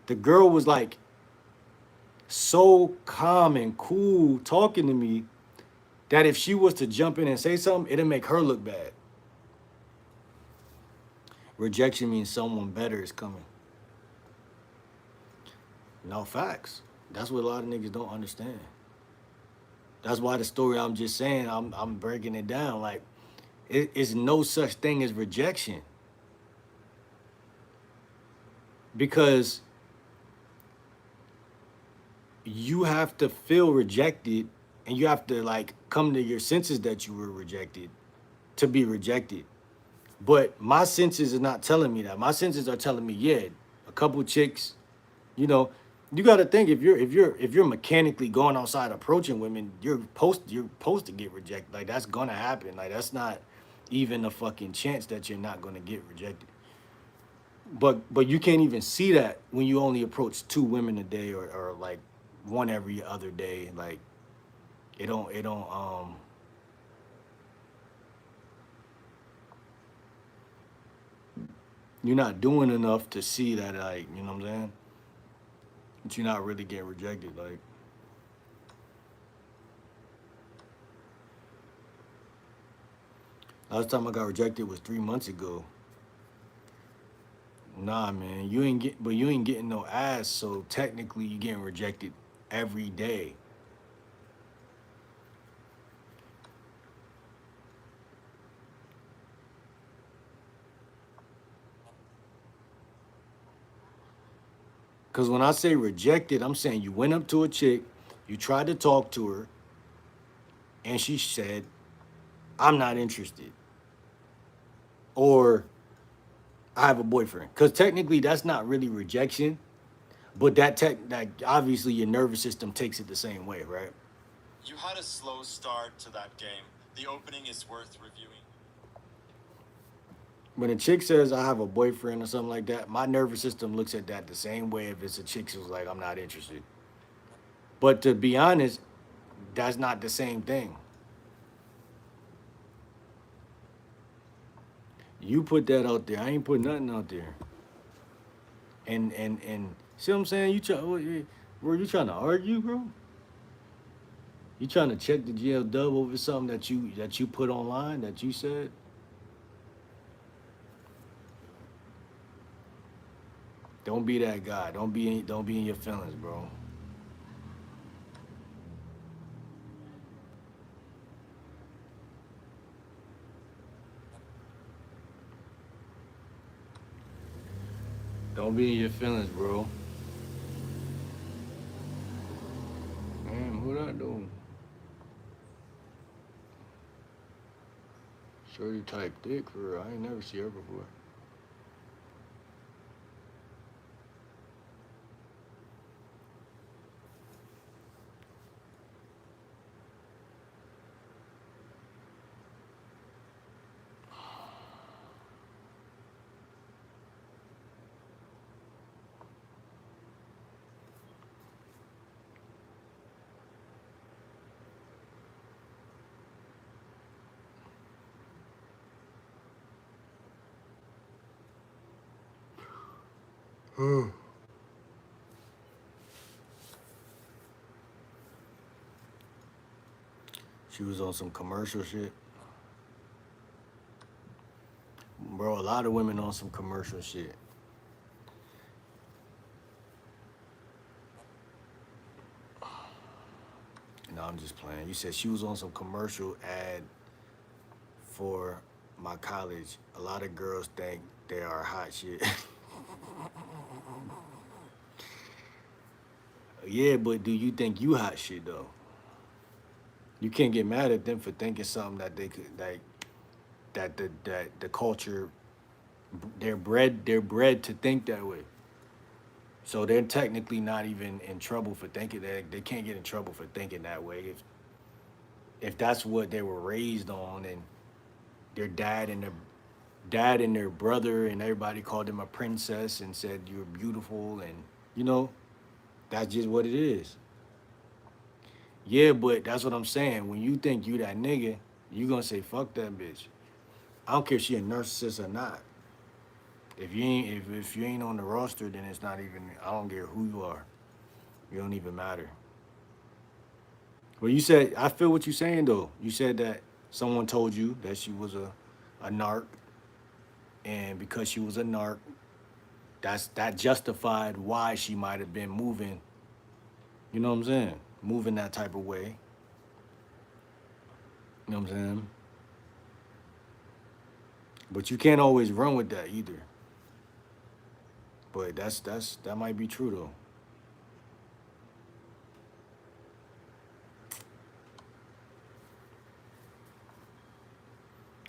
the girl was like so calm and cool talking to me that if she was to jump in and say something, it'll make her look bad. Rejection means someone better is coming. No facts. That's what a lot of niggas don't understand. That's why the story I'm just saying, I'm breaking it down. Like, it is no such thing as rejection. Because you have to feel rejected and you have to like come to your senses that you were rejected to be rejected. But my senses are not telling me that. My senses are telling me, yeah, a couple chicks, you know, you got to think if you're mechanically going outside approaching women, you're supposed to get rejected. Like that's gonna happen. Like that's not even a fucking chance that you're not gonna get rejected. But you can't even see that when you only approach two women a day or like one every other day. Like it don't you're not doing enough to see that, like, you know what I'm saying? But you're not really getting rejected. Like last time I got rejected was 3 months ago. Nah, man, you ain't getting no ass. So technically, you getting rejected every day. Cause when I say rejected, I'm saying you went up to a chick, you tried to talk to her, and she said, "I'm not interested," or "I have a boyfriend." Cause technically, that's not really rejection, but that obviously your nervous system takes it the same way, right? You had a slow start to that game. The opening is worth reviewing. When a chick says I have a boyfriend or something like that, my nervous system looks at that the same way if it's a chick who's like, I'm not interested. But to be honest, that's not the same thing. You put that out there. I ain't put nothing out there. And see what I'm saying? Bro, you trying to argue, bro? You trying to check the GL dub over something that you put online that you said? Don't be that guy. Don't be in your feelings, bro. Don't be in your feelings, bro. Man, who that dude? Shorty type thick for real. I ain't never see her before. She was on some commercial shit. Bro, a lot of women on some commercial shit. No, I'm just playing. You said she was on some commercial ad for my college. A lot of girls think they are hot shit. Yeah, but do you think you hot shit though? You can't get mad at them for thinking something that they could like that the culture they're bred to think that way. So they're technically not even in trouble for thinking that they can't get in trouble for thinking that way if that's what they were raised on and their dad and their brother and everybody called them a princess and said you're beautiful and you know that's just what it is. Yeah, but that's what I'm saying. When you think you that nigga, you gonna say fuck that bitch. I don't care if she a narcissist or not. If you ain't on the roster, then it's not even. I don't care who you are. You don't even matter. Well, you said I feel what you're saying though. You said that someone told you that she was a narc, and because she was a narc, that justified why she might have been moving. You know what I'm saying? Moving that type of way. You know what I'm saying? But you can't always run with that either. But that might be true though.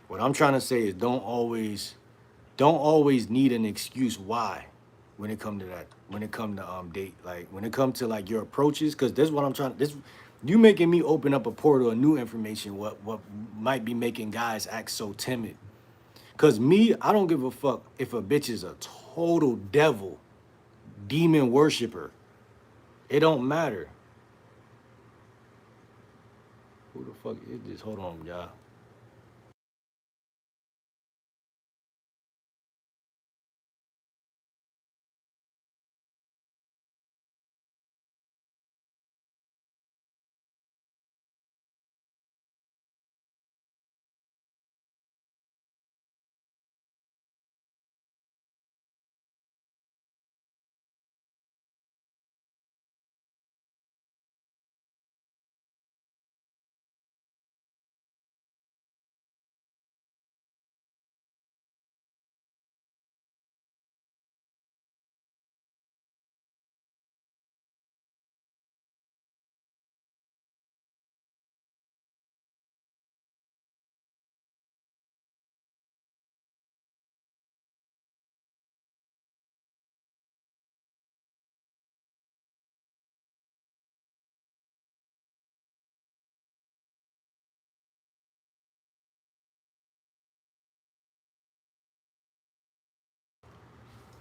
What I'm trying to say is don't always need an excuse why when it come to that. When it come to date, like when it come to like your approaches, because this is what I'm trying. This you making me open up a portal of new information. What might be making guys act so timid? Cause me, I don't give a fuck if a bitch is a total devil, demon worshiper. It don't matter. Who the fuck is this? Hold on, y'all.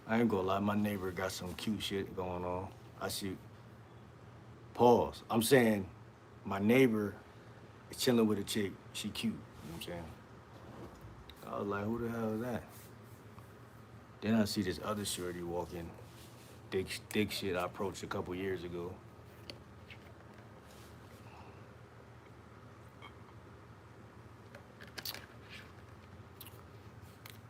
I ain't gonna lie, my neighbor got some cute shit going on. I see. Pause. I'm saying my neighbor is chilling with a chick. She cute. You know what I'm saying? I was like, who the hell is that? Then I see this other shorty walking. Thick shit I approached a couple years ago.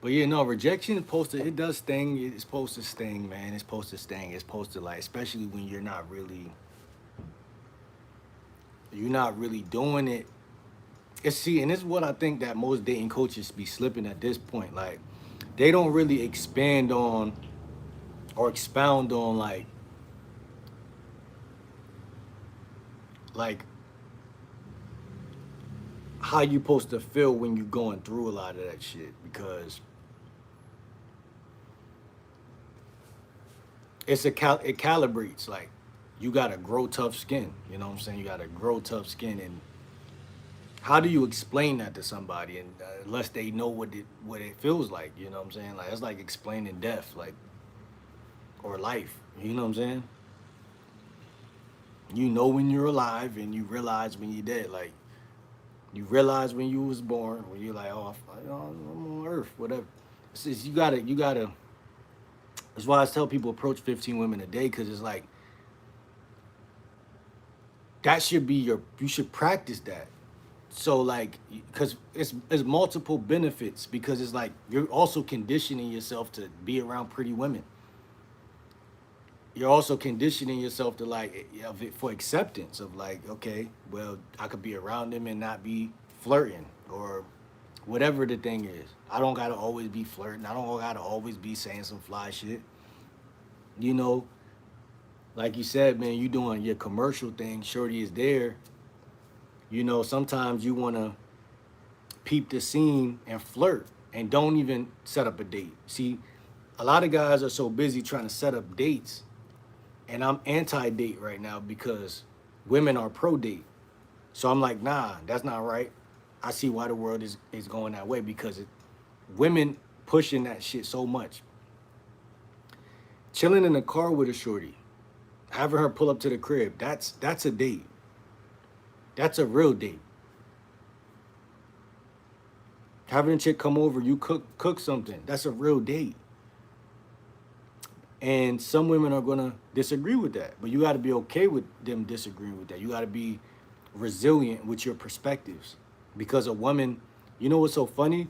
But yeah, no, rejection is supposed to, it does sting. It's supposed to sting, man. It's supposed to sting. It's supposed to like, especially when you're not really doing it. It's see, and this is what I think that most dating coaches be slipping at this point. Like, they don't really expand on or expound on like how you supposed to feel when you're going through a lot of that shit because it calibrates like you gotta grow tough skin. You know what I'm saying? You gotta grow tough skin, and how do you explain that to somebody and unless they know what it feels like? You know what I'm saying? Like it's like explaining death, like or life. You know what I'm saying? You know when you're alive and you realize when you're dead. Like you realize when you was born, when you're like, oh, I'm on Earth, whatever. It's just, you gotta. That's why I tell people approach 15 women a day, because it's like that should be you should practice that. So like, because it's multiple benefits, because it's like you're also conditioning yourself to be around pretty women. You're also conditioning yourself to like for acceptance of like, okay, well, I could be around them and not be flirting or whatever the thing is. I don't gotta always be flirting. I don't gotta always be saying some fly shit. You know, like you said, man, you doing your commercial thing. Shorty is there. You know, sometimes you wanna peep the scene and flirt and don't even set up a date. See, a lot of guys are so busy trying to set up dates, and I'm anti-date right now because women are pro-date. So I'm like, nah, that's not right. I see why the world is going that way, because women pushing that shit so much. Chilling in the car with a shorty, having her pull up to the crib, that's a date. That's a real date. Having a chick come over, you cook something, that's a real date. And some women are gonna disagree with that, but you got to be okay with them disagreeing with that. You got to be resilient with your perspectives, because a woman, you know what's so funny?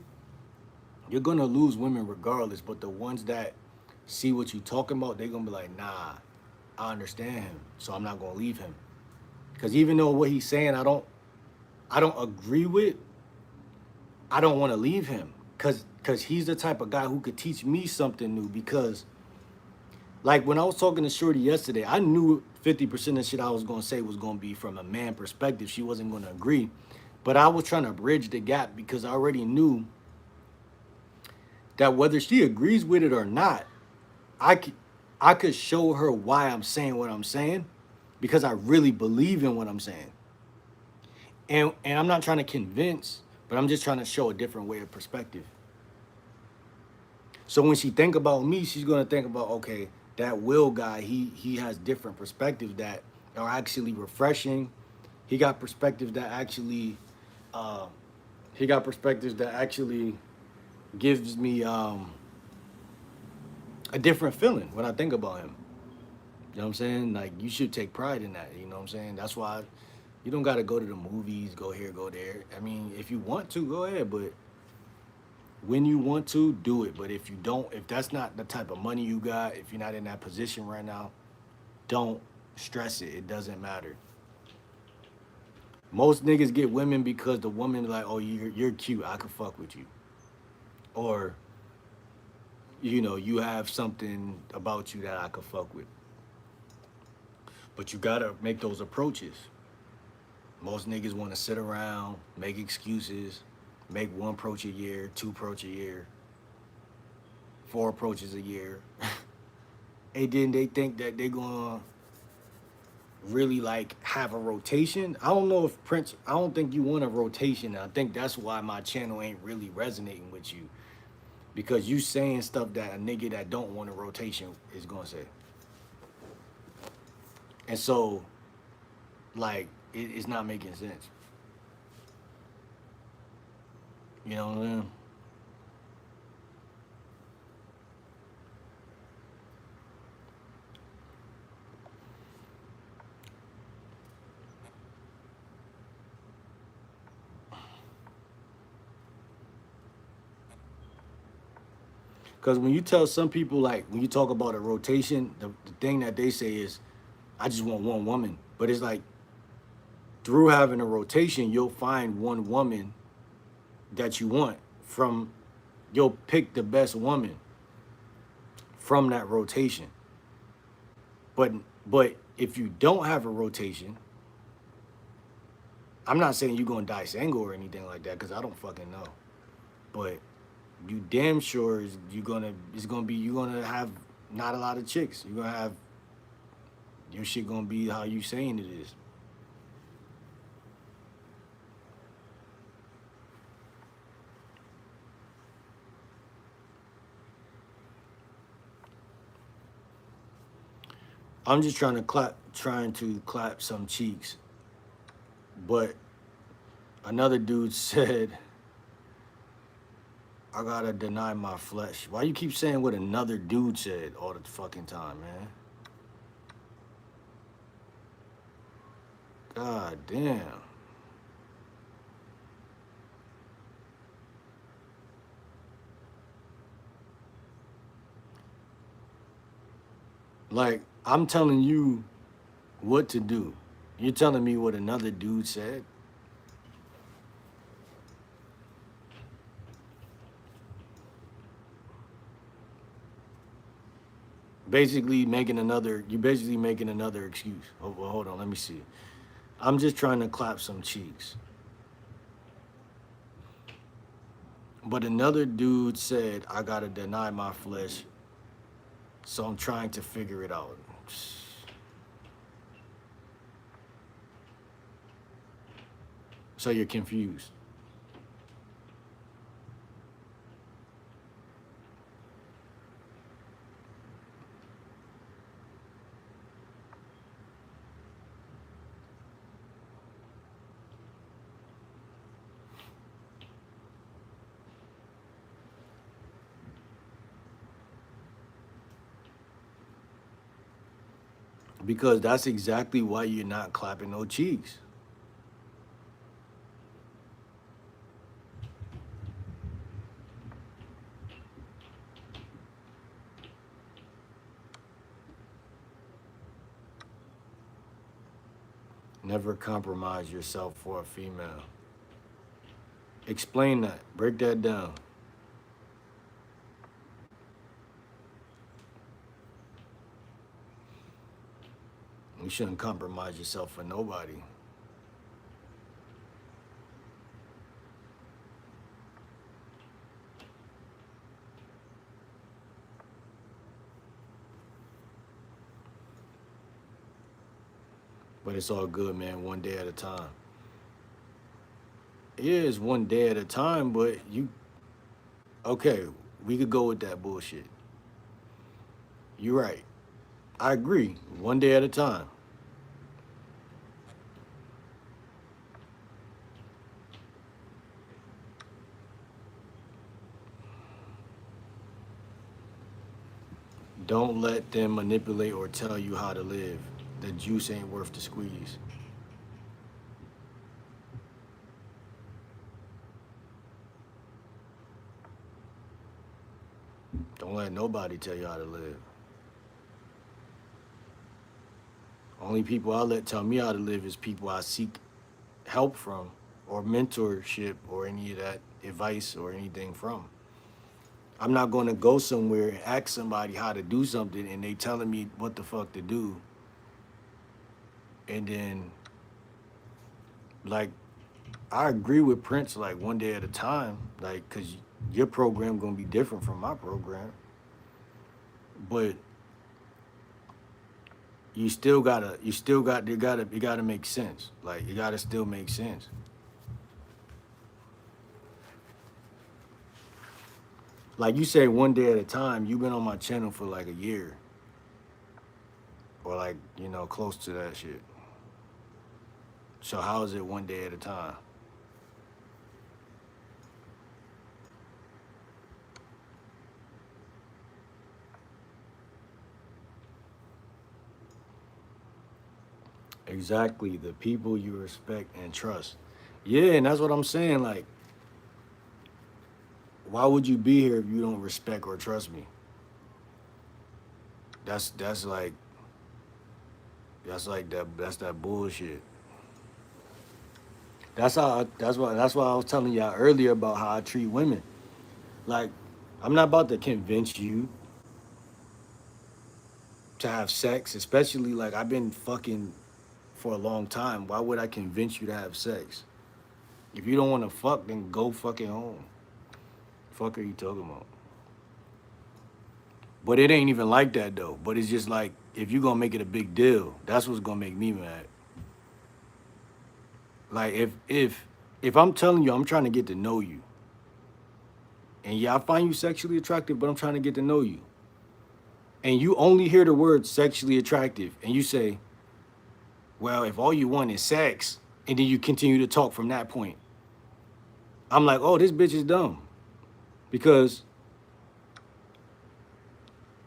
You're gonna lose women regardless, but the ones that see what you talking about, they're gonna be like, nah, I understand him, so I'm not gonna leave him. Because even though what he's saying, I don't agree with, I don't want to leave him, because he's the type of guy who could teach me something new. Because like when I was talking to Shorty yesterday, I knew 50% of shit I was gonna say was gonna be from a man perspective. She wasn't gonna agree. But I was trying to bridge the gap, because I already knew that whether she agrees with it or not, I could I could show her why I'm saying what I'm saying, because I really believe in what I'm saying. And I'm not trying to convince, but I'm just trying to show a different way of perspective. So when she think about me, she's gonna think about, okay, that Will guy, he has different perspectives that are actually refreshing. He got perspectives that actually uh, he got perspectives that actually gives me a different feeling when I think about him. You know what I'm saying? Like, you should take pride in that. You know what I'm saying? That's why you don't got to go to the movies, go here, go there. I mean, if you want to, go ahead, but when you want to, do it. But if you don't, if that's not the type of money you got, if you're not in that position right now, don't stress it. It doesn't matter. Most niggas get women because the woman like, oh, you're cute, I could fuck with you, or you have something about you that I could fuck with. But you gotta make those approaches. Most niggas want to sit around, make excuses, make one approach a year, two approach a year, four approaches a year. And then they think that they're gonna really like have a rotation. I don't know if Prince, I don't think you want a rotation. I think that's why my channel ain't really resonating with you. Because you saying stuff that a nigga that don't want a rotation is gonna say. And so, like, it's not making sense. You know what I mean? Because when you tell some people, like, when you talk about a rotation, the thing that they say is, I just want one woman. But it's like, through having a rotation, you'll find one woman that you want from, you'll pick the best woman from that rotation. But but if you don't have a rotation, I'm not saying you're gonna die single or anything like that, because I don't fucking know. But you damn sure you're gonna have not a lot of chicks. You're gonna have your shit gonna be how you saying it is. I'm just trying to clap some cheeks. But another dude said, I gotta deny my flesh. Why you keep saying what another dude said all the fucking time, man? God damn. Like, I'm telling you what to do. You're telling me what another dude said? You basically making another excuse. Oh, well, hold on, let me see. I'm just trying to clap some cheeks. But another dude said, I gotta deny my flesh, so I'm trying to figure it out. So you're confused. Because that's exactly why you're not clapping no cheeks. Never compromise yourself for a female. Explain that. Break that down. You shouldn't compromise yourself for nobody. But it's all good, man. One day at a time. It is one day at a time, but okay, we could go with that bullshit. You're right. I agree. One day at a time. Don't let them manipulate or tell you how to live. The juice ain't worth the squeeze. Don't let nobody tell you how to live. Only people I let tell me how to live is people I seek help from or mentorship or any of that advice or anything from. I'm not going to go somewhere and ask somebody how to do something and they telling me what the fuck to do. And then, like, I agree with Prince, like, one day at a time, like, because your program going to be different from my program. But it gotta make sense. Like, it gotta still make sense. Like you say, one day at a time. You've been on my channel for like a year, or like close to that shit. So how is it one day at a time? Exactly, the people you respect and trust. Yeah, and that's what I'm saying. Like, why would you be here if you don't respect or trust me? That's like that's that bullshit. That's why I was telling y'all earlier about how I treat women. Like, I'm not about to convince you to have sex, especially like I've been fucking for a long time. Why would I convince you to have sex? If you don't want to fuck, then go fucking home. Fuck are you talking about? But it ain't even like that though. But it's just like if you gonna make it a big deal, that's what's gonna make me mad. Like if I'm telling you I'm trying to get to know you, and yeah, I find you sexually attractive, but I'm trying to get to know you, and you only hear the word sexually attractive, and you say, well, if all you want is sex, and then you continue to talk from that point, I'm like, oh, this bitch is dumb. because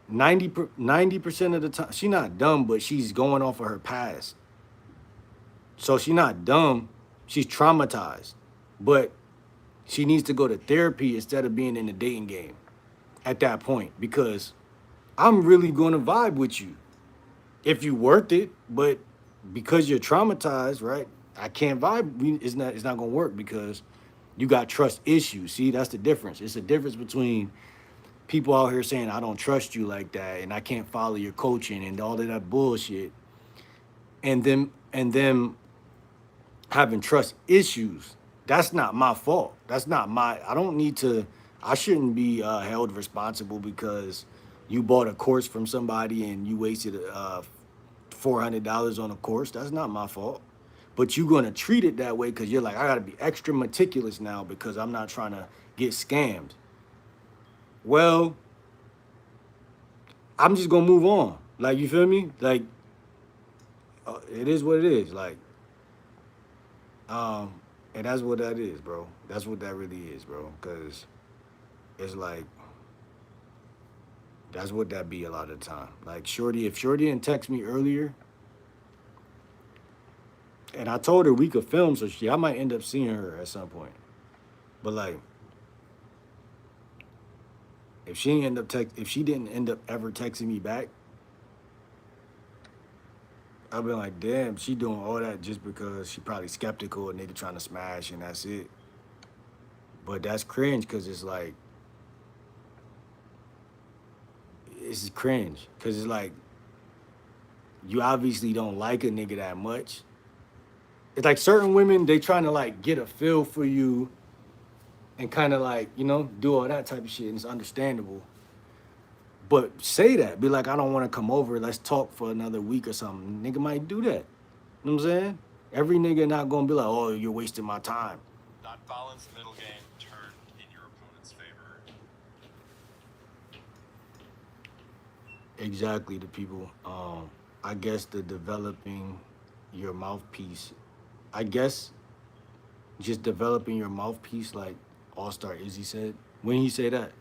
90% of the time she's not dumb, but she's going off of her past. So she's not dumb, she's traumatized, but she needs to go to therapy instead of being in the dating game at that point, because I'm really going to vibe with you if you worth it, but because you're traumatized, right? I can't vibe. It's not gonna work because you got trust issues. See, that's the difference. It's a difference between people out here saying I don't trust you like that and I can't follow your coaching and all of that bullshit, and them having trust issues. That's not my fault. That's not my. I don't need to. I shouldn't be held responsible because you bought a course from somebody and you wasted $400 on a course. That's not my fault. But you're gonna treat it that way because you're like, I gotta be extra meticulous now because I'm not trying to get scammed. Well, I'm just gonna move on. Like, you feel me? Like, it is what it is. Like, um, and that's what that is, bro. That's what that really is, bro. Cause it's like that's what that be a lot of the time. Like, Shorty, if Shorty didn't text me earlier, and I told her we could film, so I might end up seeing her at some point. But like, if she didn't end up ever texting me back, I've been like, damn, she doing all that just because she probably skeptical, a nigga trying to smash, and that's it. But that's cringe because it's cringe because it's like you obviously don't like a nigga that much. It's like certain women, they trying to like get a feel for you and kind of like, do all that type of shit, and it's understandable. But say that. Be like, I don't want to come over. Let's talk for another week or something. Nigga might do that. You know what I'm saying? Every nigga not gonna be like, oh, you're wasting my time. That balanced middle game turned in your opponent's favor. Exactly, the people. I guess the developing your mouthpiece. I guess just developing your mouthpiece, like All Star Izzy said. When he say that,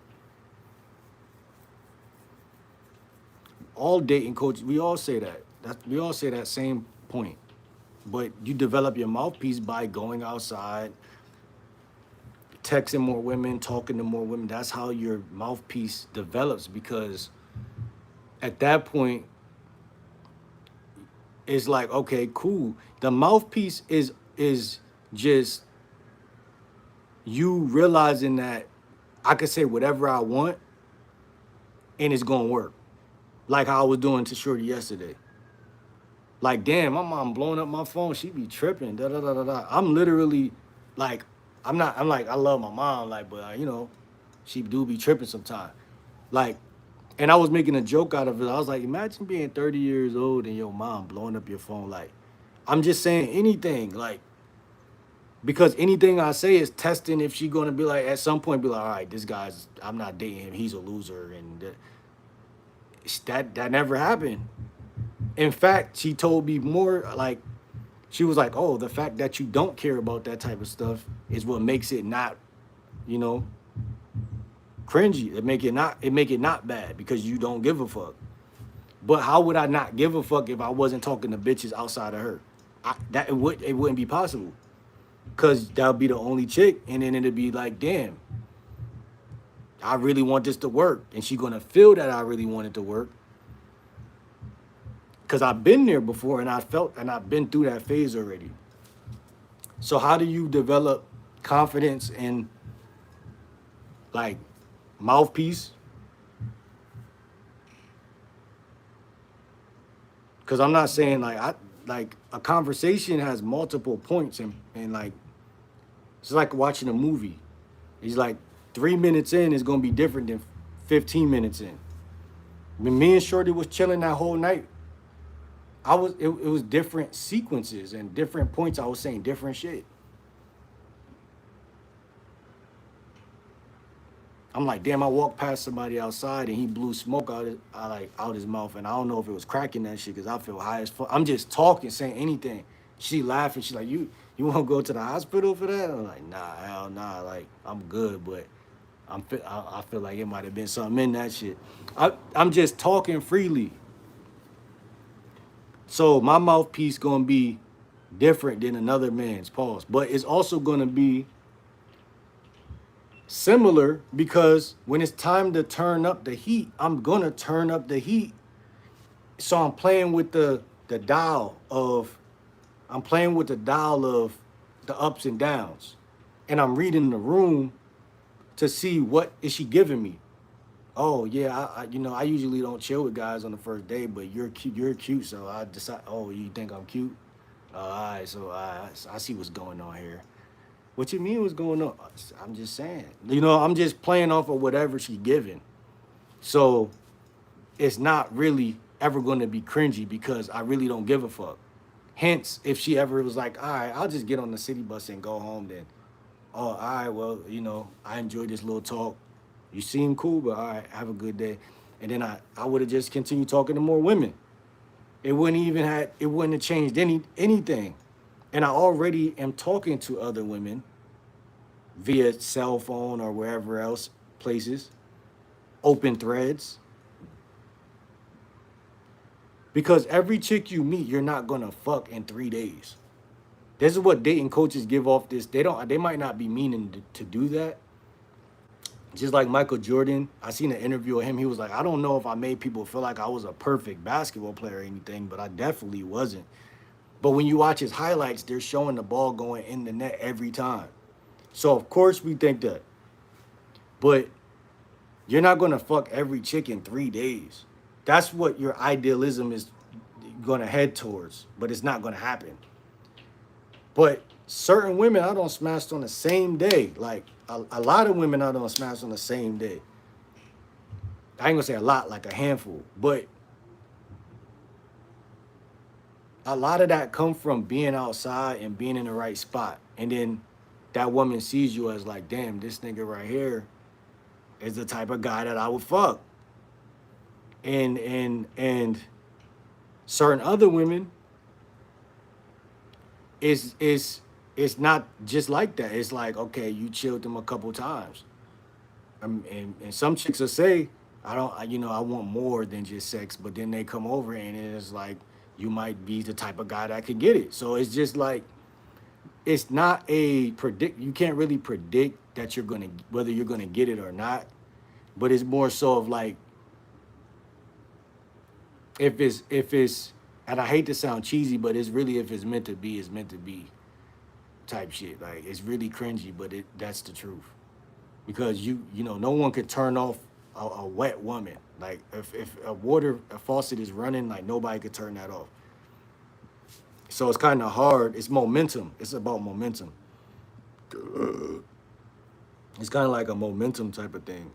all dating coaches, we all say that. We all say that same point. But you develop your mouthpiece by going outside, texting more women, talking to more women. That's how your mouthpiece develops, because at that point, it's like, okay, cool. The mouthpiece is just you realizing that I could say whatever I want and it's gonna work. Like how I was doing to Shorty yesterday. Like, damn, my mom blowing up my phone. She be tripping. Da da da da da. I'm literally like, I'm not. I'm like, I love my mom. Like, but she do be tripping sometimes. Like, and I was making a joke out of it. I was like, imagine being 30 years old and your mom blowing up your phone. Like, I'm just saying anything. Like, because anything I say is testing if she gonna be like, at some point be like, all right, this guy's, I'm not dating him. He's a loser, and that never happened. In fact, she told me more like, she was like, "Oh, the fact that you don't care about that type of stuff is what makes it not, you know, cringy. It make it not bad because you don't give a fuck." But how would I not give a fuck if I wasn't talking to bitches outside of her? It wouldn't be possible, cause that would be the only chick, and then it'd be like, damn, I really want this to work, and she gonna feel that I really want it to work, cause I've been there before, and I've been through that phase already. So how do you develop confidence in like mouthpiece? Because I'm not saying like like a conversation has multiple points, and like it's like watching a movie. It's like 3 minutes in is gonna be different than 15 minutes in. When me and Shorty was chilling that whole night, it was different sequences and different points. I was saying different shit. I'm like, damn, I walked past somebody outside and he blew smoke out his mouth, and I don't know if it was cracking that shit because I feel high as fuck. I'm just talking, saying anything. She laughing. She's like, you want to go to the hospital for that? I'm like, nah, hell nah. Like, I'm good, but I feel like it might have been something in that shit. I'm just talking freely. So my mouthpiece gonna be different than another man's, pause. But it's also gonna be similar because when it's time to turn up the heat, I'm gonna turn up the heat. So I'm playing with the dial of the ups and downs. And I'm reading the room to see what is she giving me. Oh yeah, I usually don't chill with guys on the first day, but you're cute, so I decide. Oh, you think I'm cute? All right, so I see what's going on here. What you mean what's going on? I'm just saying. I'm just playing off of whatever she's giving. So it's not really ever going to be cringy because I really don't give a fuck. Hence, if she ever was like, all right, I'll just get on the city bus and go home, then, oh, all right, well, I enjoyed this little talk. You seem cool, but all right, have a good day. And then I would have just continued talking to more women. It wouldn't have changed anything. And I already am talking to other women via cell phone or wherever else places, open threads. Because every chick you meet, you're not gonna fuck in 3 days. This is what dating coaches give off this. They might not be meaning to do that. Just like Michael Jordan, I seen an interview of him. He was like, I don't know if I made people feel like I was a perfect basketball player or anything, but I definitely wasn't. But when you watch his highlights, they're showing the ball going in the net every time. So of course we think that. But you're not gonna fuck every chick in 3 days. That's what your idealism is gonna head towards, but it's not gonna happen. But certain women I don't smash on the same day. Like a lot of women I don't smash on the same day. I ain't gonna say a lot, like a handful, but a lot of that come from being outside and being in the right spot. And then that woman sees you as like, damn, this nigga right here is the type of guy that I would fuck. And certain other women is it's not just like that. It's like, okay, you chilled them a couple times. And some chicks will say, I don't, I want more than just sex, but then they come over and it's like, you might be the type of guy that could get it. So it's just like, it's not you can't really predict that whether you're gonna get it or not, but it's more so of like, if it's, and I hate to sound cheesy, but it's really, if it's meant to be, it's meant to be type shit. Like, it's really cringy, but that's the truth. Because no one could turn off a wet woman. Like if a faucet is running, like nobody could turn that off. So it's kind of hard. It's momentum. It's about momentum. It's kind of like a momentum type of thing.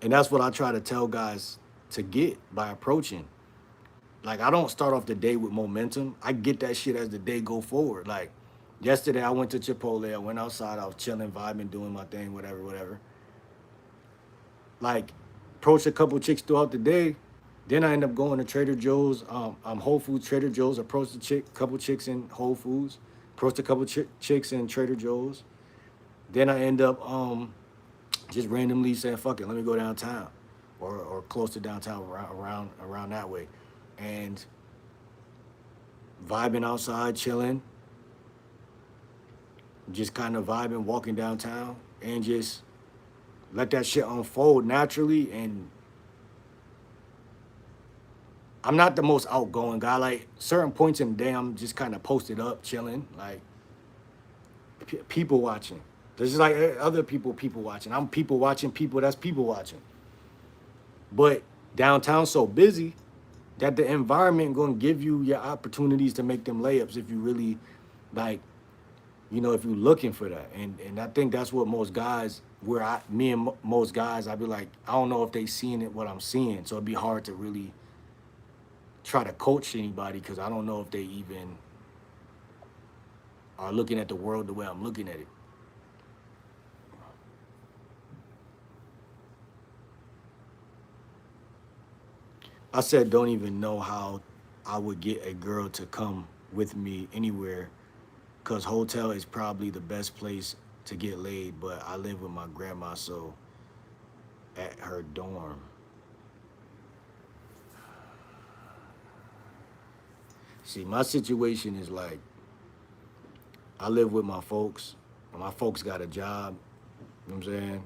And that's what I try to tell guys to get by approaching. Like, I don't start off the day with momentum. I get that shit as the day go forward. Like, yesterday I went to Chipotle. I went outside. I was chilling, vibing, doing my thing, whatever. Like, approached a couple chicks throughout the day. Then I end up going to Trader Joe's. Whole Foods, Trader Joe's. Approached couple chicks in Whole Foods. Approached a couple chicks in Trader Joe's. Then I end up just randomly saying, "Fuck it, let me go downtown," or close to downtown, around that way, and vibing outside, chilling, just kind of vibing, walking downtown, and just let that shit unfold naturally. And I'm not the most outgoing guy. Like, certain points in the day, I'm just kind of posted up, chilling, like people watching. This is like other people watching. I'm people watching people that's people watching. But downtown's so busy that the environment gonna give you your opportunities to make them layups if you really, like, if you're looking for that. And I think that's what most guys, most guys, I'd be like, I don't know if they seeing it what I'm seeing. So it'd be hard to really try to coach anybody because I don't know if they even are looking at the world the way I'm looking at it. I said, don't even know how I would get a girl to come with me anywhere because hotel is probably the best place to get laid, but I live with my grandma, so at her dorm. See, my situation is like I live with my folks. My folks got a job. You know what I'm saying?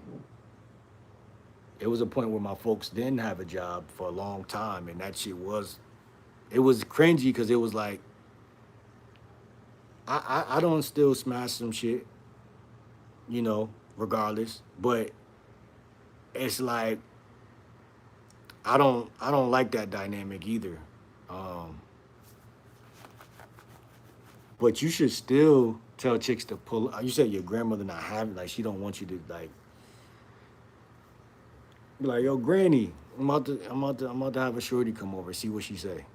It was a point where my folks didn't have a job for a long time, and that shit was it was cringy because it was like I don't still smash some shit, you know, regardless. But it's like I don't like that dynamic either. Um, but you should still tell chicks to pull. You said your grandmother not having like she don't want you to like be like, yo, granny, I'm about to have a shorty come over, see what she say,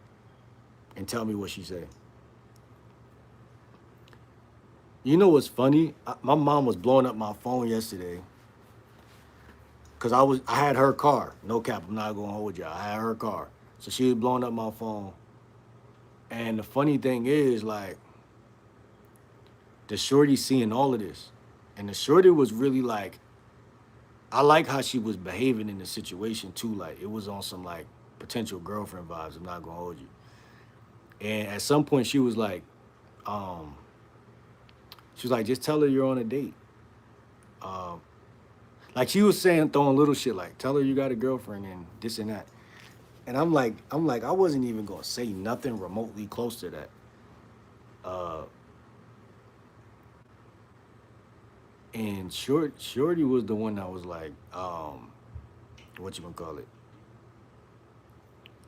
and tell me what she say. You know what's funny? My mom was blowing up my phone yesterday because I had her car. No cap, I'm not gonna hold y'all. I had her car, so she was blowing up my phone. And the funny thing is, like, the shorty seeing all of this, and the shorty was really like, I like how she was behaving in the situation too. Like, it was on some like potential girlfriend vibes. I'm not gonna hold you. And at some point, um, she was like, just tell her you're on a date. Um, like she was saying, throwing little shit like, tell her you got a girlfriend and this and that. And I'm like, I wasn't even gonna say nothing remotely close to that. Uh, and Shorty was the one that was like, what you gonna call it?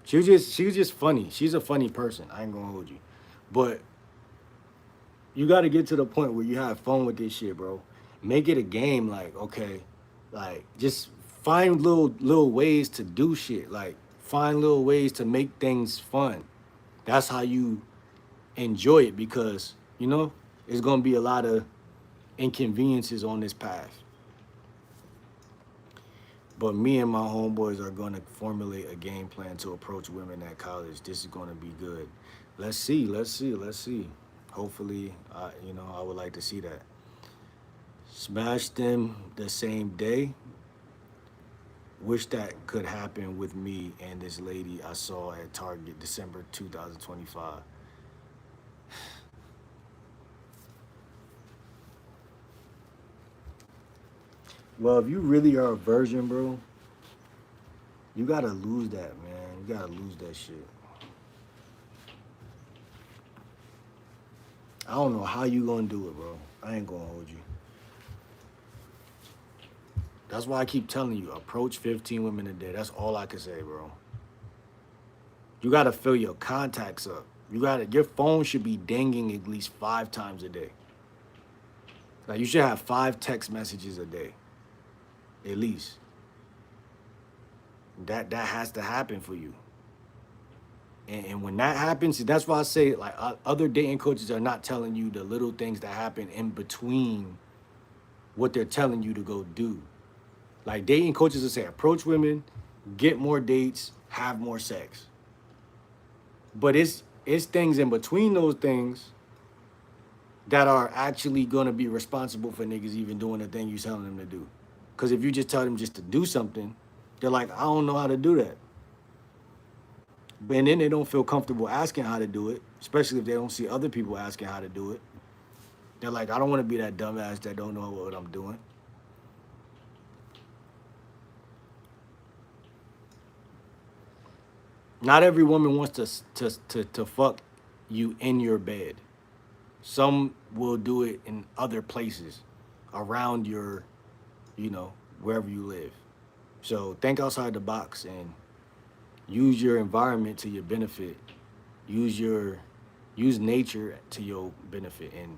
She was just funny. She's a funny person. I ain't gonna hold you, but you got to get to the point where you have fun with this shit, bro. Make it a game. Like, okay, like just find little ways to do shit. Like find little ways to make things fun. That's how you enjoy it because it's gonna be a lot of inconveniences on this path. But me and my homeboys are gonna formulate a game plan to approach women at college. This is gonna be good. Let's see. Let's see. Let's see. Hopefully, I would like to see that. Smash them the same day. Wish that could happen with me and this lady I saw at Target December 2025. Well, if you really are a virgin, bro, you gotta lose that, man. You gotta lose that shit. I don't know how you gonna do it, bro. I ain't gonna hold you. That's why I keep telling you, approach 15 women a day. That's all I can say, bro. You gotta fill your contacts up. Your phone should be dinging at least 5 times a day. Like you should have 5 text messages a day, at least. That has to happen for you. And when that happens, that's why I say like other dating coaches are not telling you the little things that happen in between what they're telling you to go do. Like dating coaches will say approach women, get more dates, have more sex. But it's things in between those things that are actually gonna be responsible for niggas even doing the thing you telling them to do. Cause if you just tell them just to do something, they're like, I don't know how to do that. And then they don't feel comfortable asking how to do it, especially if they don't see other people asking how to do it. They're like, I don't want to be that dumbass that don't know what I'm doing. Not every woman wants to fuck you in your bed. Some will do it in other places around your, wherever you live. So think outside the box and use your environment to your benefit. Use your use nature to your benefit. And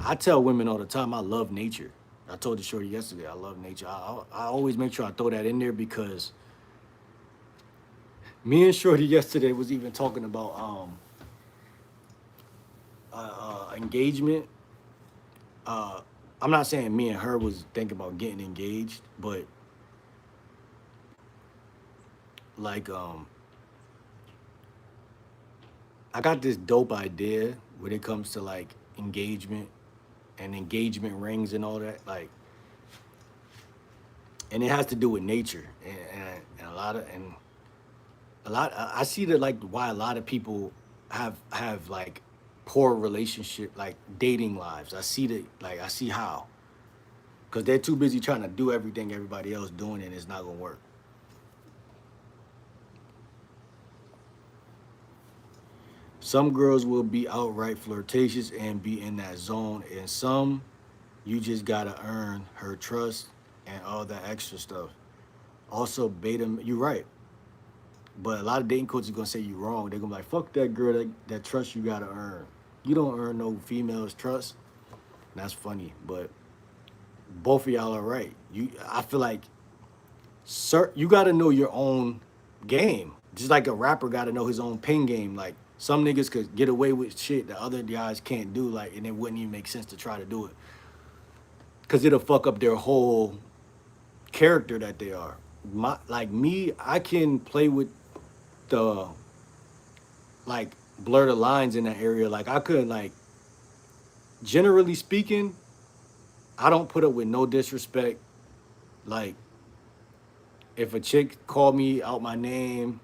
I tell women all the time, I love nature. I told the shorty yesterday, I love nature. I always make sure I throw that in there because me and shorty yesterday was even talking about engagement. Uh, I'm not saying me and her was thinking about getting engaged, but like I got this dope idea when it comes to like engagement and engagement rings and all that. Like and it has to do with nature and I see that like why a lot of people have like poor relationship like dating lives. I see that like I see how because they're too busy trying to do everything everybody else doing and it's not gonna work. Some girls will be outright flirtatious and be in that zone, and some you just gotta earn her trust and all that extra stuff. Also, beta, you're right, but a lot of dating coaches are gonna say you wrong. They're gonna be like, "Fuck that girl that trust you gotta earn. You don't earn no female's trust." And that's funny, but both of y'all are right. I feel like, sir, you gotta know your own game. Just like a rapper gotta know his own pen game. Like some niggas could get away with shit that other guys can't do. Like, and it wouldn't even make sense to try to do it because it'll fuck up their whole character that they are. Like me, I can play with the like blur the lines in that area. Like I could like generally speaking, I don't put up with no disrespect. Like if a chick call me out my name,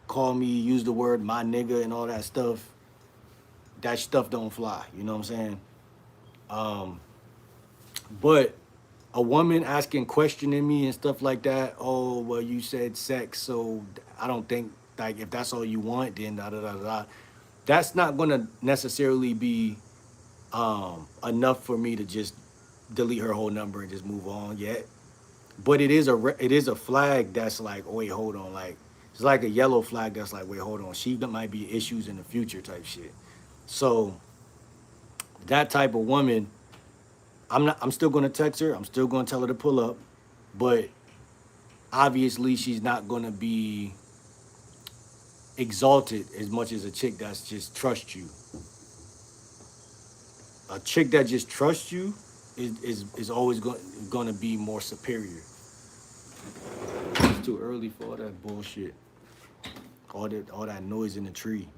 call me, use the word my nigga and all that stuff don't fly. You know what I'm saying? Um, but a woman asking, questioning me and stuff like that. Oh, well, you said sex, so I don't think like if that's all you want, then da da da da. That's not gonna necessarily be enough for me to just delete her whole number and just move on yet. But it is a flag that's like, oh, wait, hold on, like it's like a yellow flag that's like, wait, hold on, she might be issues in the future type shit. So that type of woman, I'm still gonna text her, I'm still gonna tell her to pull up, but obviously she's not gonna be exalted as much as a chick that's just trust you. A chick that just trusts you is always going to be more superior. It's too early for all that bullshit. All that noise in the tree.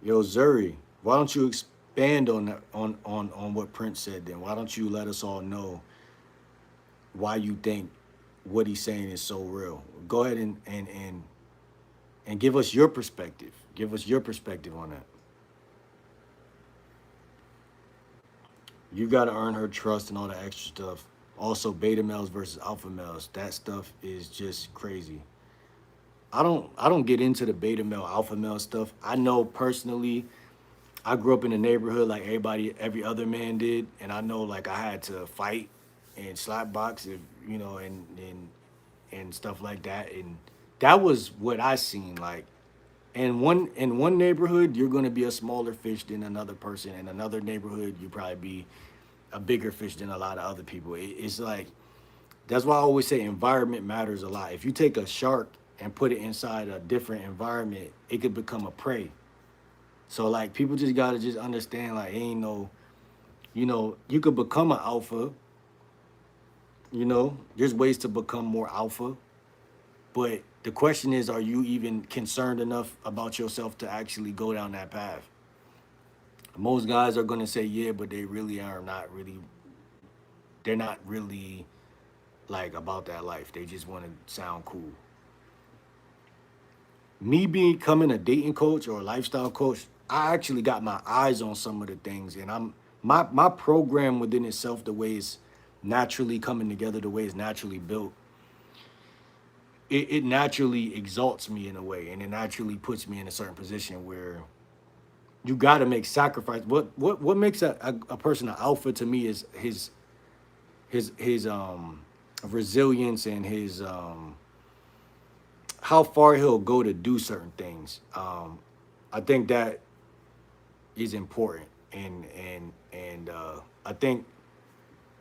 Yo, Zuri, why don't you expand on that on what Prince said then? Why don't you let us all know why you think what he's saying is so real? Go ahead and give us your perspective. Give us your perspective on that. You got to earn her trust and all the extra stuff. Also, beta males versus alpha males. That stuff is just crazy. I don't get into the beta male alpha male stuff. I know personally, I grew up in a neighborhood like every other man did, and I know like I had to fight and slap box if and stuff like that, and that was what I seen like. In one neighborhood, you're gonna be a smaller fish than another person. In another neighborhood, you probably be a bigger fish than a lot of other people. It's like that's why I always say environment matters a lot. If you take a shark and put it inside a different environment, it could become a prey. So like people just gotta just understand like ain't no, you could become an alpha. There's ways to become more alpha, but the question is, are you even concerned enough about yourself to actually go down that path? Most guys are gonna say yeah, but they really are not really. They're not really like about that life. They just want to sound cool. Me becoming a dating coach or a lifestyle coach, I actually got my eyes on some of the things, and my program within itself, the way it's naturally coming together, the way it's naturally built, it naturally exalts me in a way, and it naturally puts me in a certain position where you got to make sacrifice. What makes a person an alpha to me is his resilience and his how far he'll go to do certain things. I think that is important, and I think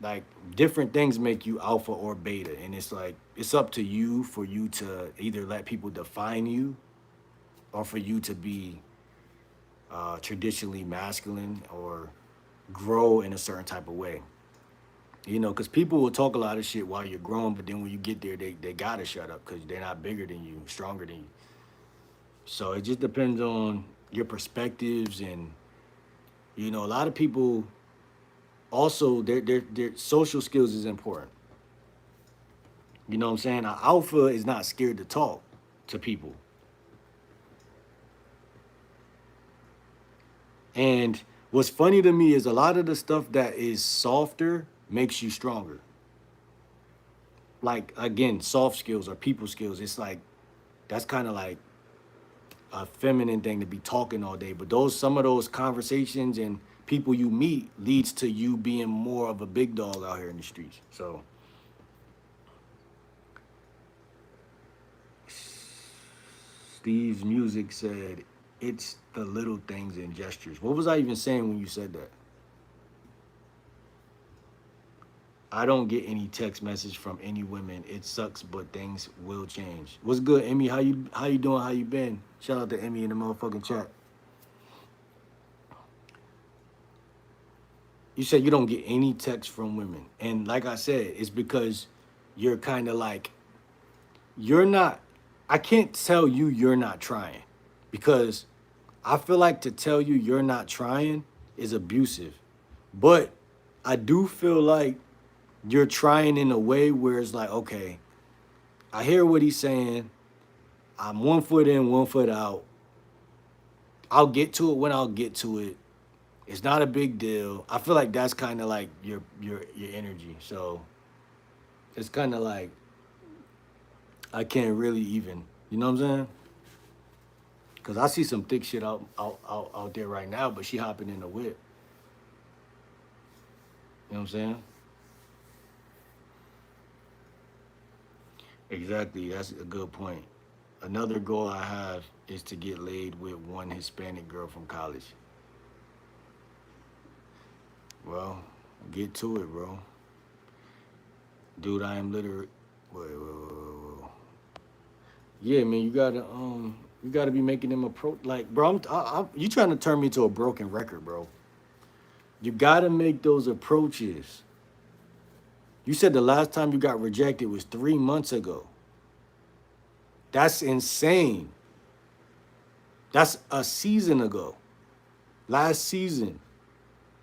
like different things make you alpha or beta, and it's like it's up to you for you to either let people define you or for you to be traditionally masculine or grow in a certain type of way. You know, because people will talk a lot of shit while you're growing, but then when you get there, they gotta shut up because they're not bigger than you, stronger than you. So it just depends on your perspectives, and you know, a lot of people also their social skills is important. You know what I'm saying? An alpha is not scared to talk to people. And what's funny to me is a lot of the stuff that is softer makes you stronger. Like again, soft skills or people skills. It's like that's kind of like a feminine thing to be talking all day. But those some of those conversations and people you meet leads to you being more of a big dog out here in the streets. So Steve's music said it's the little things and gestures. What was I even saying when you said that? I don't get any text message from any women. It sucks, but things will change. What's good, Emmy? How you doing? How you been? Shout out to Emmy in the motherfucking chat. You said you don't get any text from women. And like I said, it's because you're kind of like you're not I can't tell you you're not trying because I feel like to tell you you're not trying is abusive. But I do feel like you're trying in a way where it's like, okay, I hear what he's saying. I'm 1 foot in, 1 foot out. I'll get to it when I'll get to it. It's not a big deal. I feel like that's kind of like your energy. So it's kind of like I can't really even, you know what I'm saying? Cause I see some thick shit out there right now, but she hopping in the whip. You know what I'm saying? Exactly. That's a good point. Another goal I have is to get laid with one Hispanic girl from college. Well, get to it, bro. Dude, I am literally. Wait. Yeah, man, you gotta be making them approach. Like, bro, you trying to turn me to a broken record, bro. You gotta make those approaches. You said the last time you got rejected was 3 months ago. That's insane. That's a season ago. Last season.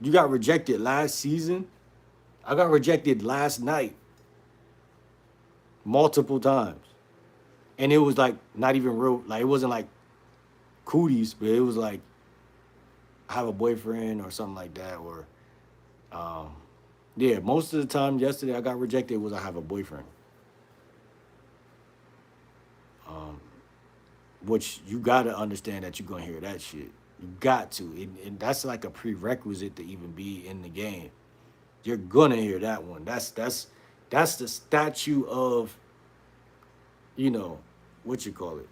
You got rejected last season? I got rejected last night multiple times. And it was like not even real, like it wasn't like cooties, but it was like I have a boyfriend or something like that. Or um yeah, most of the time yesterday I got rejected was I have a boyfriend. Um, which you gotta understand that you're gonna hear that shit. You got to. And that's like a prerequisite to even be in the game. You're gonna hear that one. That's the statue of, you know, what you call it.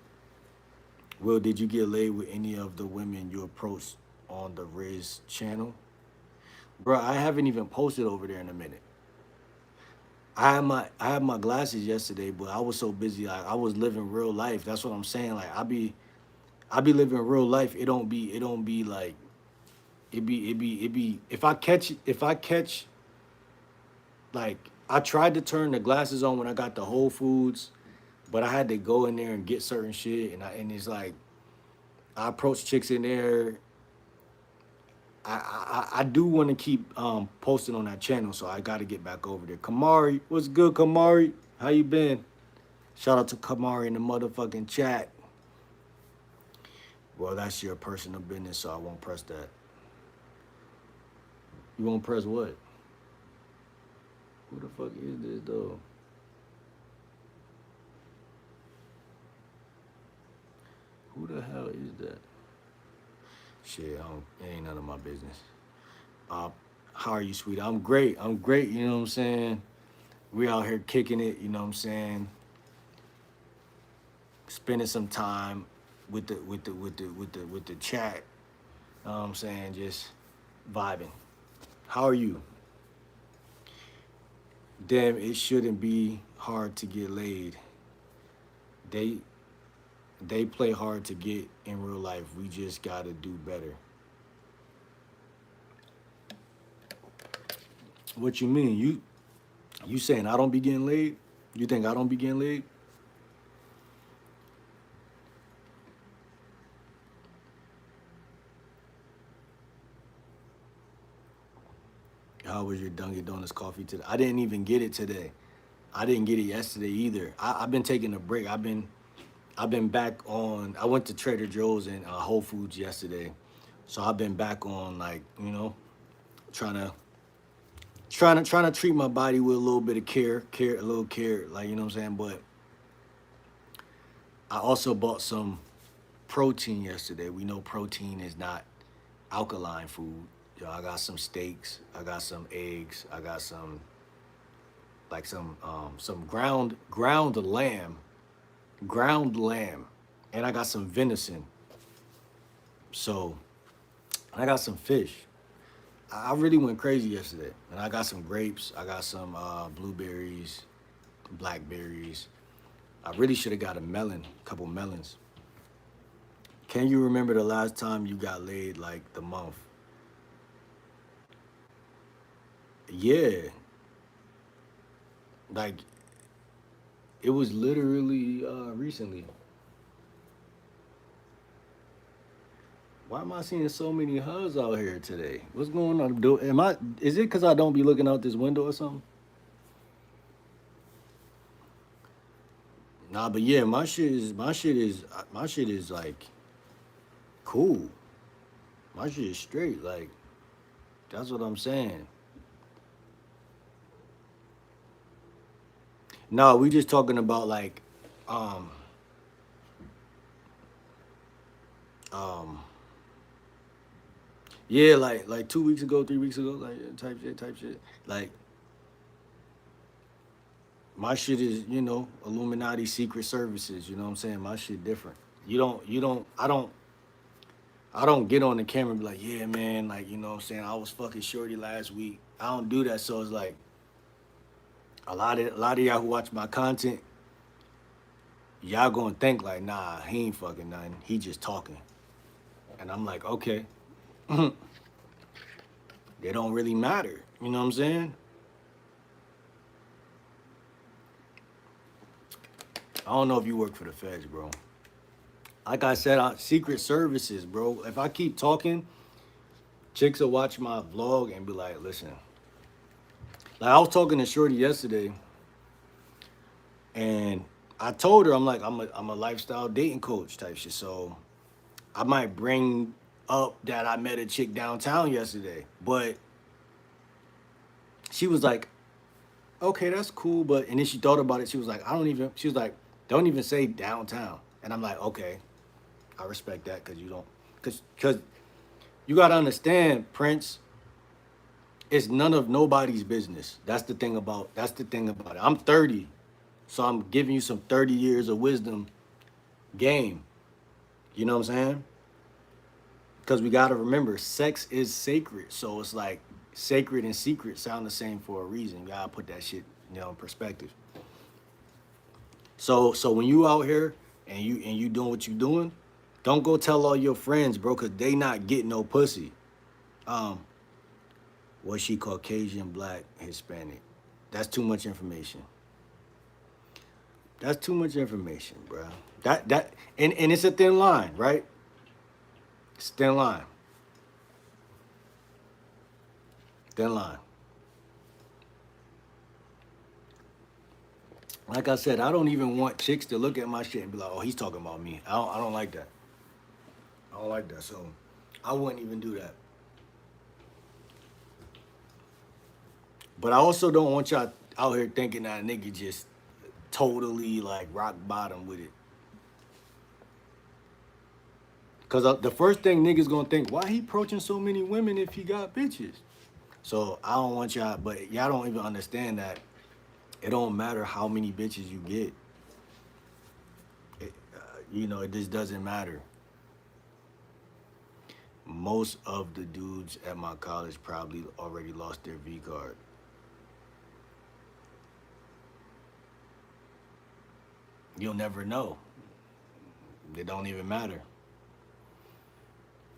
Will, did you get laid with any of the women you approached on the Rizz channel? Bro, I haven't even posted over there in a minute. I had my glasses yesterday, but I was so busy. I was living real life. That's what I'm saying. Like I be living real life. It don't be like it be if I catch like I tried to turn the glasses on when I got the Whole Foods, but I had to go in there and get certain shit, and it's like I approach chicks in there. I do want to keep posting on that channel, so I got to get back over there. Kamari, what's good, Kamari? How you been? Shout out to Kamari in the motherfucking chat. Well, that's your personal business, so I won't press that. You won't press what? Who the fuck is this though? Who the hell is that? Shit, it ain't none of my business. Uh, how are you, sweetie? I'm great. I'm great. You know what I'm saying? We out here kicking it. You know what I'm saying? Spending some time with the chat. You know what I'm saying? Just vibing. How are you? Damn, it shouldn't be hard to get laid. They they play hard to get in real life. We just gotta do better. What you mean? You saying I don't be getting laid? You think I don't be getting laid? How was your Dunkin' Donuts coffee today? I didn't even get it today. I didn't get it yesterday either. I've been taking a break. I've been back on. I went to Trader Joe's and Whole Foods yesterday, so I've been back on like trying to trying to treat my body with a little bit of care, a little care, like you know what I'm saying. But I also bought some protein yesterday. We know protein is not alkaline food. I got some steaks. I got some eggs. I got some ground lamb, and I got some venison. So I got some fish. I really went crazy yesterday, and I got some grapes. I got some blueberries, blackberries. I really should have got a melon, a couple melons. Can you remember the last time you got laid like the month? Yeah, like it was literally recently. Why am I seeing so many hugs out here today? What's going on? Is it because I don't be looking out this window or something? Nah, but yeah, my shit is like cool. My shit is straight. Like that's what I'm saying. No, we just talking about like um um yeah, like 2 weeks ago, 3 weeks ago, like type shit. Like my shit is, Illuminati Secret Services, you know what I'm saying? My shit different. I don't get on the camera and be like, yeah, man, like, you know what I'm saying? I was fucking shorty last week. I don't do that. So it's like a lot of y'all who watch my content, y'all gonna think like, nah, he ain't fucking nothing. He just talking. And I'm like, okay, they don't really matter. You know what I'm saying? I don't know if you work for the feds, bro. Like I said, Secret Services, bro. If I keep talking, chicks will watch my vlog and be like, listen. Like I was talking to Shorty yesterday, and I told her I'm a lifestyle dating coach type shit. So I might bring up that I met a chick downtown yesterday, but she was like, okay, that's cool, but and then she thought about it. She was like, I don't even. She was like, don't even say downtown, and I'm like, okay, I respect that because you don't, because you gotta understand, Prince. It's none of nobody's business. That's the thing about it. I'm 30, so I'm giving you some 30 years of wisdom game. You know what I'm saying? Because we gotta remember, sex is sacred. So it's like sacred and secret sound the same for a reason. You gotta put that shit, in perspective. So when you out here and you doing what you doing, don't go tell all your friends, bro, cause they not getting no pussy. Um, was she Caucasian, black, Hispanic? That's too much information. That's too much information, bro. And it's a thin line, right? It's a thin line. Thin line. Like I said, I don't even want chicks to look at my shit and be like, "Oh, he's talking about me." I don't like that. I don't like that. So I wouldn't even do that. But I also don't want y'all out here thinking that a nigga just totally like rock bottom with it. Cause the first thing niggas gonna think, why he approaching so many women if he got bitches? So I don't want y'all, but y'all don't even understand that it don't matter how many bitches you get. It just doesn't matter. Most of the dudes at my college probably already lost their V card. You'll never know. It don't even matter.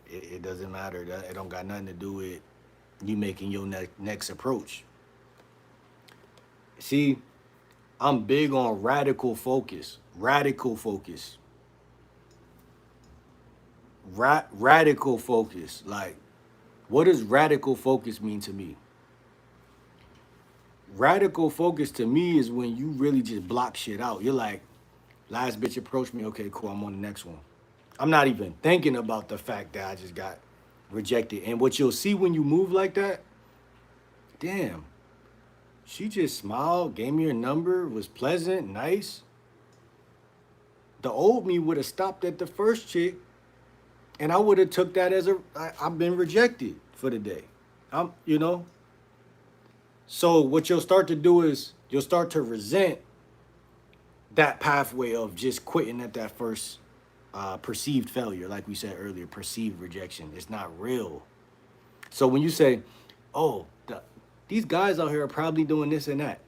It doesn't matter. It don't got nothing to do with you making your next approach. See, I'm big on radical focus. Radical focus. Radical focus. Like, what does radical focus mean to me? Radical focus to me is when you really just block shit out. You're like, last bitch approached me. Okay, cool. I'm on the next one. I'm not even thinking about the fact that I just got rejected. And what you'll see when you move like that, damn, she just smiled, gave me her number, was pleasant, nice. The old me would have stopped at the first chick, and I would have took that as I've been rejected for the day. You know. So what you'll start to do is you'll start to resent that pathway of just quitting at that first perceived failure, like we said earlier, perceived rejection. It's not real. So when you say, "Oh, these guys out here are probably doing this and that,"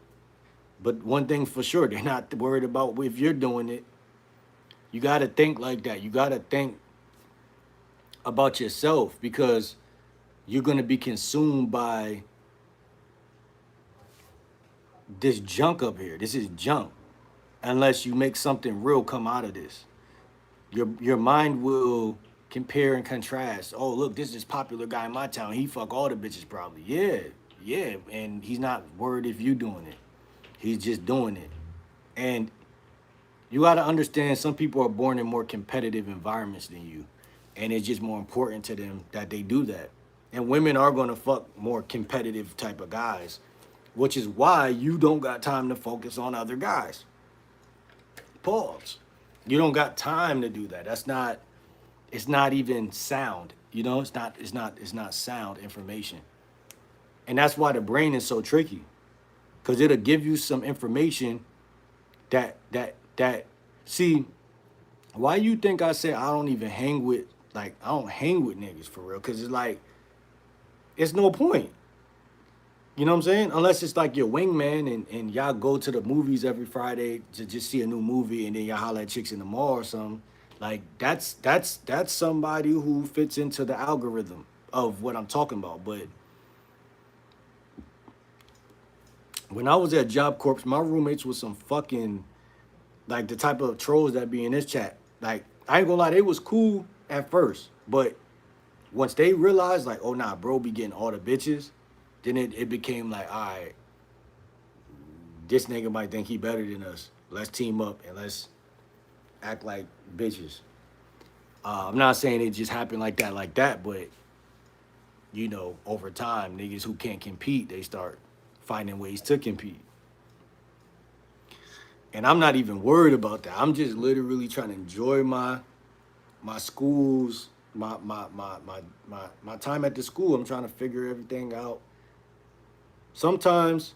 but one thing for sure, they're not worried about if you're doing it. You got to think like that. You got to think about yourself because you're going to be consumed by this junk up here. This is junk unless you make something real come out of this. Your mind will compare and contrast. Oh, look, this is popular guy in my town. He fuck all the bitches probably. Yeah, yeah, and he's not worried if you doing it. He's just doing it. And you got to understand some people are born in more competitive environments than you. And it's just more important to them that they do that. And women are going to fuck more competitive type of guys, which is why you don't got time to focus on other guys. Pause. You don't got time to do that. That's not, it's not even sound. You know, it's not sound information. And that's why the brain is so tricky. Cause it'll give you some information that see, why you think I say I don't even hang with, like, I don't hang with niggas for real? Cause it's like, it's no point. You know what I'm saying? Unless it's like your wingman and y'all go to the movies every Friday to just see a new movie and then y'all holler at chicks in the mall or something. Like that's somebody who fits into the algorithm of what I'm talking about. But when I was at Job Corps, my roommates was some fucking, like, the type of trolls that be in this chat. Like, I ain't gonna lie, they was cool at first, but once they realized, like, oh nah, bro be getting all the bitches, then it became like, all right, this nigga might think he better than us. Let's team up and let's act like bitches. I'm not saying it just happened like that, but you know, over time, niggas who can't compete, they start finding ways to compete. And I'm not even worried about that. I'm just literally trying to enjoy my schools, my time at the school. I'm trying to figure everything out. Sometimes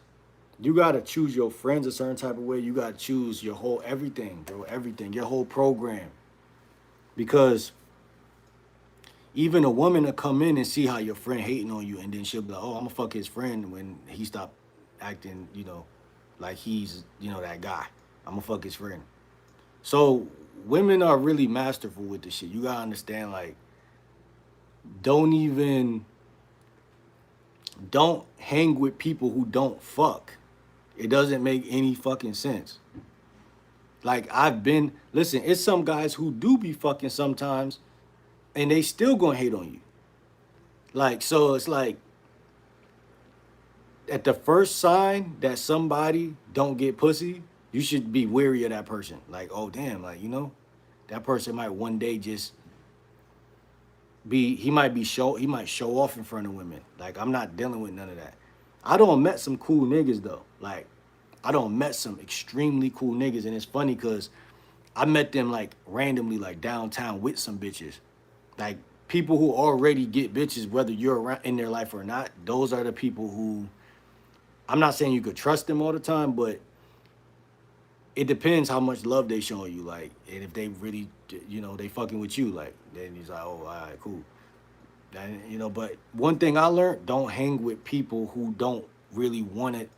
you gotta choose your friends a certain type of way. You gotta choose your whole everything, bro, everything, your whole program. Because even a woman will come in and see how your friend hating on you, and then she'll be like, "Oh, I'm gonna fuck his friend when he stop acting, like he's, that guy. I'm gonna fuck his friend." So women are really masterful with this shit. You gotta understand, like, don't even don't hang with people who don't fuck. It doesn't make any fucking sense. Like, listen, it's some guys who do be fucking sometimes, and they still gonna hate on you. Like, so it's like at the first sign that somebody don't get pussy, you should be wary of that person. Like, oh damn, like, that person might one day just he might show off in front of women. Like, I'm not dealing with none of that. I don't met some cool niggas though. Like, I don't met some extremely cool niggas, and it's funny because I met them like randomly, like downtown with some bitches. Like, people who already get bitches, whether you're around in their life or not. Those are the people who, I'm not saying you could trust them all the time, but it depends how much love they showing you. Like, and if they really, they fucking with you, like, then he's like, oh, all right, cool. And, but one thing I learned: don't hang with people who don't really want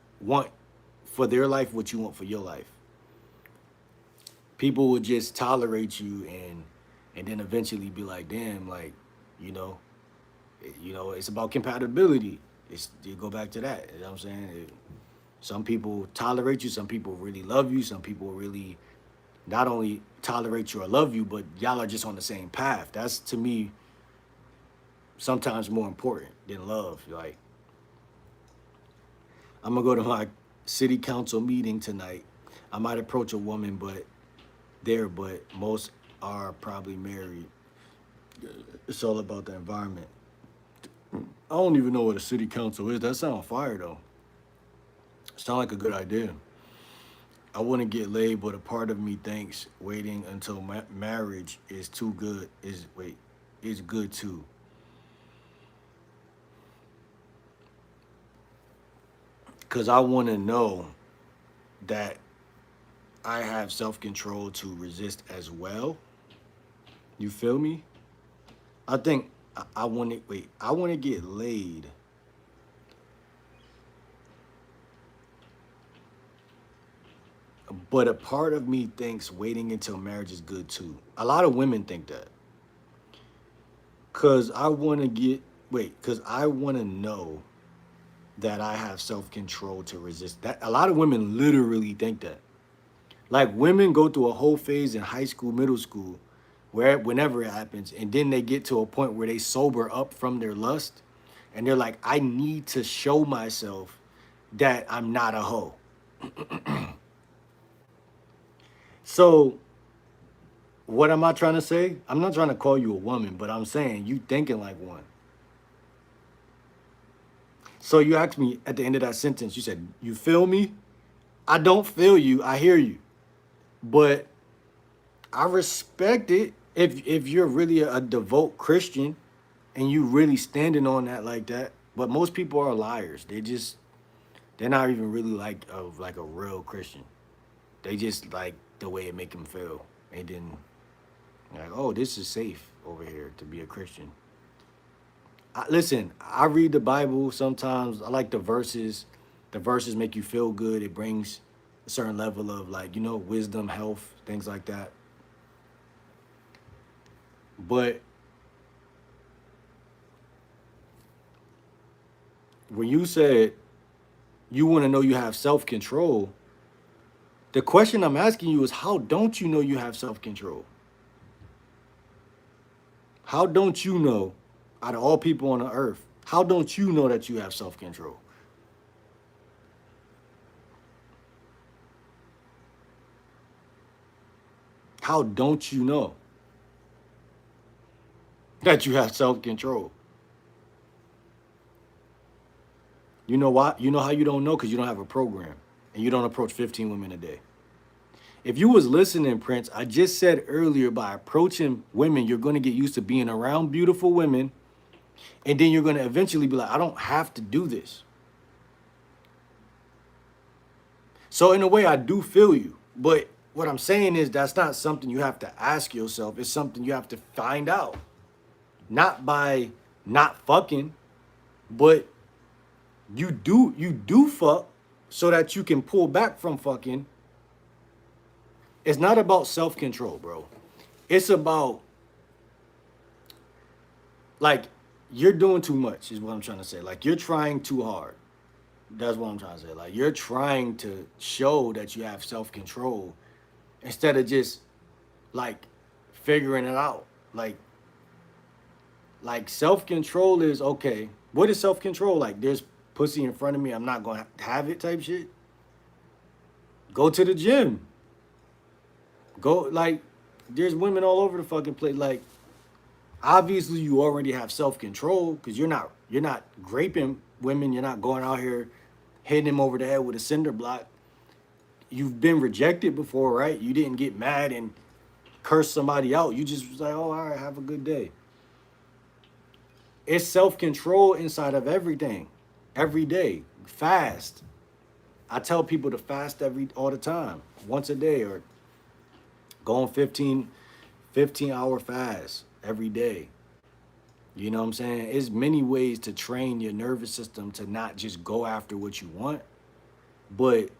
for their life what you want for your life. People will just tolerate you and then eventually be like, damn, like, you know, it's about compatibility. You go back to that. You know what I'm saying? Some people tolerate you, some people really love you, some people really not only tolerate you or love you, but y'all are just on the same path. That's to me sometimes more important than love. Like, I'm gonna go to my city council meeting tonight. I might approach a woman, but most are probably married. It's all about the environment. I don't even know what a city council is. That sounds fire though. Sound like a good idea. I wouldn't get laid, but a part of me thinks waiting until marriage is too good. Is good too. Cause I want to know that I have self control to resist as well. You feel me? I think I want to wait. I want to get laid, but a part of me thinks waiting until marriage is good too. A lot of women think that. Cause I want to cause I want to know that I have self control to resist that. A lot of women literally think that. Like women go through a whole phase in high school, middle school, where whenever it happens, and then they get to a point where they sober up from their lust, and they're like, I need to show myself that I'm not a hoe. So what am I trying to say? I'm not trying to call you a woman, but I'm saying you thinking like one. So you asked me at the end of that sentence, you said, you feel me? I don't feel you. I hear you. But I respect it if you're really a devout Christian and you really standing on that like that. But most people are liars. They're not even really like a real Christian. They just like the way it make them feel. And then like, oh, this is safe over here to be a Christian. Listen, I read the Bible sometimes. I like the verses. The verses make you feel good. It brings a certain level of like, wisdom, health, things like that. But when you said you want to know you have self control, the question I'm asking you is how don't you know you have self control? How don't you know, out of all people on the earth, how don't you know that you have self control? How don't you know that you have self control? You know why? You know how you don't know? Because you don't have a program and you don't approach 15 women a day. If you was listening, Prince, I just said earlier by approaching women, you're going to get used to being around beautiful women. And then you're going to eventually be like, I don't have to do this. So in a way, I do feel you. But what I'm saying is that's not something you have to ask yourself. It's something you have to find out. Not by not fucking, but you do fuck so that you can pull back from fucking. It's not about self-control, bro. It's about like you're doing too much is what I'm trying to say. Like you're trying too hard. That's what I'm trying to say. Like you're trying to show that you have self-control instead of just like figuring it out. Like self-control is okay. What is self-control? Like there's pussy in front of me, I'm not gonna have it type shit. Go to the gym. Go like there's women all over the fucking place. Like obviously you already have self-control because you're not graping women, you're not going out here hitting them over the head with a cinder block. You've been rejected before, right? You didn't get mad and curse somebody out. You just was like, oh, all right, have a good day. It's self-control inside of everything. Every day. Fast. I tell people to fast all the time. Once a day or go on 15-hour fast every day. You know what I'm saying? It's many ways to train your nervous system to not just go after what you want, but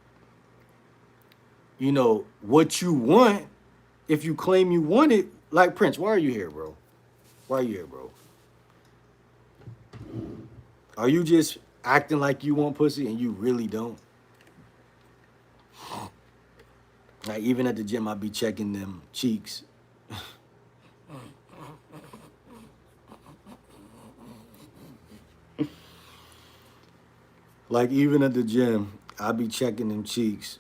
what you want, if you claim you want it, like Prince, why are you here, bro? Why are you here, bro? Are you just acting like you want pussy and you really don't? Like even at the gym, I be checking them cheeks. Like even at the gym, I be checking them cheeks,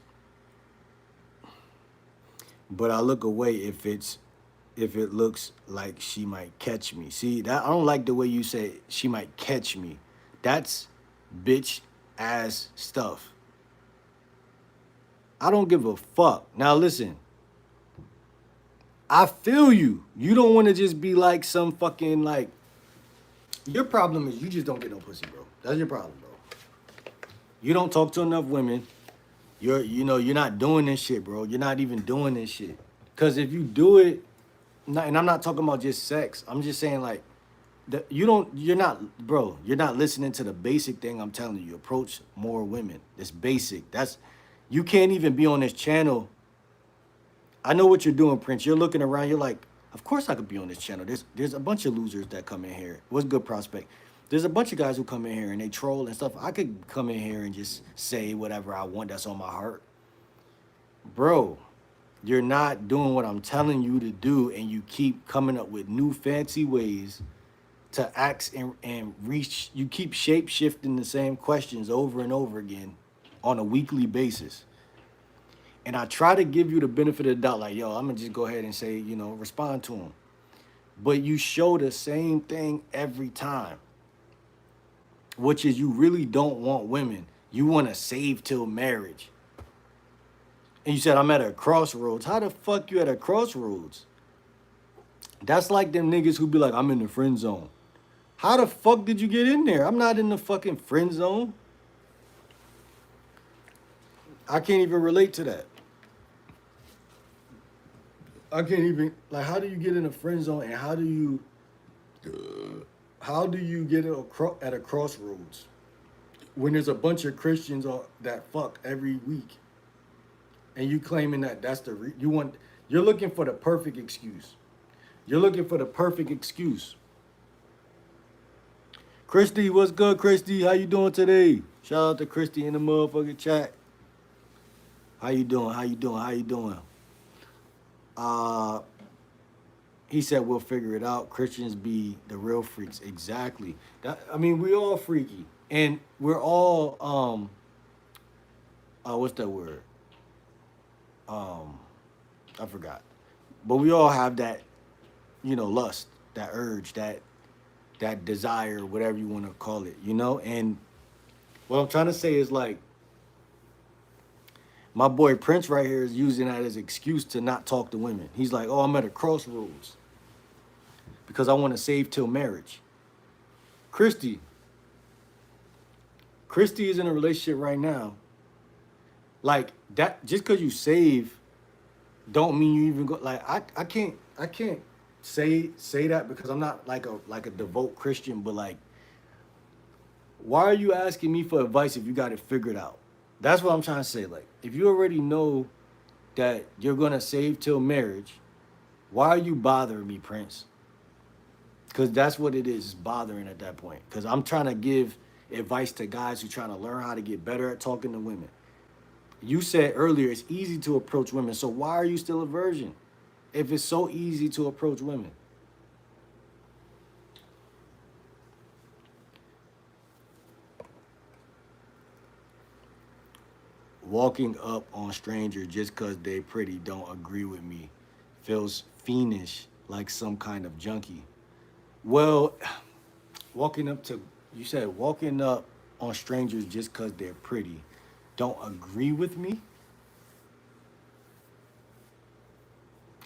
but I look away if it looks like she might catch me. See, that I don't like the way you say she might catch me. That's bitch ass stuff. I don't give a fuck. Now listen, I feel you. You don't want to just be like some fucking like. Your problem is you just don't get no pussy, bro. That's your problem, bro. You don't talk to enough women. You're not doing this shit, bro. You're not even doing this shit. Cause if you do it, and I'm not talking about just sex. I'm just saying like you're not, bro. You're not listening to the basic thing I'm telling you. Approach more women. It's basic. That's you can't even be on this channel. I know what you're doing, Prince. You're looking around. You're like, of course I could be on this channel. There's a bunch of losers that come in here. What's good prospect? There's a bunch of guys who come in here and they troll and stuff. I could come in here and just say whatever I want that's on my heart. Bro, you're not doing what I'm telling you to do, and you keep coming up with new fancy ways to ask and reach. You keep shape shifting the same questions over and over again on a weekly basis. And I try to give you the benefit of the doubt, like, yo, I'm gonna just go ahead and say, respond to him. But you show the same thing every time, which is you really don't want women. You want to save till marriage. And you said, I'm at a crossroads. How the fuck you at a crossroads? That's like them niggas who be like, I'm in the friend zone. How the fuck did you get in there? I'm not in the fucking friend zone. I can't even relate to that. I can't even like. How do you get in a friend zone, and how do you get at a crossroads when there's a bunch of Christians that fuck every week, and you claiming that that's you're looking for the perfect excuse. You're looking for the perfect excuse. Christy, what's good, Christy? How you doing today? Shout out to Christy in the motherfucking chat. How you doing? How you doing? How you doing? Uh, he said we'll figure it out. Christians be the real freaks. Exactly. I mean, we all freaky, and we're all what's that word? Um, I forgot. But we all have that, lust, that urge, that desire, whatever you want to call it. And what I'm trying to say is like my boy Prince right here is using that as an excuse to not talk to women. He's like, oh, I'm at a crossroads because I want to save till marriage. Christy is in a relationship right now. Like that, just because you save, don't mean you even go. Like I can't say that because I'm not like a devout Christian. But like, why are you asking me for advice if you got it figured out? That's what I'm trying to say. Like, if you already know that you're gonna save till marriage, why are you bothering me, Prince? Because that's what it is bothering at that point. Because I'm trying to give advice to guys who trying to learn how to get better at talking to women. You said earlier it's easy to approach women, so why are you still a virgin if it's so easy to approach women? Walking up on strangers just because they pretty don't agree with me feels fiendish, like some kind of junkie. Well, you said walking up on strangers just because they're pretty don't agree with me.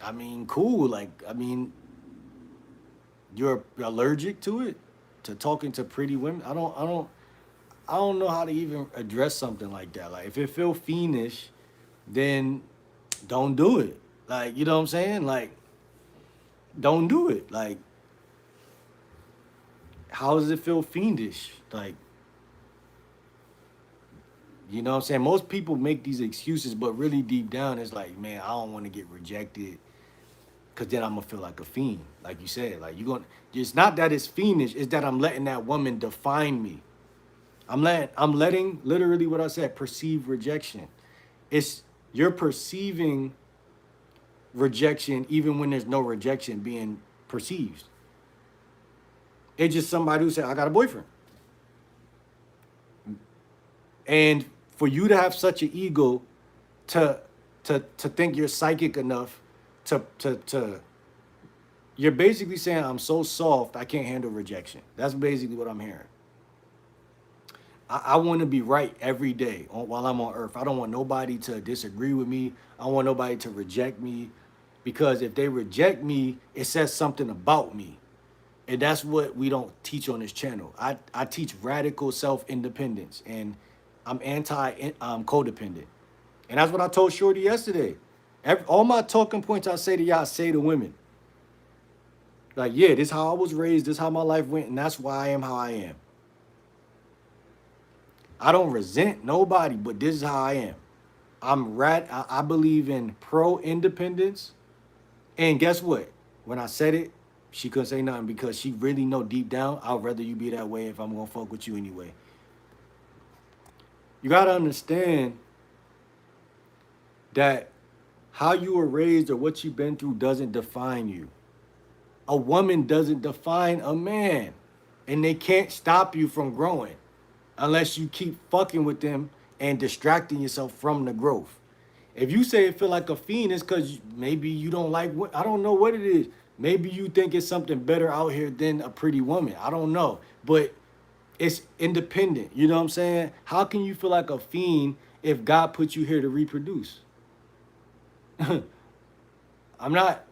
I mean, cool. Like, I mean, you're allergic to it, to talking to pretty women. I don't know how to even address something like that. Like, if it feel fiendish, then don't do it. Like, you know what I'm saying? Like, don't do it. Like, how does it feel fiendish? Like, you know what I'm saying? Most people make these excuses, but really deep down, it's like, man, I don't want to get rejected because then I'm going to feel like a fiend. Like you said, like, it's not that it's fiendish, it's that I'm letting that woman define me. I'm letting literally what I said, perceive rejection. It's you're perceiving rejection even when there's no rejection being perceived. It's just somebody who said, I got a boyfriend. And for you to have such an ego to to think you're psychic enough to you're basically saying I'm so soft I can't handle rejection. That's basically what I'm hearing. I want to be right every day while I'm on earth. I don't want nobody to disagree with me. I don't want nobody to reject me because if they reject me, it says something about me. And that's what we don't teach on this channel. I teach radical self-independence and I'm codependent. And that's what I told Shorty yesterday. All my talking points I say to y'all, I say to women. Like, yeah, this is how I was raised, this is how my life went, and that's why I am how I am. I don't resent nobody, but this is how I am. I believe in pro-independence. And guess what? When I said it, she couldn't say nothing because she really know deep down, I'd rather you be that way if I'm gonna fuck with you anyway. You gotta understand that how you were raised or what you've been through doesn't define you. A woman doesn't define a man. And they can't stop you from growing unless you keep fucking with them and distracting yourself from the growth. If you say it feel like a fiend, it's because maybe you don't like what, I don't know what it is. Maybe you think it's something better out here than a pretty woman. I don't know. But it's independent. You know what I'm saying? How can you feel like a fiend if God put you here to reproduce? I'm not,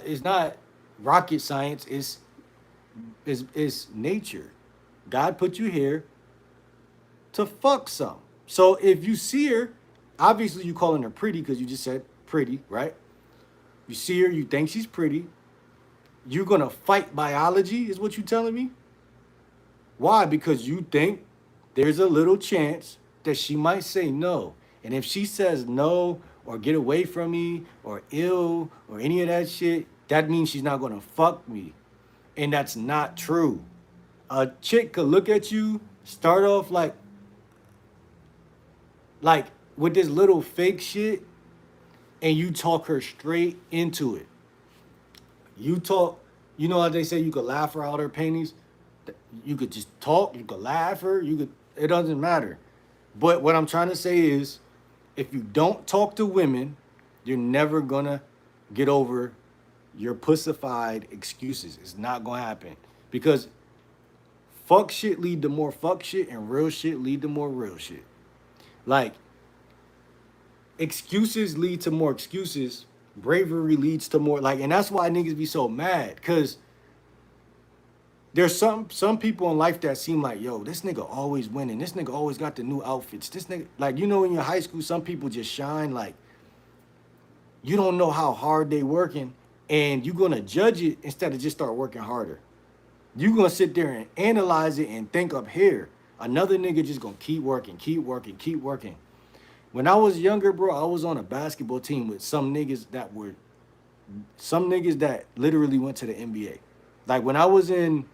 it's not rocket science. It's nature. God put you here to fuck some. So if you see her, obviously you calling her pretty because you just said pretty, right? You see her, you think she's pretty. You're gonna fight biology, is what you telling me? Why? Because you think there's a little chance that she might say no. And if she says no or get away from me or ill or any of that shit, that means she's not gonna fuck me. And that's not true. A chick could look at you, start off like with this little fake shit, and you talk her straight into it. You talk, you know how they say you could laugh her out her panties? You could just talk, you could laugh her, it doesn't matter. But what I'm trying to say is, if you don't talk to women, you're never gonna get over your pussified excuses. It's not gonna happen. Because fuck shit lead to more fuck shit and real shit lead to more real shit. Like, excuses lead to more excuses. Bravery leads to more, like, and that's why niggas be so mad. Cause there's some people in life that seem like, yo, this nigga always winning. This nigga always got the new outfits. This nigga, like, you know, in your high school, some people just shine. Like, you don't know how hard they working, and you're gonna judge it instead of just start working harder. You're gonna sit there and analyze it and think up here. Another nigga just gonna keep working, keep working, keep working. When I was younger, bro, I was on a basketball team with some niggas that literally went to the NBA. Like, when I was in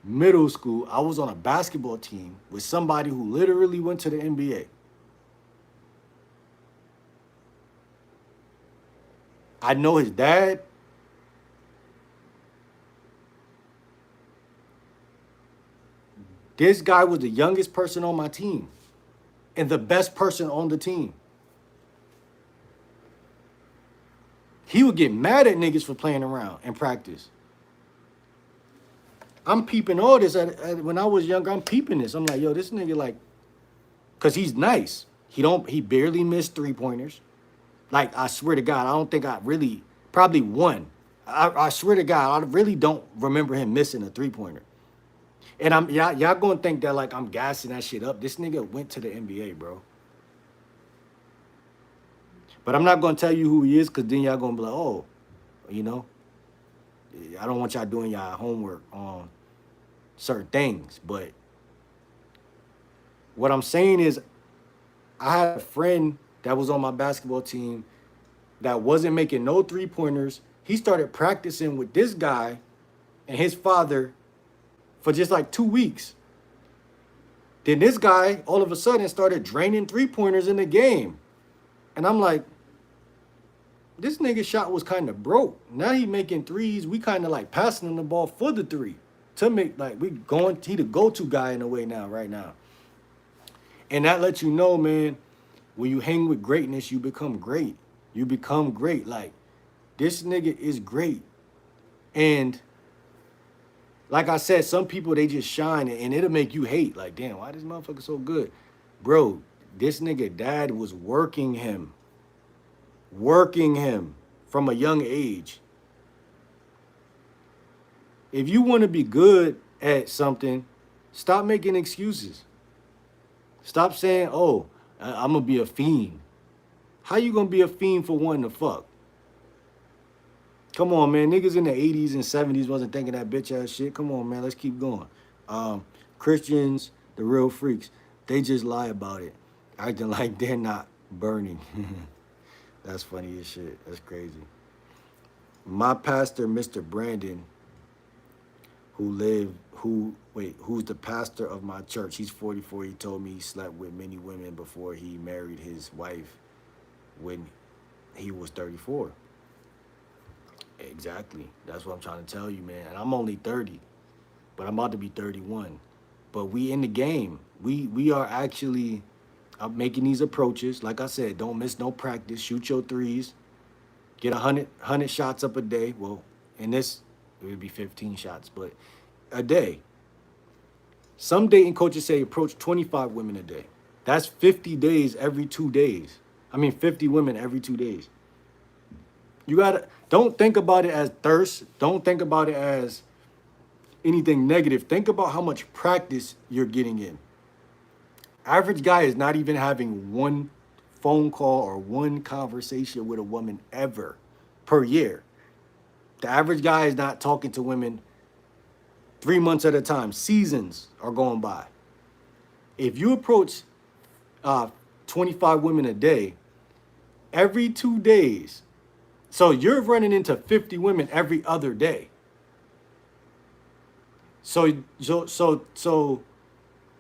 middle school, I was on a basketball team with somebody who literally went to the NBA. I know his dad. This guy was the youngest person on my team and the best person on the team. He would get mad at niggas for playing around in practice. I'm peeping all this. When I was younger, I'm peeping this. I'm like, yo, this nigga, like, because he's nice. He barely missed three-pointers. Like, I swear to God, I don't think I really, probably one. I swear to God, I really don't remember him missing a three-pointer. And y'all gonna think that, like, I'm gassing that shit up. This nigga went to the NBA, bro. But I'm not gonna tell you who he is, because then y'all gonna be like, oh, you know, I don't want y'all doing y'all homework on certain things. But what I'm saying is, I had a friend that was on my basketball team that wasn't making no three-pointers. He started practicing with this guy and his father for just like 2 weeks. Then this guy all of a sudden started draining 3-pointers in the game. And I'm like, this nigga shot was kind of broke. Now he making threes. We kind of like passing him the ball for the three to make like we going. He the go-to guy in a way now, right now. And that lets you know, man, when you hang with greatness, you become great. You become great. Like this nigga is great. And like I said, some people they just shine and it'll make you hate. Like, damn, why this motherfucker so good? Bro, this nigga dad was working him from a young age. If you want to be good at something, stop making excuses. Stop saying, "Oh, I'm gonna be a fiend." How you gonna be a fiend for wanting to fuck? Come on, man. Niggas in the 80s and 70s wasn't thinking that bitch ass shit. Come on, man. Let's keep going. Christians, the real freaks, they just lie about it, acting like they're not burning. That's funny as shit. That's crazy. My pastor, Mr. Brandon, who's the pastor of my church. He's 44. He told me he slept with many women before he married his wife when he was 34. Exactly. That's what I'm trying to tell you, man. And I'm only 30, but I'm about to be 31. But we in the game. We are actually making these approaches. Like I said, don't miss no practice. Shoot your threes. Get 100 shots up a day. Well, in this, it would be 15 shots, but a day. Some dating coaches say approach 25 women a day. That's 50 days every 2 days. 50 women every 2 days. You gotta, don't think about it as thirst. Don't think about it as anything negative. Think about how much practice you're getting in. Average guy is not even having one phone call or one conversation with a woman ever per year. The average guy is not talking to women 3 months at a time. Seasons are going by. If you approach 25 women a day, every 2 days, so you're running into 50 women every other day. So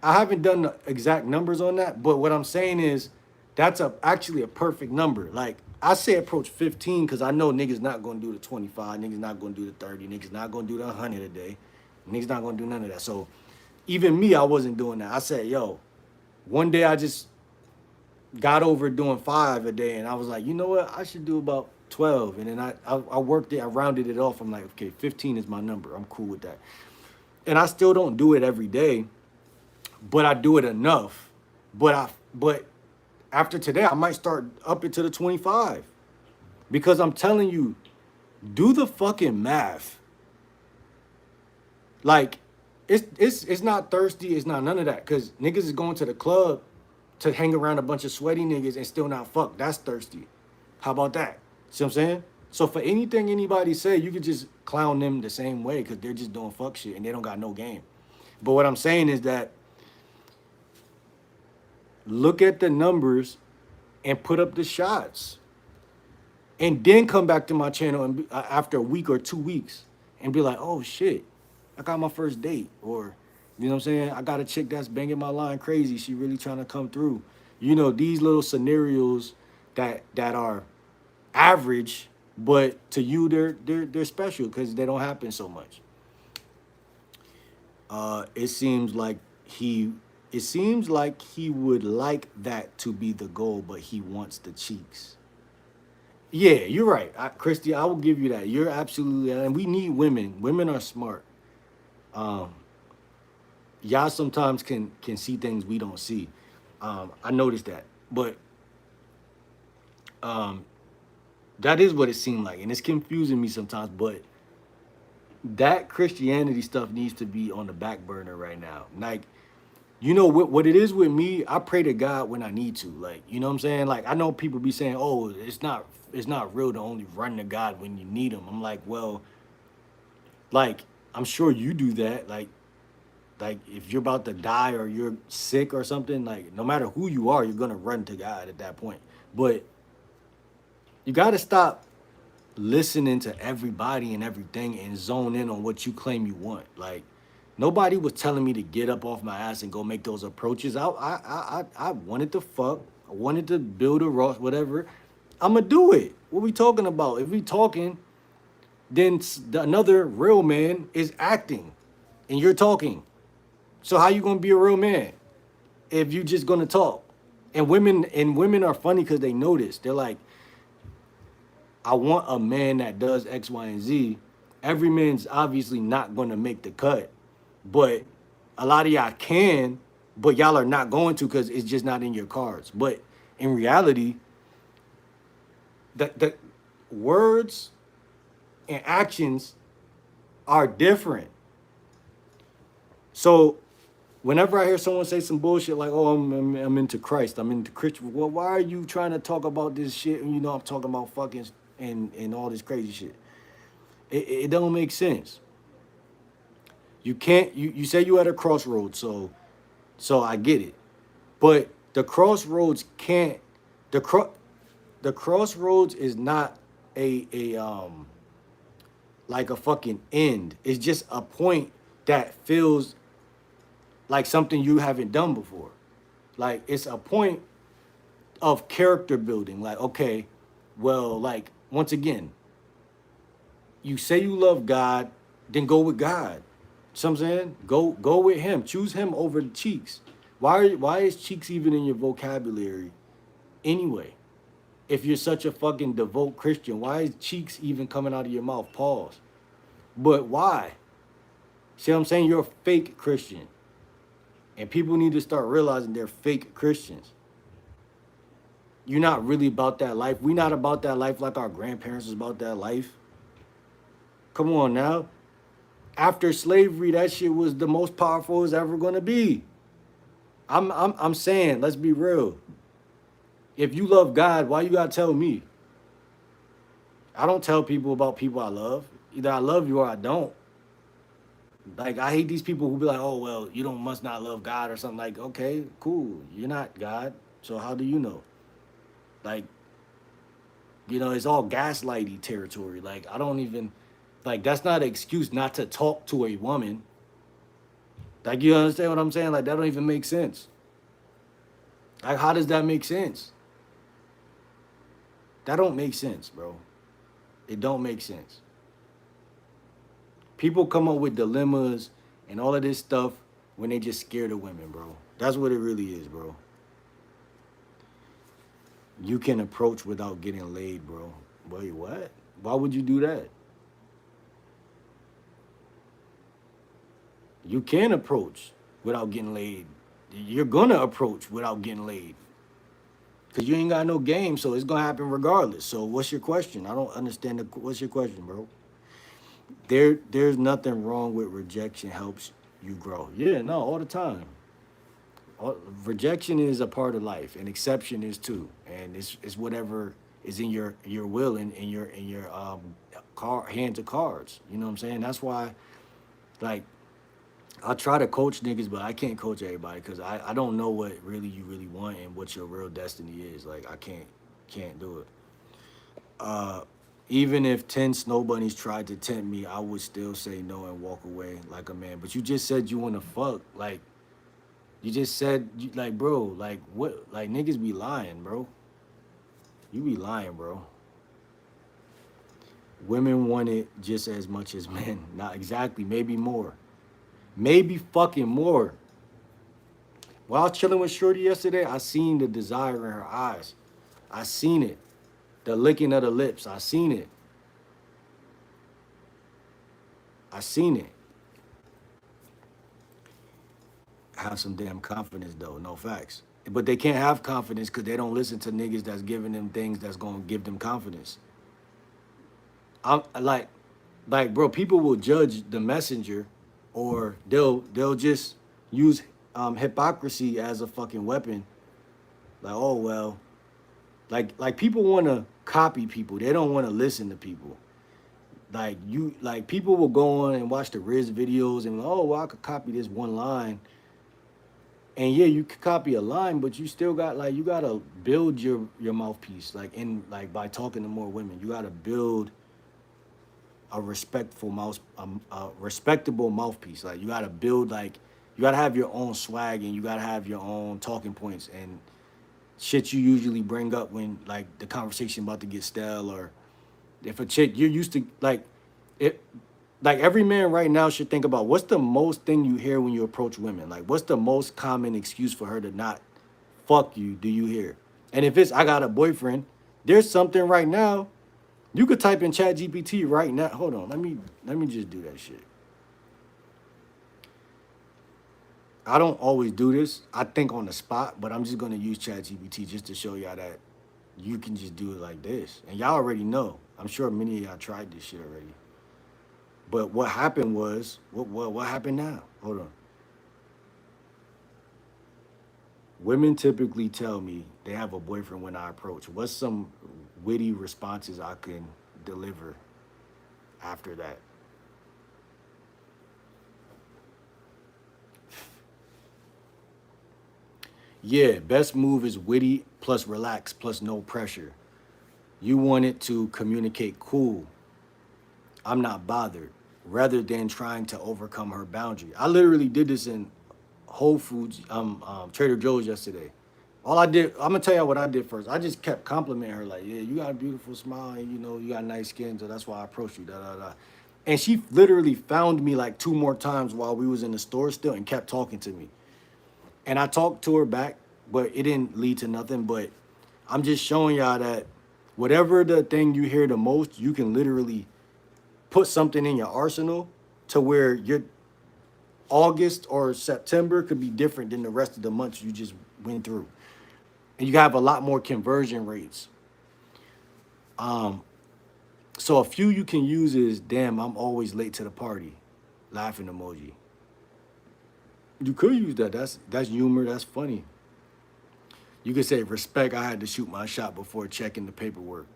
I haven't done the exact numbers on that, but what I'm saying is that's actually a perfect number. Like I say approach 15 because I know niggas not gonna do the 25, niggas not gonna do the 30, niggas not gonna do the 100 a day, niggas not gonna do none of that. So even me, I wasn't doing that. I said, yo, one day I just got over doing 5 a day, and I was like, you know what, I should do about 12, and then I worked it, I rounded it off. I'm like, okay, 15 is my number. I'm cool with that, and I still don't do it every day, but I do it enough. But after today, I might start up it to the 25 because I'm telling you, do the fucking math. Like, it's not thirsty. It's not none of that because niggas is going to the club to hang around a bunch of sweaty niggas and still not fuck. That's thirsty. How about that? See what I'm saying? So for anything anybody say, you could just clown them the same way because they're just doing fuck shit and they don't got no game. But what I'm saying is that look at the numbers and put up the shots. And then come back to my channel and after a week or 2 weeks and be like, oh shit, I got my first date. Or, you know what I'm saying? I got a chick that's banging my line crazy. She really trying to come through. You know, these little scenarios that are average, but to you they're special because they don't happen so much. It seems like he would like that to be the goal, but he wants the cheeks. Yeah, you're right, Christy. I will give you that. You're absolutely, and we need women. Women are smart. Um, y'all sometimes can see things we don't see. I noticed that, but um, that is what it seemed like, and it's confusing me sometimes. But that Christianity stuff needs to be on the back burner right now. Like, you know what it is with me, I pray to God when I need to. Like, you know what I'm saying? Like, I know people be saying, oh, it's not real to only run to God when you need him. I'm like, well, like, I'm sure you do that. Like if you're about to die or you're sick or something, like no matter who you are, you're gonna run to God at that point. But you gotta stop listening to everybody and everything and zone in on what you claim you want. Like, Nobody was telling me to get up off my ass and go make those approaches. I wanted to fuck. I wanted to build a Ross, whatever. I'ma do it. What we talking about? If we talking, then another real man is acting, and you're talking. So how you gonna be a real man if you just gonna talk? And women are funny because they notice. They're like, I want a man that does X, Y, and Z. Every man's obviously not gonna make the cut, but a lot of y'all can, but y'all are not going to because it's just not in your cards. But in reality, the words and actions are different. So whenever I hear someone say some bullshit like, "Oh, I'm into Christ, I'm into Christian," well, why are you trying to talk about this shit? And you know I'm talking about fucking and all this crazy shit. It don't make sense. You can't. You say you at a crossroads, so I get it. But the crossroads can't. The cro- the crossroads is not a like a fucking end. It's just a point that feels like something you haven't done before. Like it's a point of character building. Like, okay, well, like once again, you say you love God, then go with God. You know what I'm saying? Go with him. Choose him over the cheeks. Why is cheeks even in your vocabulary anyway? If you're such a fucking devout Christian, why is cheeks even coming out of your mouth? Pause. But why? See what I'm saying? You're a fake Christian. And people need to start realizing they're fake Christians. You're not really about that life. We're not about that life like our grandparents was about that life. Come on now. After slavery, that shit was the most powerful it's ever gonna be. I'm saying, let's be real. If you love God, why you gotta tell me? I don't tell people about people I love. Either I love you or I don't. Like I hate these people who be like, "Oh well, you don't must not love God or something." Like, okay, cool, you're not God, so how do you know? Like, it's all gaslighty territory. Like, I don't even like that's not an excuse not to talk to a woman. Like, you understand what I'm saying? Like, that don't even make sense. Like, how does that make sense? That don't make sense, bro. It don't make sense. People come up with dilemmas and all of this stuff when they just scared of women, bro. That's what it really is, bro. You can approach without getting laid, bro. Wait, what? Why would you do that? You can approach without getting laid. You're gonna approach without getting laid. Cause you ain't got no game, so it's gonna happen regardless. So what's your question? I don't understand what's your question, bro? There's nothing wrong with rejection helps you grow. Yeah, no, all the time. Rejection is a part of life, and acceptance is too. And it's whatever is in your will and in your hands of cards. You know what I'm saying? That's why, like, I try to coach niggas, but I can't coach everybody because I don't know what really you really want and what your real destiny is. Like I can't do it. Uh, Even if 10 snow bunnies tried to tempt me, I would still say no and walk away like a man. But you just said you want to fuck. Like you just said, like bro, like what? Like niggas be lying, bro. You be lying, bro. Women want it just as much as men. Not exactly, maybe more. Maybe fucking more. While I was chilling with Shorty yesterday, I seen the desire in her eyes. I seen it. The licking of the lips. I seen it. I seen it. Have some damn confidence though. No facts. But they can't have confidence because they don't listen to niggas that's giving them things that's gonna give them confidence. I'm like, bro, people will judge the messenger, or they'll just use hypocrisy as a fucking weapon. Like, oh well, like people want to copy people. They don't want to listen to people. Like people will go on and watch the Rizz videos and oh well, I could copy this one line. And yeah, you could copy a line, but you still got like you gotta build your mouthpiece like in like by talking to more women. You gotta build a respectful mouse, a respectable mouthpiece. Like you gotta build like you gotta have your own swag and you gotta have your own talking points and shit you usually bring up when like the conversation about to get stale or if a chick you're used to like it like every man right now should think about what's the most thing you hear when you approach women. Like what's the most common excuse for her to not fuck you do you hear? And if it's I got a boyfriend, there's something right now. You could type in Chat GPT right now. Hold on, let me just do that shit. I don't always do this. I think on the spot, but I'm just gonna use Chat GPT just to show y'all that you can just do it like this. And y'all already know. I'm sure many of y'all tried this shit already. But what happened was, what happened now? Hold on. Women typically tell me they have a boyfriend when I approach. What's some witty responses I can deliver after that? Yeah, best move is witty plus relax plus no pressure. You want it to communicate cool. I'm not bothered, rather than trying to overcome her boundary. I literally did this in Whole Foods, Trader Joe's yesterday. All I did, I'm gonna tell you what I did first. I just kept complimenting her, like, yeah, you got a beautiful smile, and you know, you got nice skin, so that's why I approached you. Da da da. And she literally found me like two more times while we was in the store still, and kept talking to me. And I talked to her back, but it didn't lead to nothing. But I'm just showing y'all that whatever the thing you hear the most, you can literally put something in your arsenal to where your August or September could be different than the rest of the months you just went through. And you have a lot more conversion rates. Um, so a few you can use is damn, I'm always late to the party. Laughing emoji. You could use that. That's humor, that's funny. You could say respect, I had to shoot my shot before checking the paperwork.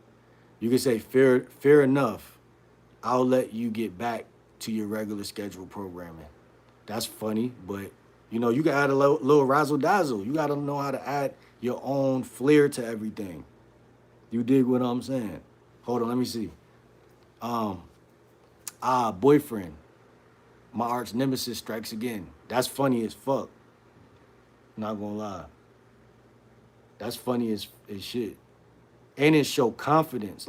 You could say fair enough. I'll let you get back to your regular scheduled programming. That's funny, but you know, you gotta add a little razzle dazzle. You gotta know how to add your own flair to everything. You dig what I'm saying? Hold on, let me see. Um, boyfriend, my arch nemesis strikes again. That's funny as fuck. Not gonna lie. That's funny as shit. And it show confidence,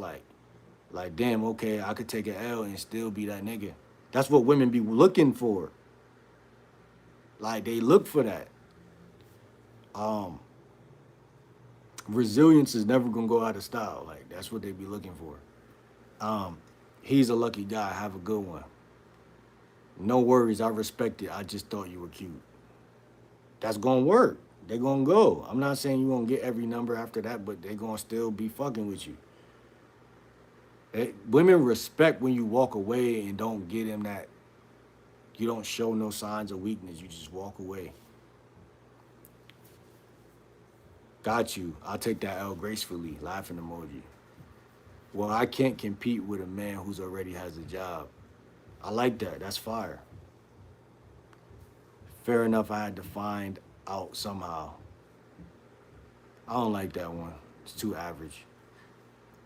like damn, okay, I could take an L and still be that nigga. That's what women be looking for. Like they look for that. Um, resilience is never gonna go out of style. Like that's what they be looking for. Um, he's a lucky guy. Have a good one. No worries. I respect it. I just thought you were cute. That's gonna work. They're gonna go. I'm not saying you're gonna get every number after that, but they're gonna still be fucking with you. Women respect when you walk away and don't get them that you don't show no signs of weakness. You just walk away. Got you. I'll take that L gracefully. Laughing emoji. Well, I can't compete with a man who's already has a job. I like that. That's fire. Fair enough. I had to find out somehow. I don't like that one. It's too average.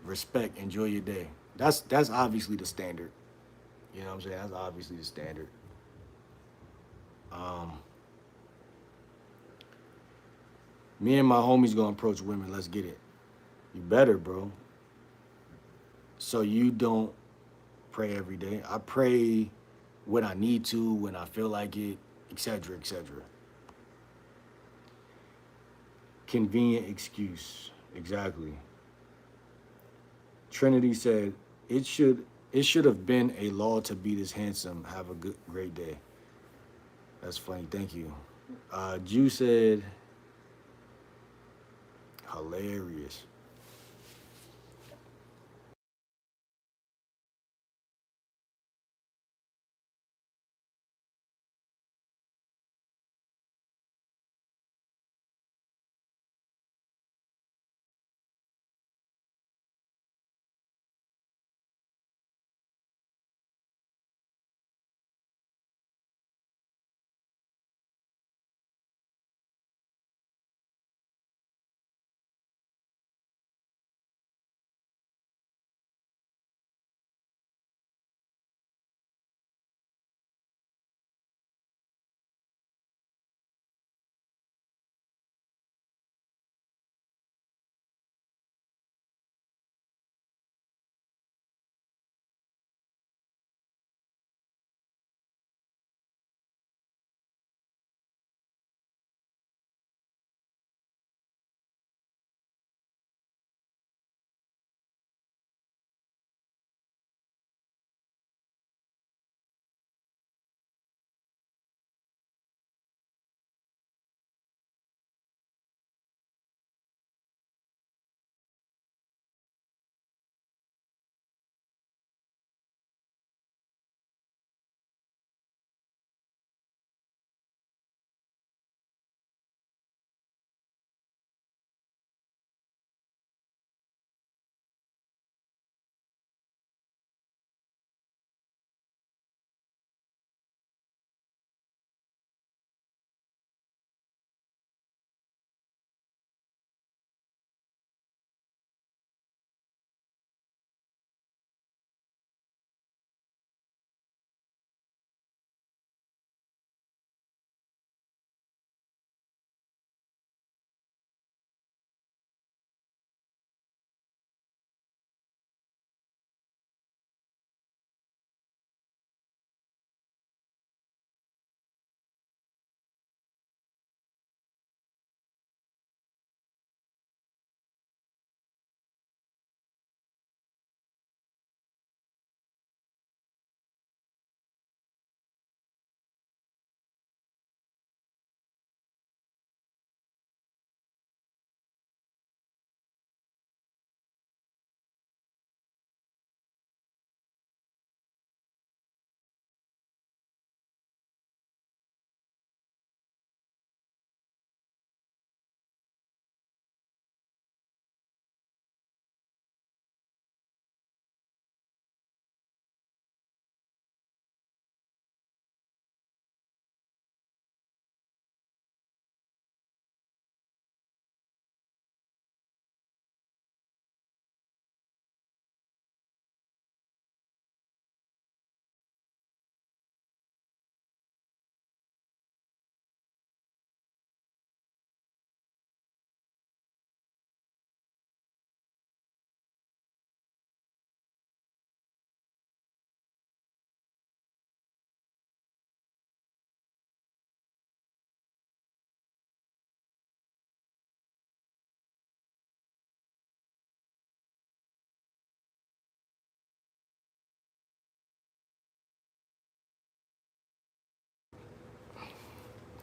Respect. Enjoy your day. That's obviously the standard. You know what I'm saying? That's obviously the standard. Um, Me and my homies gonna approach women. Let's get it. You better, bro. So you don't pray every day. I pray when I need to, when I feel like it, etc., etc. Convenient excuse. Exactly. Trinity said it should have been a law to be this handsome. Have a good great day. That's funny. Thank you. Jew said hilarious.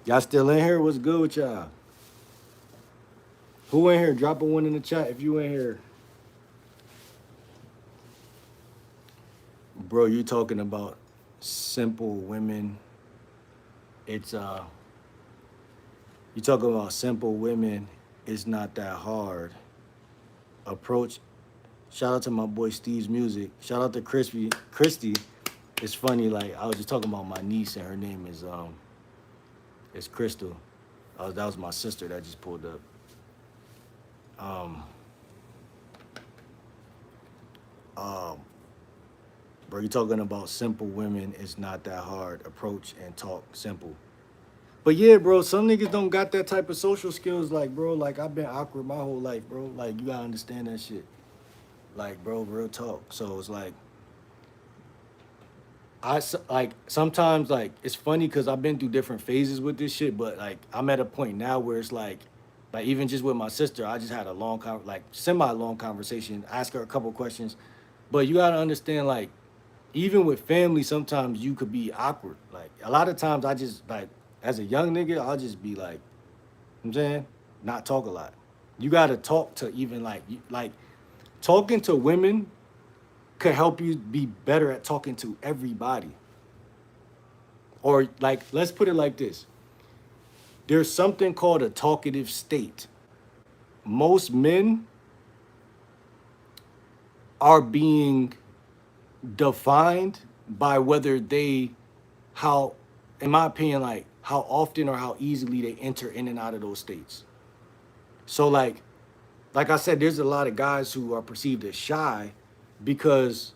Y'all still in here? What's good with y'all? Who in here? Drop a one in the chat if you in here. Bro, you talking about simple women. It's you talking about simple women. It's not that hard. Approach. Shout out to my boy Steve's music. Shout out to Christy. It's funny, like I was just talking about my niece and her name is Crystal. That was my sister that just pulled up. Um, um, bro, you talking about simple women? It's not that hard. Approach and talk simple. But yeah, bro, some niggas don't got that type of social skills. Like, bro, like I've been awkward my whole life, bro. Like, you gotta understand that shit. Like, bro, real talk. So it's like like sometimes like it's funny because I've been through different phases with this shit, but like I'm at a point now where it's like even just with my sister, I just had a like semi long conversation, ask her a couple questions, but you gotta understand like even with family, sometimes you could be awkward. Like a lot of times, I just like as a young nigga, I'll just be like, you know what I'm saying, not talk a lot. You gotta talk to even like talking to women could help you be better at talking to everybody. Or like, let's put it like this: there's something called a talkative state. Most men are being defined by whether they how in my opinion like how often or how easily they enter in and out of those states. So like I said, there's a lot of guys who are perceived as shy because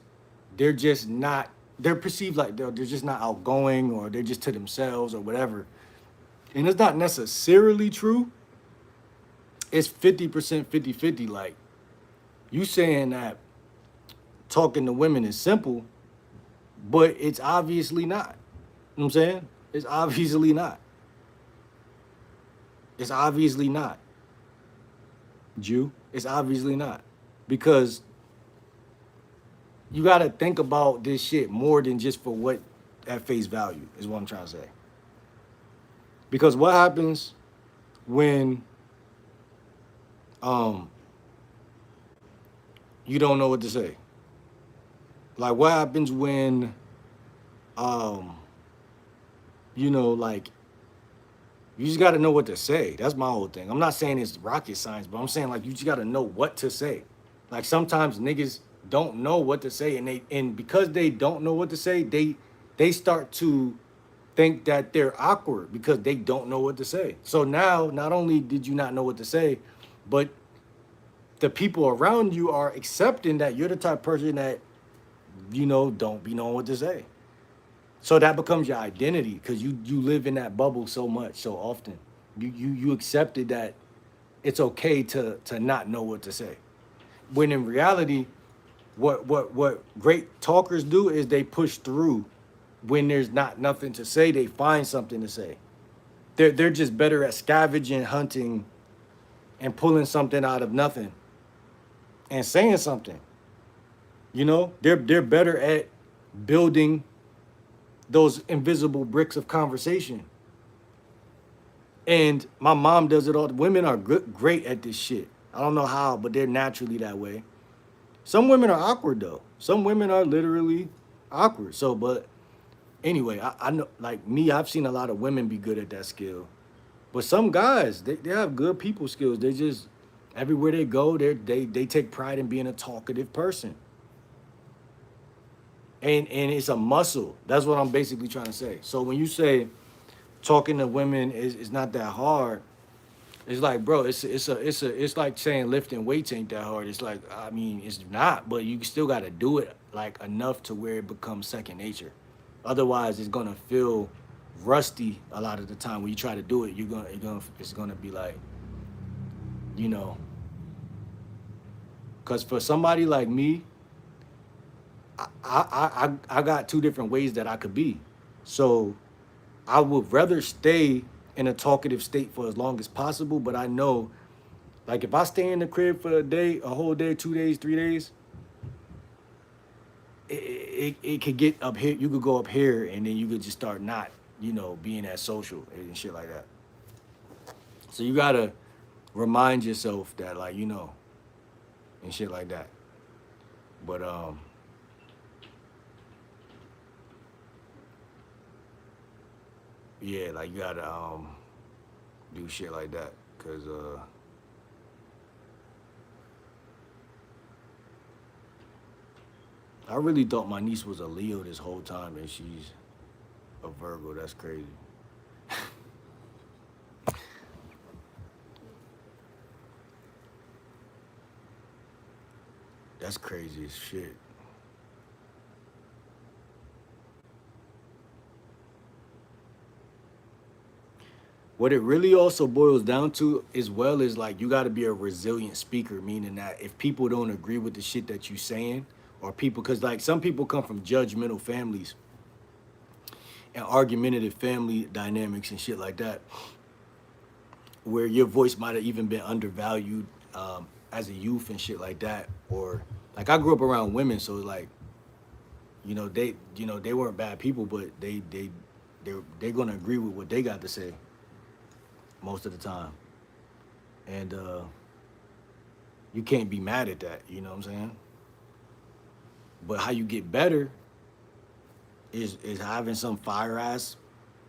they're just not they're perceived like they're just not outgoing or they're just to themselves or whatever. And it's not necessarily true. It's 50% 50-50. Like you saying that talking to women is simple, but it's obviously not. You know what I'm saying? It's obviously not. It's obviously not. Jew. It's obviously not. Because you gotta think about this shit more than just for what at face value is what I'm trying to say. Because what happens when um you don't know what to say? Like what happens when um like you just gotta know what to say. That's my whole thing. I'm not saying it's rocket science, but I'm saying like you just gotta know what to say. Like sometimes niggas don't know what to say, and because they don't know what to say, they start to think that they're awkward because they don't know what to say. So now, not only did you not know what to say, but the people around you are accepting that you're the type of person that don't be knowing what to say. So that becomes your identity because you live in that bubble so much, so often. You accepted that it's okay to not know what to say. When in reality, what great talkers do is they push through when there's not nothing to say, they find something to say. They're just better at scavenging, hunting, and pulling something out of nothing and saying something. They're better at building those invisible bricks of conversation. And my mom does it all. Women are great at this shit. I don't know how, but they're naturally that way. Some women are awkward though. Some women are literally awkward. So, but anyway, I know, like me, I've seen a lot of women be good at that skill. But some guys, they have good people skills. They just everywhere they go, they take pride in being a talkative person. And it's a muscle. That's what I'm basically trying to say. So when you say talking to women is not that hard, it's like, bro, it's like saying lifting weights ain't that hard. It's like, I mean, it's not, but you still got to do it like enough to where it becomes second nature. Otherwise, it's gonna feel rusty a lot of the time. When you try to do it, it's gonna be like, you know, because for somebody like me, I got two different ways that I could be. So I would rather stay in a talkative state for as long as possible, but I know, like, if I stay in the crib for a day, a whole day, 2 days, 3 days, it could get up here. You could go up here, and then you could just start not being at social and shit like that. So you gotta remind yourself that, like, and shit like that. But yeah, like you gotta do shit like that, cause I really thought my niece was a Leo this whole time, and she's a Virgo. That's crazy. That's crazy as shit. What it really also boils down to, as well, is like you got to be a resilient speaker, meaning that if people don't agree with the shit that you saying, or people, because like some people come from judgmental families and argumentative family dynamics and shit like that, where your voice might have even been undervalued as a youth and shit like that, or like I grew up around women, so like they weren't bad people, but they're gonna agree with what they got to say most of the time, and you can't be mad at that. You know what I'm saying? But how you get better is having some fire ass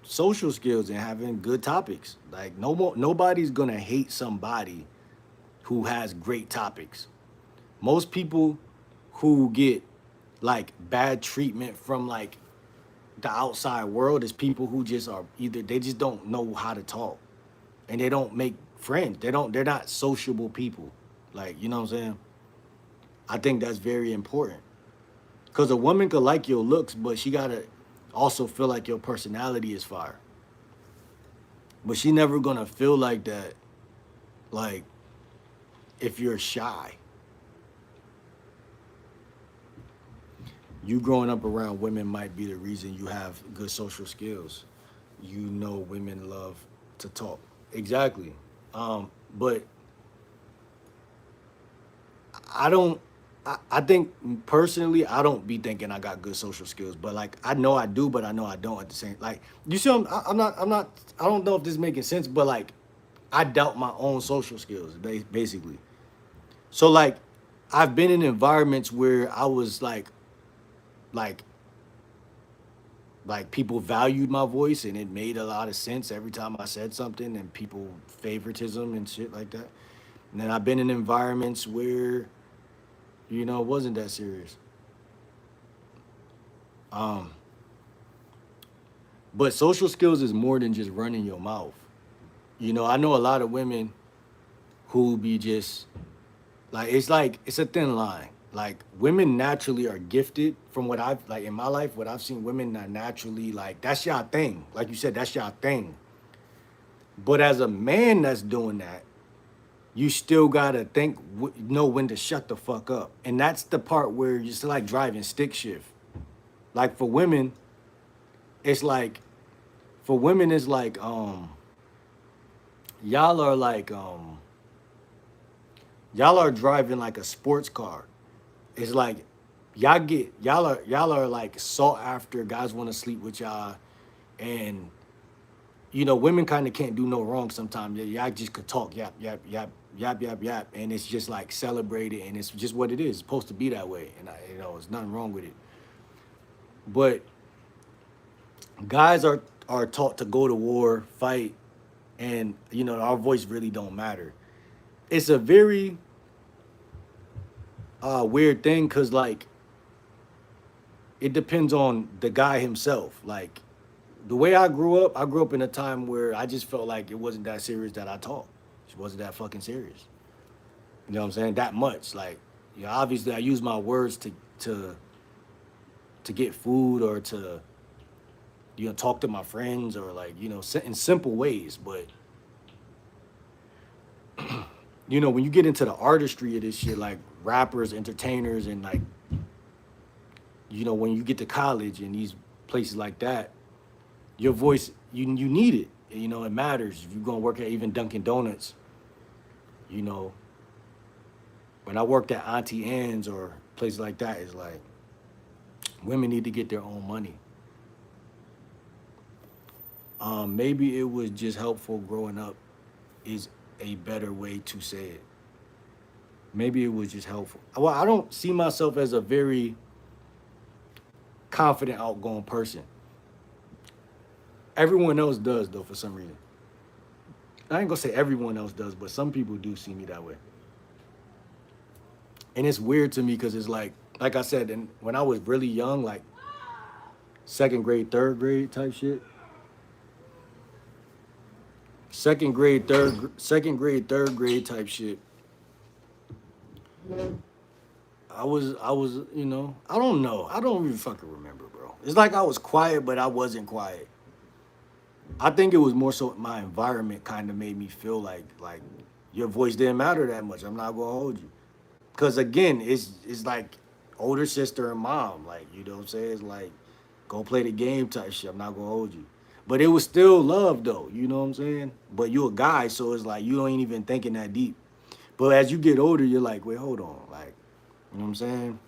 social skills and having good topics. Like nobody's gonna hate somebody who has great topics. Most people who get like bad treatment from like the outside world is people who just are either they just don't know how to talk and they don't make friends. They're not sociable people. Like, you know what I'm saying? I think that's very important. Cause a woman could like your looks, but she gotta also feel like your personality is fire. But she never gonna feel like that, like if you're shy. You growing up around women might be the reason you have good social skills. Women love to talk. Exactly. But I don't. I think personally, I don't be thinking I got good social skills, but like I know I do, but I know I don't at the same. Like you see, I'm not. I'm not. I don't know if this is making sense, but like I doubt my own social skills, basically. So like, I've been in environments where I was like, like people valued my voice and it made a lot of sense every time I said something, and people favoritism and shit like that. And then I've been in environments where it wasn't that serious. Um, but social skills is more than just running your mouth. I know a lot of women who be just like it's a thin line. Like women naturally are gifted from what I've like in my life, what I've seen women are naturally like that's your thing. Like you said, that's your thing. But as a man that's doing that, you still gotta know when to shut the fuck up. And that's the part where you're still like driving stick shift. Like it's like for women, it's like y'all are like y'all are driving like a sports car. It's like y'all are like sought after. Guys want to sleep with y'all, and women kind of can't do no wrong sometimes. Yeah, y'all just could talk, yap, yap, yap, yap, yap, yap, and it's just like celebrated, and it's just what it is. It's supposed to be that way, and there's nothing wrong with it. But guys are taught to go to war, fight, and our voice really don't matter. It's a very weird thing because like it depends on the guy himself. Like the way I grew up in a time where I just felt like it wasn't that serious that I talked. It wasn't that fucking serious. You know what I'm saying? That much. Like, obviously I use my words to to get food or to talk to my friends or like in simple ways. But when you get into the artistry of this shit, like rappers, entertainers, and like when you get to college and these places like that, your voice you need it. It matters. If you're gonna work at even Dunkin' Donuts, you know, when I worked at Auntie Anne's or places like that, it's like women need to get their own money. Maybe it was just helpful growing up is a better way to say it. Maybe it was just helpful. Well, I don't see myself as a very confident, outgoing person. Everyone else does though for some reason. I ain't gonna say everyone else does, but some people do see me that way. And it's weird to me because it's like I said, and when I was really young, like second grade, third grade type shit. Second grade, third grade type shit. I was, I don't know. I don't even fucking remember, bro. It's like I was quiet, but I wasn't quiet. I think it was more so my environment kind of made me feel like your voice didn't matter that much. I'm not gonna hold you. Cause again, it's like older sister and mom, like you know what I'm saying. It's like go play the game type shit. I'm not gonna hold you, but it was still love though. You know what I'm saying. But you a guy, so it's like you ain't even thinking that deep. But as you get older, you're like, wait, hold on, like you know what I'm saying.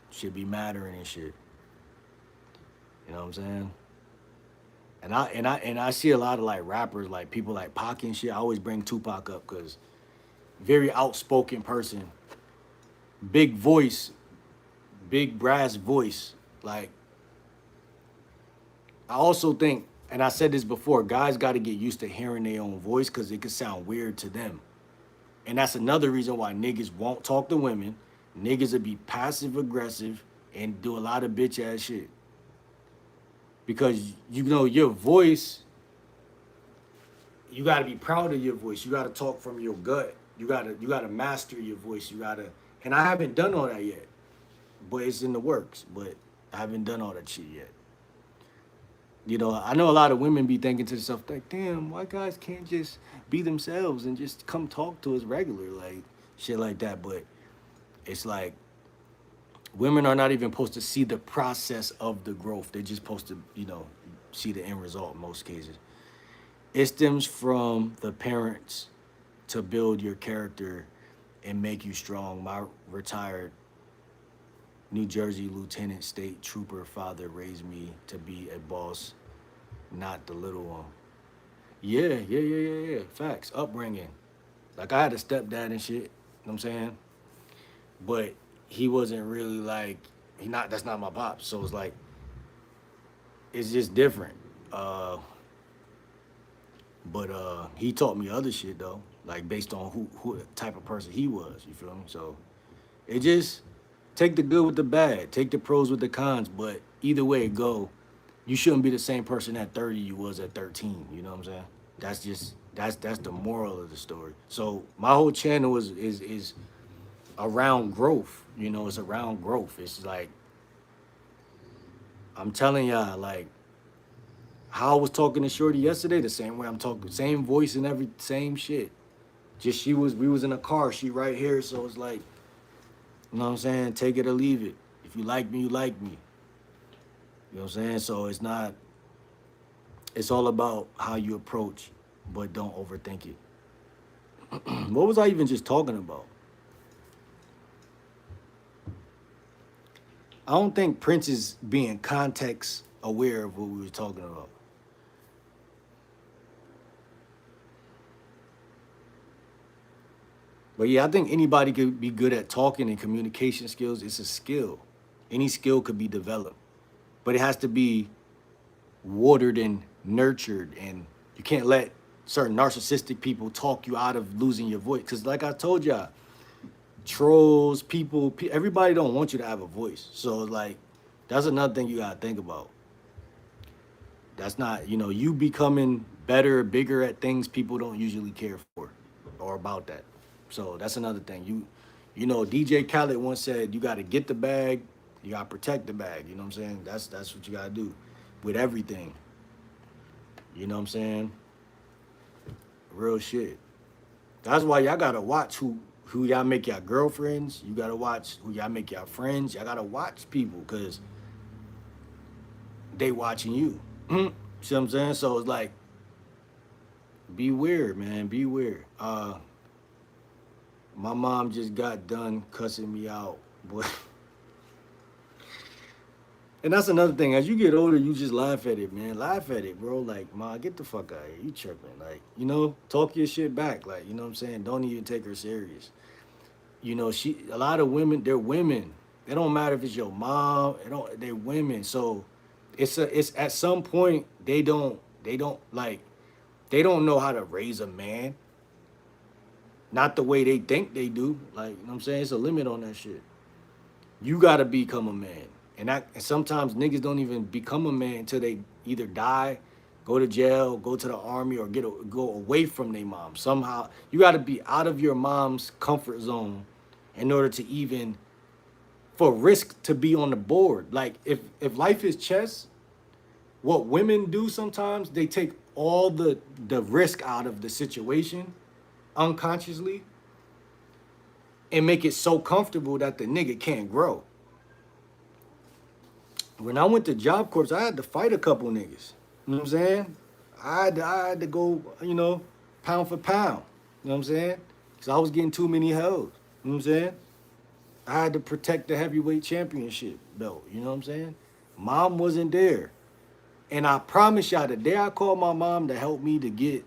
Should be mattering and shit. You know what I'm saying. And I see a lot of like rappers, like people like Pac and shit. I always bring Tupac up because very outspoken person, big voice, big brass voice. Like I also think, and I said this before, guys got to get used to hearing their own voice because it could sound weird to them. And that's another reason why niggas won't talk to women. Niggas will be passive aggressive and do a lot of bitch ass shit. Because you know your voice, you gotta be proud of your voice. You gotta talk from your gut. You gotta master your voice. You gotta and I haven't done all that yet. But it's in the works. But I haven't done all that shit yet. I know a lot of women be thinking to themselves, like, damn, why guys can't just be themselves and just come talk to us regular, like shit like that. But it's like women are not even supposed to see the process of the growth. They're just supposed to, see the end result in most cases. It stems from the parents to build your character and make you strong. My retired New Jersey Lieutenant State Trooper father raised me to be a boss, not the little one. Yeah, yeah, yeah, yeah, yeah. Facts. Upbringing. Like I had a stepdad and shit. You know what I'm saying? But he wasn't really like he not that's not my pops. So it's like it's just different. Uh but he taught me other shit though, like based on who type of person he was, you feel me? So it just take the good with the bad, take the pros with the cons, but either way it go, you shouldn't be the same person at 30 you was at 13, you know what I'm saying? That's the moral of the story. So my whole channel is around growth, it's around growth. It's like I'm telling y'all, like how I was talking to Shorty yesterday, the same way I'm talking, same voice and every same shit. Just we was in a car, she right here, so it's like, you know what I'm saying? Take it or leave it. If you like me, you like me. You know what I'm saying? So it's all about how you approach, but don't overthink it. What was I even just talking about? I don't think Prince is being context aware of what we were talking about. But yeah, I think anybody could be good at talking and communication skills. It's a skill. Any skill could be developed, but it has to be watered and nurtured. And you can't let certain narcissistic people talk you out of losing your voice. Because like I told y'all, trolls, everybody don't want you to have a voice. So like, that's another thing you gotta think about. That's not, you becoming better, bigger at things people don't usually care for or about that. So that's another thing. DJ Khaled once said you gotta get the bag, you gotta protect the bag. You know what I'm saying? That's what you gotta do with everything. You know what I'm saying? Real shit. That's why y'all gotta watch who y'all make y'all girlfriends. You gotta watch who y'all make y'all friends. Y'all gotta watch people because they watching you. See what I'm saying? So it's like, be weird, man. Be weird. My mom just got done cussing me out, but And that's another thing. As you get older, you just laugh at it, man. Laugh at it, bro. Like, ma, get the fuck out of here. You tripping. Like, talk your shit back. Like, you know what I'm saying? Don't even take her serious. A lot of women, they're women. It don't matter if it's your mom, they're women. So it's at some point they don't know how to raise a man. Not the way they think they do. Like, you know what I'm saying? It's a limit on that shit. You gotta become a man. And sometimes niggas don't even become a man until they either die, go to jail, go to the army, or go away from their mom. Somehow you gotta be out of your mom's comfort zone in order to even for risk to be on the board. Like if life is chess, what women do sometimes, they take all the risk out of the situation unconsciously and make it so comfortable that the nigga can't grow. When I went to Job Corps, I had to fight a couple niggas. You know what I'm saying? I had to go, pound for pound. You know what I'm saying? Because I was getting too many hells. You know what I'm saying? I had to protect the heavyweight championship belt. You know what I'm saying? Mom wasn't there. And I promise y'all, the day I called my mom to help me to get,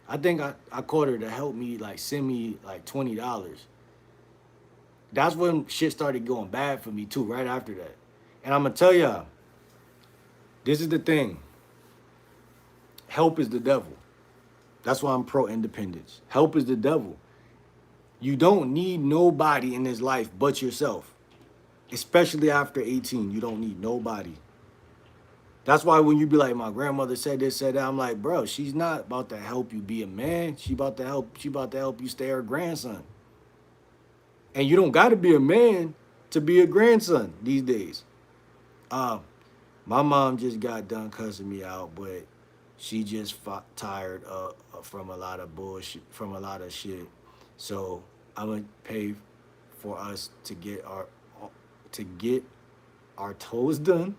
I think I called her to help me, like, send me, like, $20. That's when shit started going bad for me, too, right after that. And I'm going to tell y'all, this is the thing. Help is the devil. That's why I'm pro-independence. Help is the devil. You don't need nobody in this life but yourself. Especially after 18, you don't need nobody. That's why when you be like, my grandmother said this, said that, I'm like, bro, she's not about to help you be a man. She about to help you stay her grandson. And you don't got to be a man to be a grandson these days. My mom just got done cussing me out, but she just tired from a lot of bullshit, from a lot of shit. So I'm gonna pay for us to get our toes done.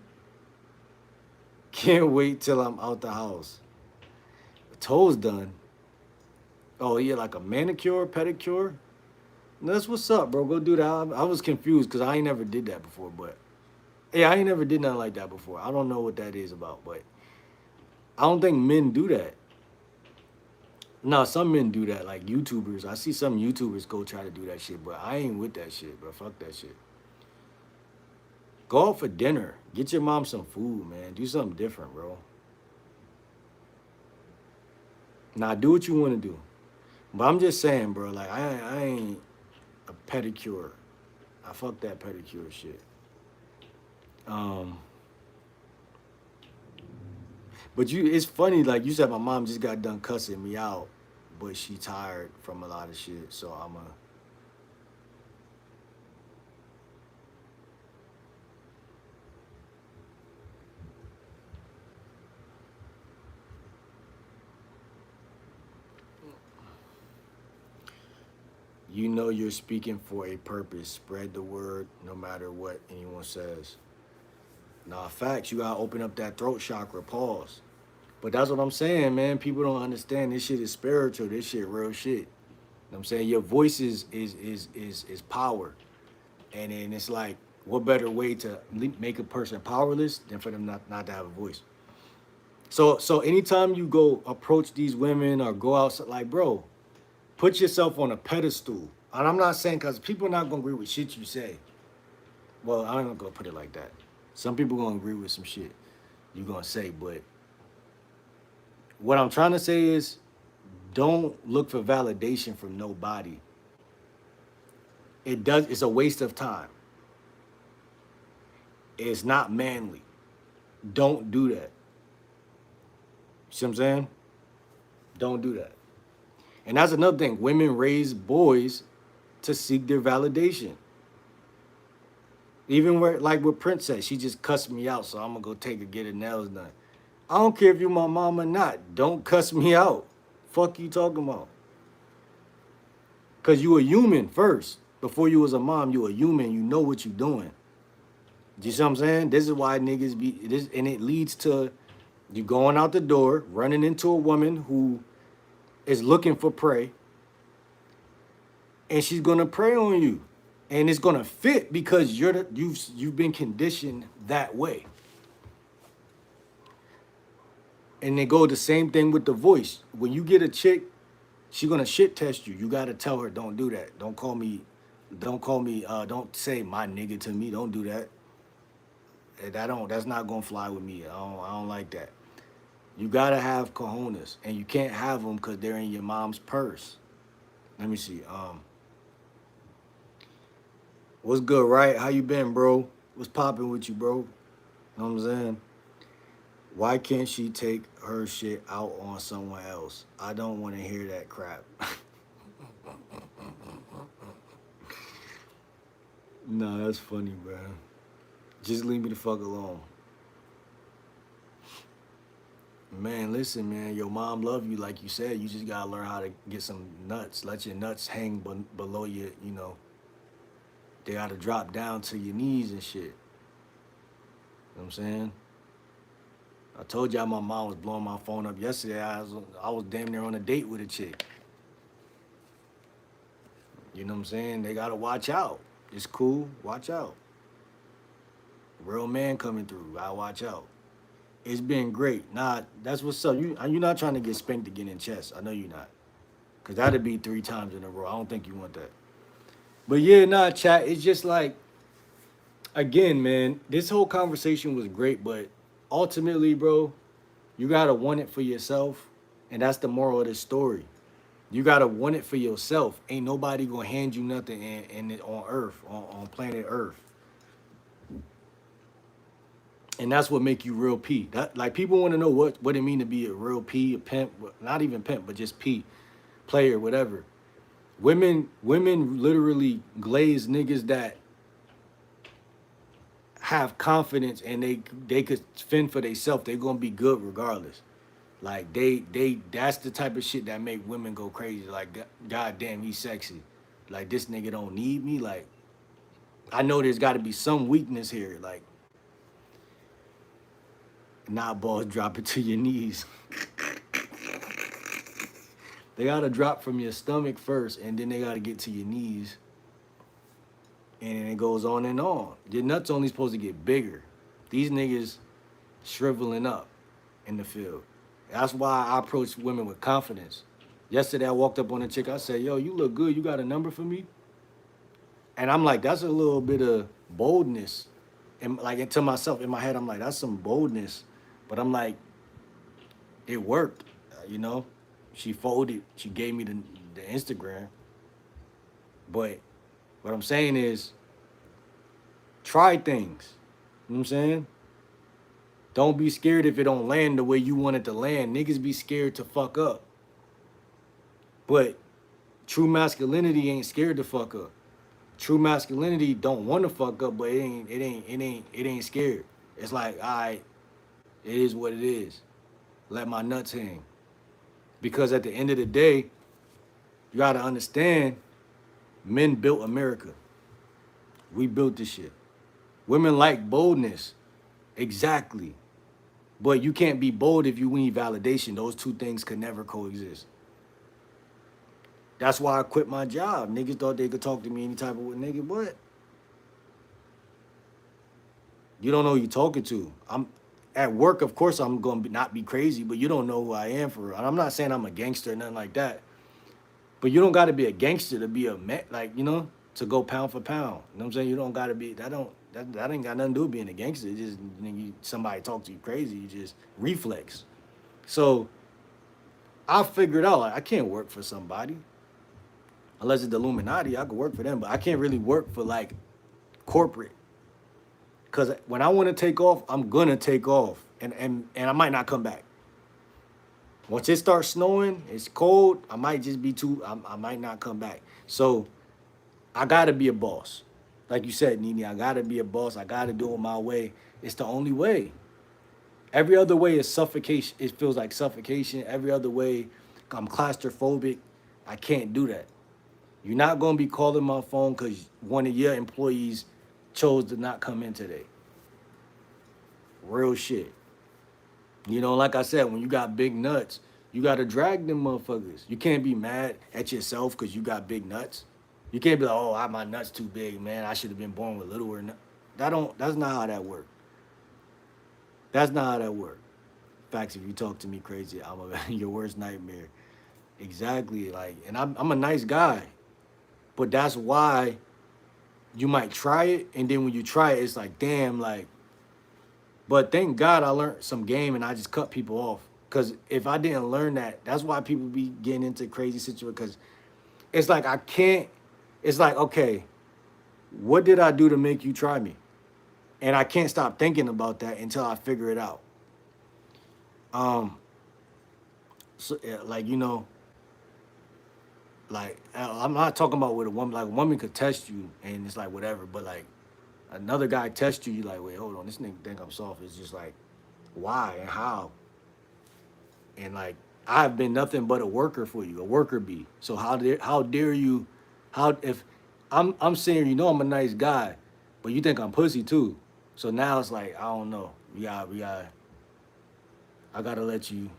Can't wait till I'm out the house. Toes done. Oh yeah, like a manicure, pedicure. That's what's up, bro. Go do that. I was confused because I ain't never did that before, but yeah, I ain't never did nothing like that before. I don't know what that is about, but I don't think men do that. No, some men do that, like YouTubers. I see some YouTubers go try to do that shit, but I ain't with that shit, bro. Fuck that shit. Go out for dinner. Get your mom some food, man. Do something different, bro. Now, do what you want to do. But I'm just saying, bro, like, I ain't a pedicure. I fuck that pedicure shit. But it's funny, like you said, my mom just got done cussing me out, but she tired from a lot of shit. So you're speaking for a purpose. Spread the word no matter what anyone says. Nah, facts, you gotta open up that throat chakra, pause. But that's what I'm saying, man. People don't understand this shit is spiritual. This shit real shit. You know what I'm saying? Your voice is power. And then it's like, what better way to make a person powerless than for them not to have a voice? So anytime you go approach these women or go outside, like, bro, put yourself on a pedestal. And I'm not saying, because people are not going to agree with shit you say. Well, I'm not going to put it like that. Some people going to agree with some shit you're going to say. But what I'm trying to say is, don't look for validation from nobody. It's a waste of time. It's not manly. Don't do that. See what I'm saying? Don't do that. And that's another thing. Women raise boys to seek their validation. Even like with Princess, she just cussed me out, so I'm gonna go take her get her nails done. I don't care if you're my mom or not. Don't cuss me out. Fuck you talking about? Cause you a human first. Before you was a mom, you a human. You know what you doing. You see what I'm saying? This is why niggas be this, and it leads to you going out the door, running into a woman who is looking for prey, and she's gonna prey on you, and it's gonna fit because you've been conditioned that way. And they go the same thing with the voice. When you get a chick, she gonna shit test you. You gotta tell her, don't do that. Don't say my nigga to me. Don't do that. That's not gonna fly with me. I don't like that. You gotta have cojones, and you can't have them because they're in your mom's purse. Let me see. What's good, right? How you been, bro? What's popping with you, bro? Know what I'm saying? Why can't she take her shit out on someone else? I don't want to hear that crap. No, that's funny, bro. Just leave me the fuck alone. Man, listen, man. Your mom love you, like you said. You just gotta learn how to get some nuts. Let your nuts hang below your, they gotta drop down to your knees and shit. You know what I'm saying? I told y'all my mom was blowing my phone up yesterday. I was damn near on a date with a chick. You know what I'm saying? They gotta watch out. It's cool. Watch out. Real man coming through. I watch out. It's been great. Nah, that's what's up. You're not trying to get spanked again in chess. I know you're not. Cause that'd be 3 times in a row. I don't think you want that. But yeah, nah, chat. It's just like, again, man, this whole conversation was great, but ultimately, bro, you gotta want it for yourself. And that's the moral of this story. You gotta want it for yourself. Ain't nobody gonna hand you nothing on Earth, on planet Earth. And that's what make you real P. That, like, people want to know what it mean to be a real P, a pimp, not even pimp, but just P, player, whatever. Women literally glaze niggas that have confidence and they could fend for themselves. They gonna be good regardless. Like that's the type of shit that make women go crazy. Like, God damn, he's sexy. Like, this nigga don't need me. Like, I know there's got to be some weakness here. Like, nah, balls, drop it to your knees. They gotta drop from your stomach first, and then they gotta get to your knees. And it goes on and on. Your nuts only supposed to get bigger. These niggas shriveling up in the field. That's why I approach women with confidence. Yesterday I walked up on a chick, I said, yo, you look good, you got a number for me? And I'm like, that's a little bit of boldness. And like, to myself, in my head, I'm like, that's some boldness. But I'm like, it worked, you know? She folded, she gave me the Instagram. But what I'm saying is, try things. You know what I'm saying? Don't be scared if it don't land the way you want it to land. Niggas be scared to fuck up. But true masculinity ain't scared to fuck up. True masculinity don't want to fuck up, but it ain't scared. It's like, all right, it is what it is. Let my nuts hang. Because at the end of the day, you gotta understand, men built America. We built this shit. Women like boldness. Exactly. But you can't be bold if you need validation. Those two things could never coexist. That's why I quit my job. Niggas thought they could talk to me any type of way. Nigga, what? You don't know who you're talking to. I'm at work, of course I'm gonna not be crazy, but you don't know who I am for real. And I'm not saying I'm a gangster or nothing like that. But you don't gotta be a gangster to be a man, like, to go pound for pound. You know what I'm saying? You don't gotta be that ain't got nothing to do with being a gangster. It's just somebody talk to you crazy, you just reflex. So I figured out, like, I can't work for somebody. Unless it's the Illuminati, I could work for them, but I can't really work for like corporate. Cause when I want to take off, I'm gonna take off. And I might not come back. Once it starts snowing, it's cold, I might just be I might not come back. So I gotta be a boss. Like you said, Nene, I gotta be a boss. I gotta do it my way. It's the only way. Every other way is suffocation. It feels like suffocation. Every other way, I'm claustrophobic. I can't do that. You're not gonna be calling my phone because one of your employees chose to not come in today. Real shit. Like I said, when you got big nuts, you gotta drag them motherfuckers. You can't be mad at yourself because you got big nuts. You can't be like, oh, my nuts too big, man. I should have been born with littler nuts. That's not how that works. That's not how that works. Facts, if you talk to me crazy, your worst nightmare. Exactly. Like, and I'm a nice guy, but that's why you might try it, and then when you try it, it's like, damn, like. But thank God I learned some game, and I just cut people off. Cause if I didn't learn that, that's why people be getting into crazy situations. Cause it's like I can't. It's like, okay, what did I do to make you try me? And I can't stop thinking about that until I figure it out. Um, so yeah, like like I'm not talking about with a woman. Like a woman could test you, and it's like whatever. But like another guy test you, you like, wait, hold on, this nigga think I'm soft. It's just like, why and how? And like I've been nothing but a worker for you, a worker bee. So how dare you? How if I'm saying you know I'm a nice guy, but you think I'm pussy too. So now it's like I don't know. We got I gotta let you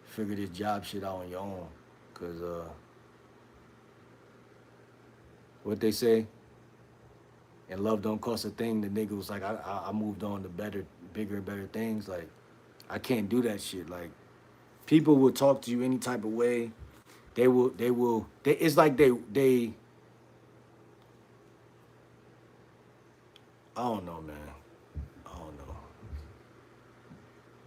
figure this job shit out on your own. Cause what they say, and love don't cost a thing. The nigga was like, I moved on to better, bigger and better things. Like I can't do that shit. Like people will talk to you any type of way. It's like they. I don't know, man. I don't know.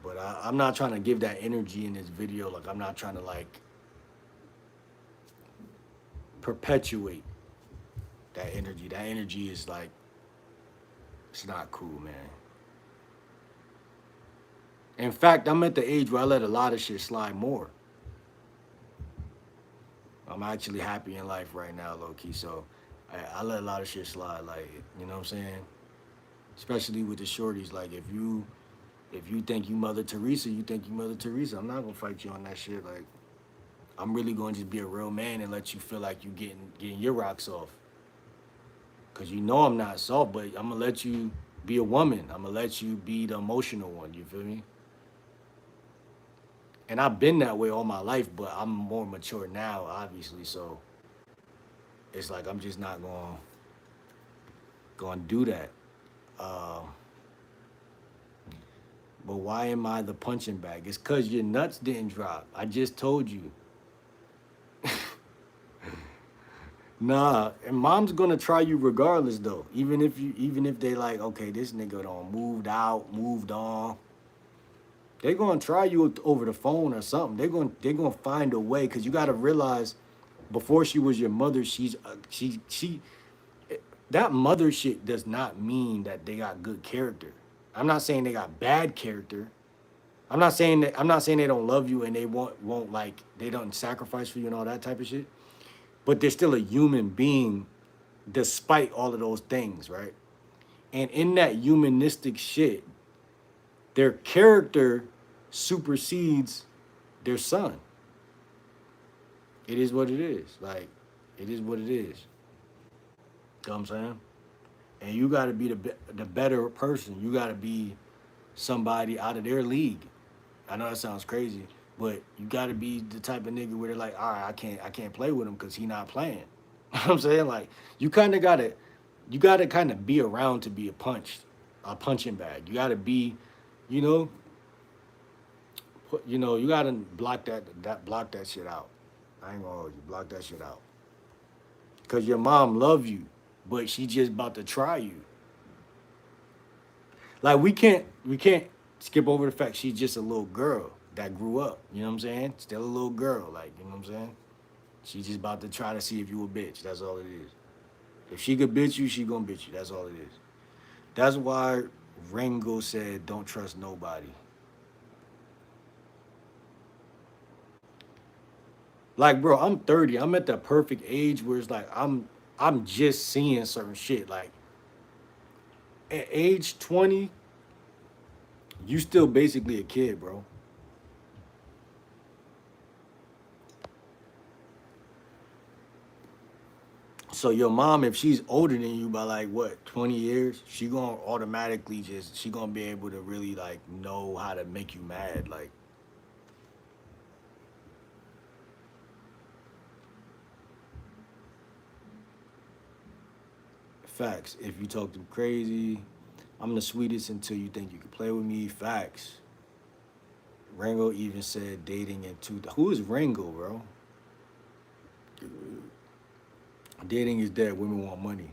But I'm not trying to give that energy in this video. Like I'm not trying to like perpetuate that energy. That energy is like it's not cool, man. In fact, I'm at the age where I let a lot of shit slide more. I'm actually happy in life right now, low key. So I let a lot of shit slide. Like you know what I'm saying. Especially with the shorties. Like if you think you Mother Teresa, you think you Mother Teresa. I'm not gonna fight you on that shit. Like I'm really gonna just be a real man and let you feel like you getting your rocks off. Cause you know I'm not soft, but I'm gonna let you be a woman. I'm gonna let you be the emotional one. You feel me? And I've been that way all my life, but I'm more mature now, obviously. So it's like I'm just not gonna do that. Uh, but why am I the punching bag? It's cause your nuts didn't drop. I just told you. Nah, and mom's gonna try you regardless though. Even if they like, okay, this nigga done moved out, moved on. They gonna try you over the phone or something. They gonna find a way because you gotta realize before she was your mother, she that mother shit does not mean that they got good character. I'm not saying they got bad character. I'm not saying they don't love you and they won't like they don't sacrifice for you and all that type of shit. But they're still a human being despite all of those things, right? And in that humanistic shit, their character supersedes their son. It is what it is. Like, it is what it is. You know what I'm saying? And you got to be the better person. You got to be somebody out of their league. I know that sounds crazy, but you got to be the type of nigga where they're like, all right, I can't play with him because he not playing. You know what I'm saying? Like, you gotta kind of be around to be a punching bag. You gotta be, you know, you gotta block that shit out. I ain't gonna hold you, block that shit out. Cause your mom love you, but she just about to try you. Like we can't skip over the fact she's just a little girl that grew up. You know what I'm saying? Still a little girl, like you know what I'm saying. She just about to try to see if you a bitch. That's all it is. If she could bitch you, she gonna bitch you. That's all it is. That's why Ringo said, "Don't trust nobody." Like, bro, I'm 30. I'm at the perfect age where it's like I'm just seeing certain shit. Like at age 20, you still basically a kid, bro. So your mom, if she's older than you by like what 20 years, she gonna automatically she gonna be able to really like know how to make you mad. Like facts. If you talk them crazy, I'm the sweetest until you think you can play with me. Facts. Rango even said dating in two. Who is Rango, bro? Dating is dead. Women want money.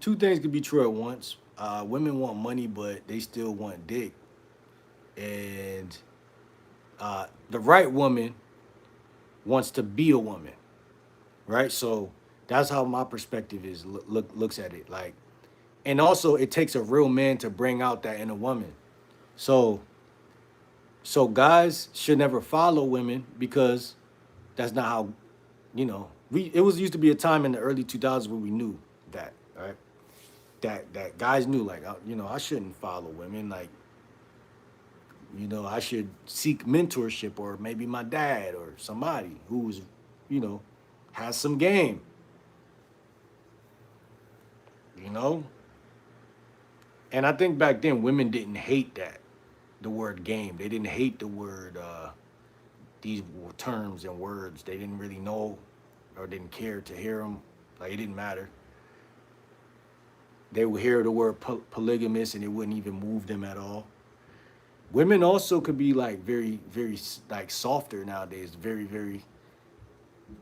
Two things could be true at once. Women want money, but they still want dick. And the right woman wants to be a woman, right? So that's how my perspective is looks at it. Like, and also it takes a real man to bring out that in a woman. So guys should never follow women because that's not how we. It was used to be a time in the early 2000s where we knew that, right? That guys knew like I shouldn't follow women like I should seek mentorship or maybe my dad or somebody who's you know has some game, you know. And I think back then women didn't hate that the word game. They didn't hate the word these terms and words. They didn't really know or didn't care to hear them. Like it didn't matter. They would hear the word polygamous and it wouldn't even move them at all. Women also could be like very, very like softer nowadays, very, very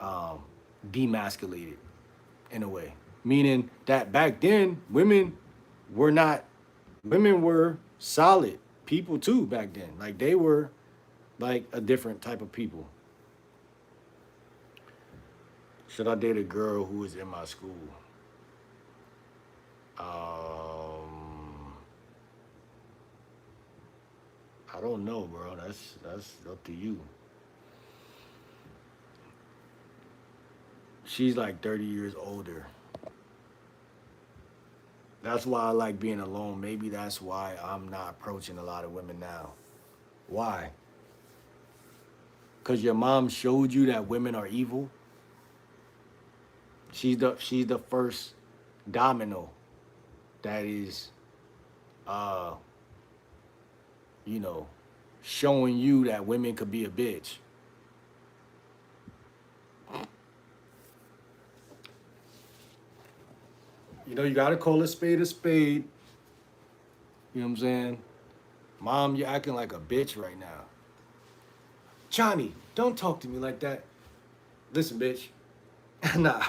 um, demasculated in a way. Meaning that back then, were not, women were solid people too back then. Like they were like a different type of people. Should I date a girl who is in my school? I don't know, bro. That's up to you. She's like 30 years older. That's why I like being alone. Maybe that's why I'm not approaching a lot of women now. Why? Because your mom showed you that women are evil. She's the first domino that is uh you know showing you that women could be a bitch. You gotta call a spade a spade. You know what I'm saying? Mom, you're acting like a bitch right now. Johnny, don't talk to me like that. Listen, bitch. Nah.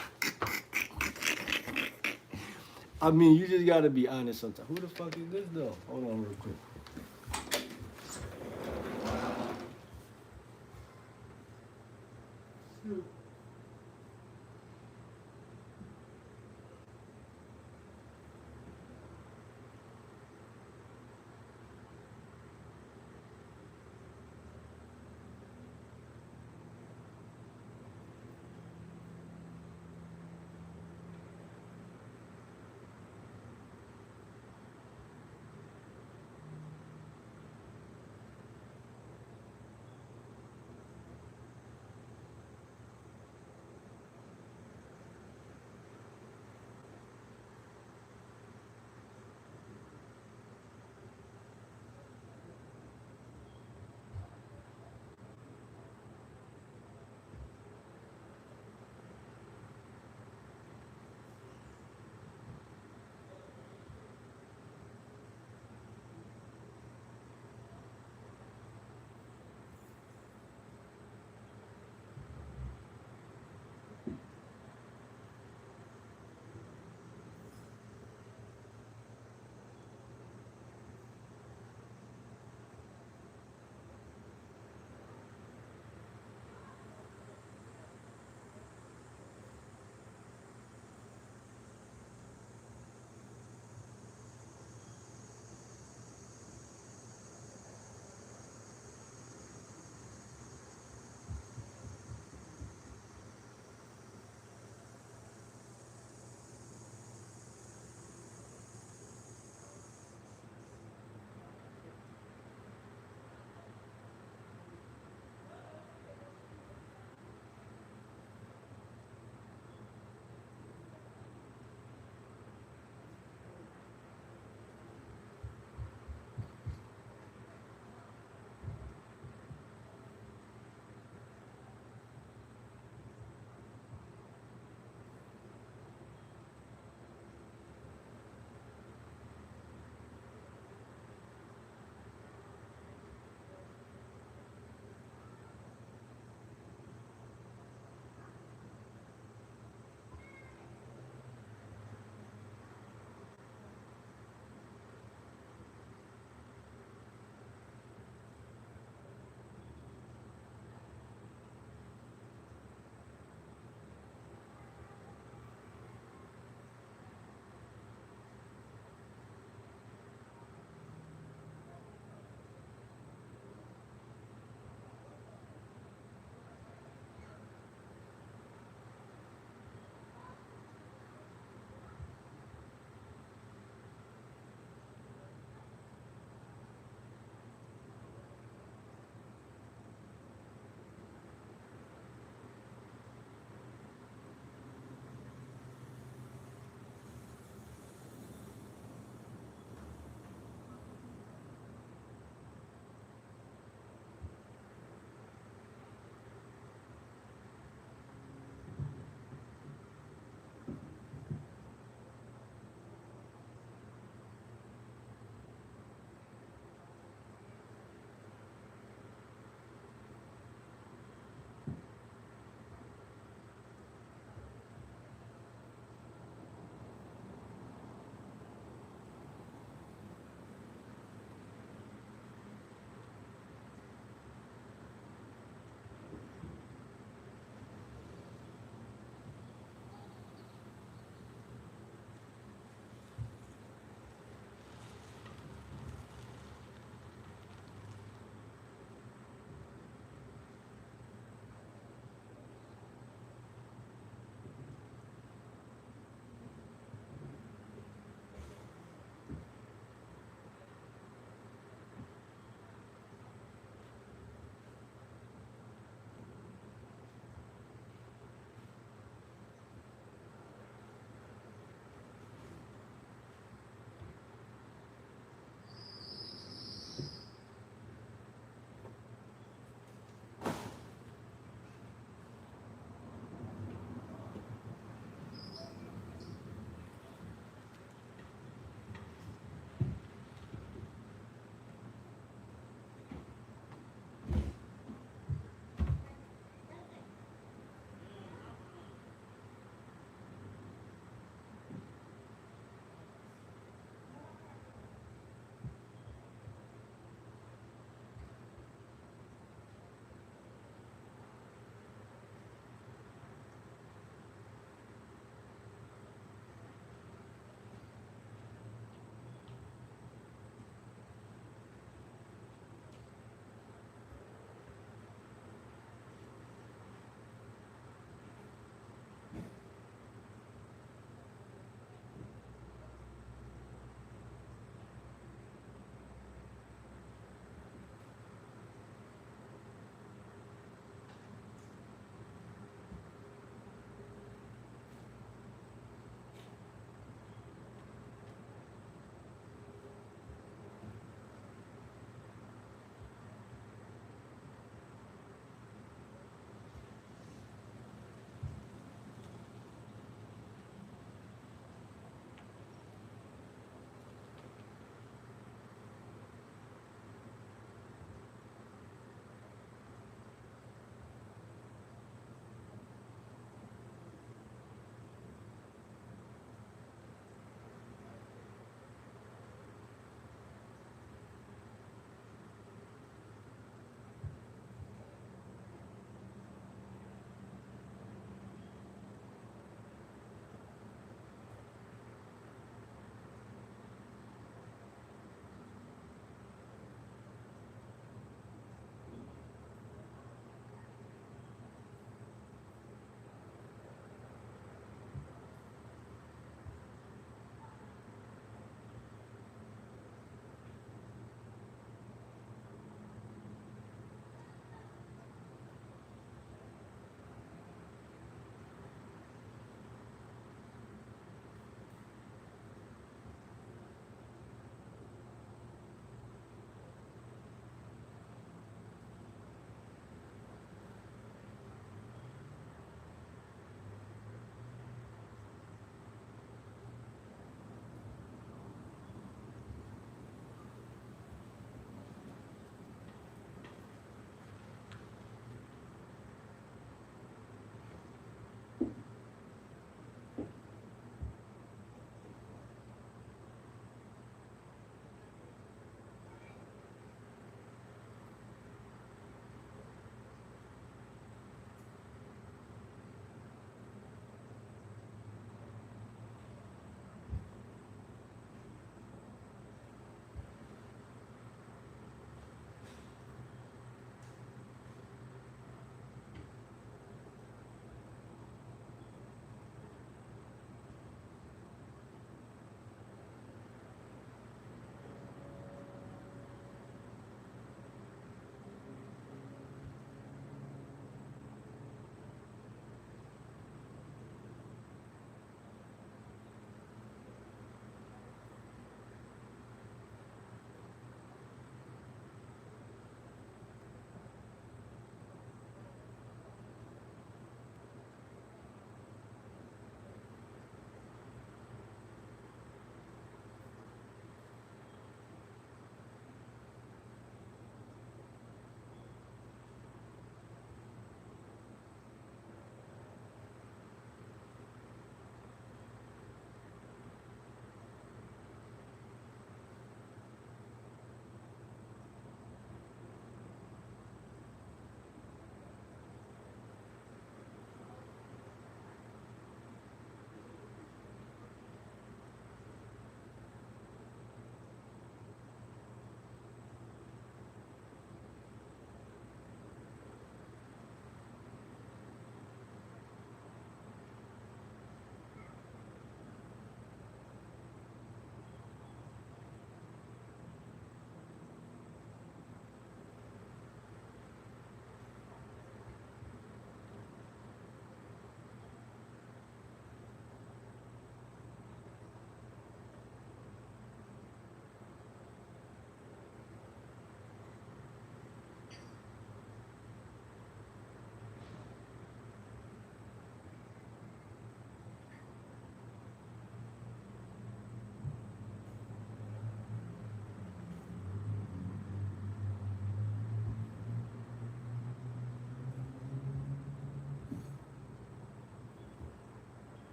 I mean, you just gotta be honest sometimes. Who the fuck is this though? Hold on real quick.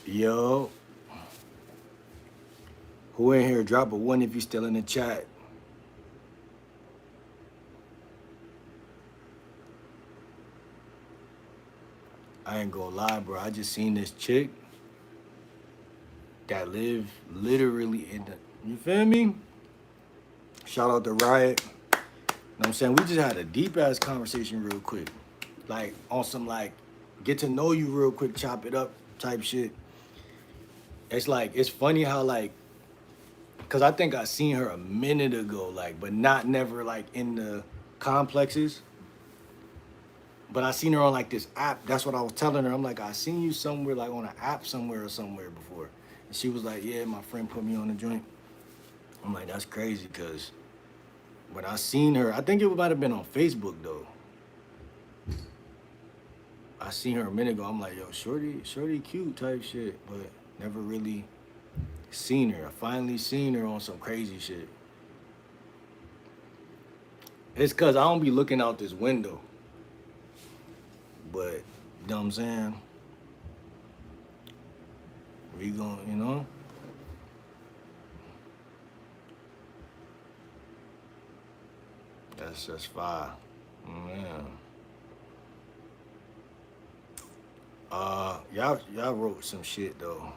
Yo, who in here? Drop a one if you still in the chat. I ain't gonna lie, bro. I just seen this chick that live literally in the. You feel me? Shout out to Riot. You know what I'm saying? We just had a deep ass conversation real quick. Like on some like get to know you real quick, chop it up type shit. It's like it's funny how like cause I think I seen her a minute ago, like, but not never like in the complexes. But I seen her on like this app. That's what I was telling her. I'm like, I seen you somewhere, like on an app somewhere or somewhere before. And she was like, yeah, my friend put me on the joint. I'm like, that's crazy, cause when I seen her, I think it might have been on Facebook though. I seen her a minute ago. I'm like, yo, shorty cute type shit, but never really seen her. I finally seen her on some crazy shit. It's cause I don't be looking out this window. But you know what I'm saying? We gon' you know? That's fire. Man. Y'all wrote some shit though.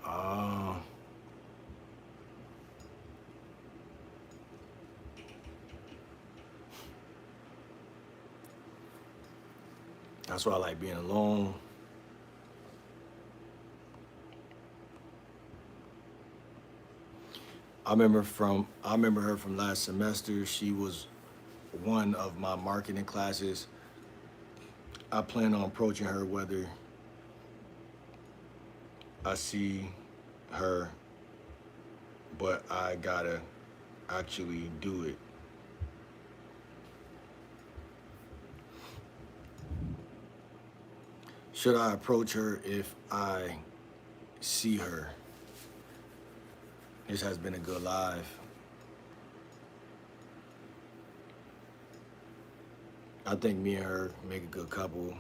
Uh that's why I like being alone. I remember her from last semester. She was one of my marketing classes. I plan on approaching her whether I see her, but I gotta actually do it. Should I approach her if I see her? This has been a good live. I think me and her make a good couple.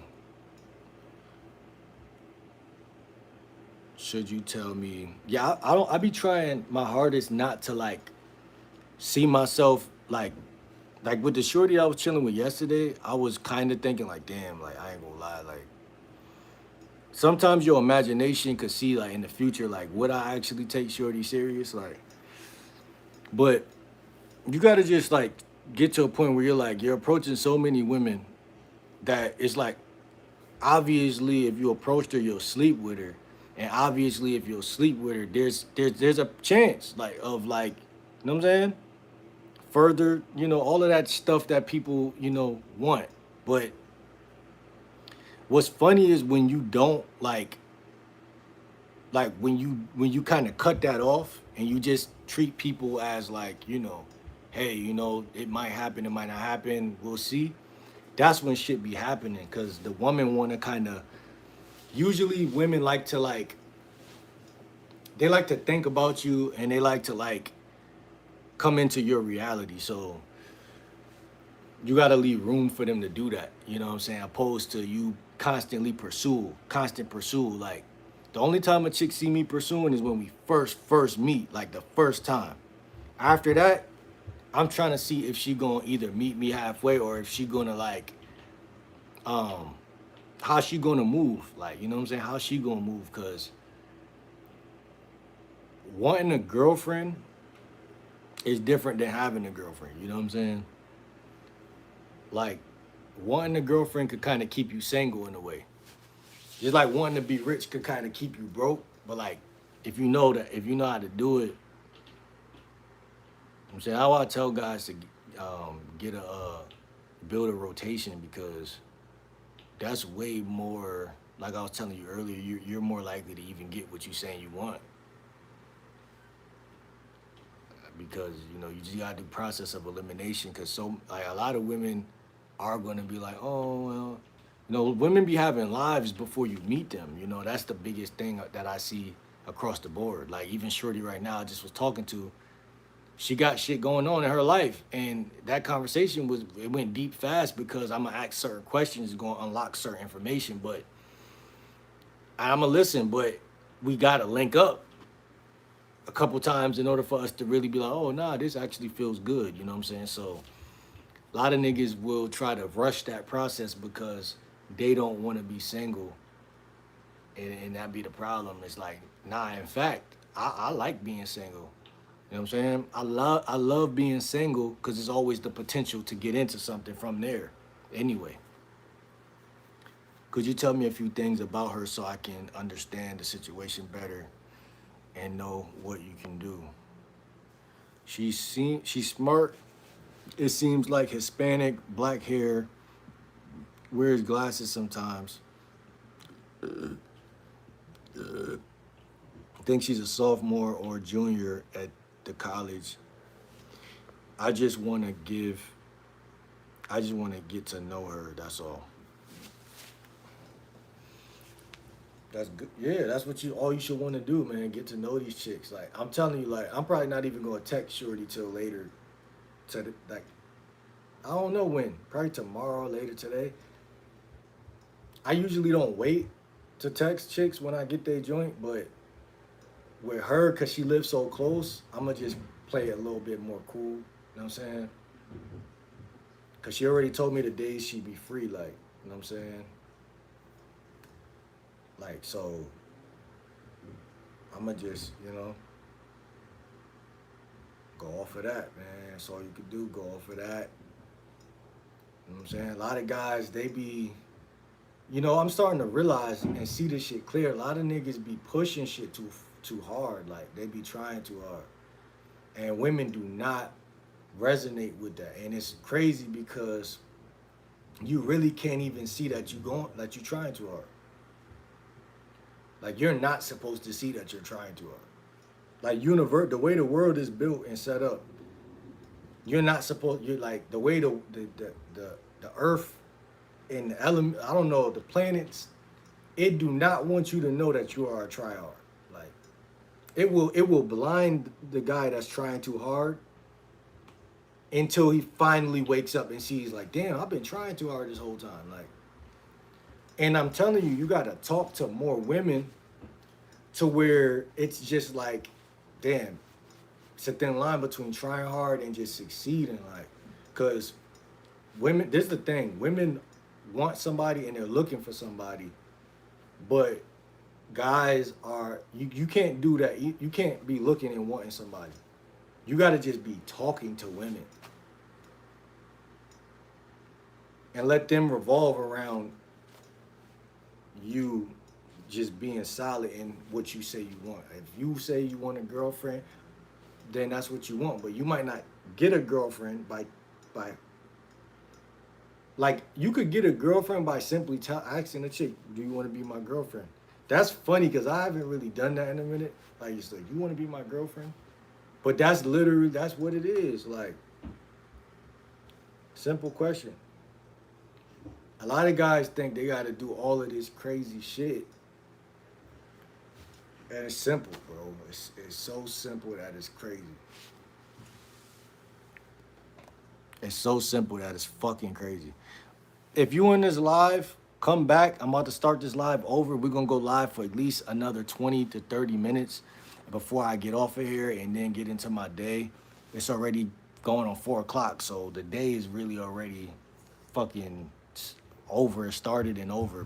Should you tell me? Yeah, I don't. I be trying my hardest not to like see myself like with the shorty I was chilling with yesterday. I was kind of thinking like, damn, like I ain't gonna lie, like sometimes your imagination could see like in the future, like would I actually take shorty serious, like, but you gotta just like get to a point where you're like you're approaching so many women that it's like obviously if you approached her you'll sleep with her, and obviously if you'll sleep with her there's a chance like of like you know what I'm saying, further, all of that stuff that people want. But what's funny is when you don't like when you kind of cut that off and you just treat people as like hey, it might happen, it might not happen, we'll see. That's when shit be happening because the woman want to kind of, usually women like to like, they like to think about you and they like to like come into your reality. So you got to leave room for them to do that. You know what I'm saying? Opposed to you constantly constant pursue. Like the only time a chick see me pursuing is when we first meet, like the first time. After that, I'm trying to see if she gonna either meet me halfway or if she gonna like, um, how she gonna move. Like, you know what I'm saying? How she gonna move? Cause wanting a girlfriend is different than having a girlfriend. You know what I'm saying? Like, wanting a girlfriend could kind of keep you single in a way. Just like wanting to be rich could kind of keep you broke. But like, if you know how to do it, I'm saying how I tell guys to get a build a rotation because that's way more. Like I was telling you earlier, you're more likely to even get what you saying you want because you just gotta do process of elimination. Because so like a lot of women are gonna be like, oh well, women be having lives before you meet them. That's the biggest thing that I see across the board. Like even Shorty right now, I just was talking to. she got shit going on in her life, and that conversation it went deep fast because I'm gonna ask certain questions, gonna unlock certain information, but I'm gonna listen, but we gotta link up a couple times in order for us to really be like, oh nah, this actually feels good. You know what I'm saying? So a lot of niggas will try to rush that process because they don't want to be single, and that be the problem. It's like, nah, in fact, I like being single. You know what I'm saying? I love being single because there's always the potential to get into something from there. Anyway, could you tell me a few things about her so I can understand the situation better and know what you can do? She's smart. It seems like Hispanic, black hair, wears glasses sometimes. I think she's a sophomore or junior at the college. I just want to give. I just want to get to know her. That's all. That's good. Yeah, that's what all you should want to do, man. Get to know these chicks. Like I'm telling you, like I'm probably not even gonna text Shorty till later. Like I don't know when. Probably tomorrow, later today. I usually don't wait to text chicks when I get their joint, but with her, cause she lives so close, I'ma just play it a little bit more cool. You know what I'm saying? Cause she already told me the days she be free, like, you know what I'm saying? Like, so I'ma just, go off of that, man. That's all you could do, go off of that. You know what I'm saying? A lot of guys, they be, I'm starting to realize and see this shit clear. A lot of niggas be pushing shit too hard. Like they be trying too hard. And women do not resonate with that. And it's crazy because you really can't even see that you trying too hard. Like you're not supposed to see that you're trying too hard. Like the way the world is built and set up, you're like the way the earth and the element, I don't know, the planets, it do not want you to know that you are a tryhard. Like it will blind the guy that's trying too hard until he finally wakes up and sees like, damn, I've been trying too hard this whole time. Like, and I'm telling you, you gotta talk to more women to where it's just like, damn, it's a thin line between trying hard and just succeeding. Like, cause women, this is the thing, women want somebody and they're looking for somebody, but guys are, you can't do that. You can't be looking and wanting somebody. You gotta just be talking to women and let them revolve around you just being solid in what you say you want. If you say you want a girlfriend, then that's what you want. But you might not get a girlfriend by like you could get a girlfriend by simply asking a chick, "Do you want to be my girlfriend?" That's funny because I haven't really done that in a minute. Like it's like, "You want to be my girlfriend?" But that's what it is. Like simple question. A lot of guys think they got to do all of this crazy shit. And it's simple, bro. It's so simple that it's crazy. It's so simple that it's fucking crazy. If you in this live, come back. I'm about to start this live over. We're going to go live for at least another 20 to 30 minutes before I get off of here and then get into my day. It's already going on 4 o'clock, so the day is really already fucking over. It started and over.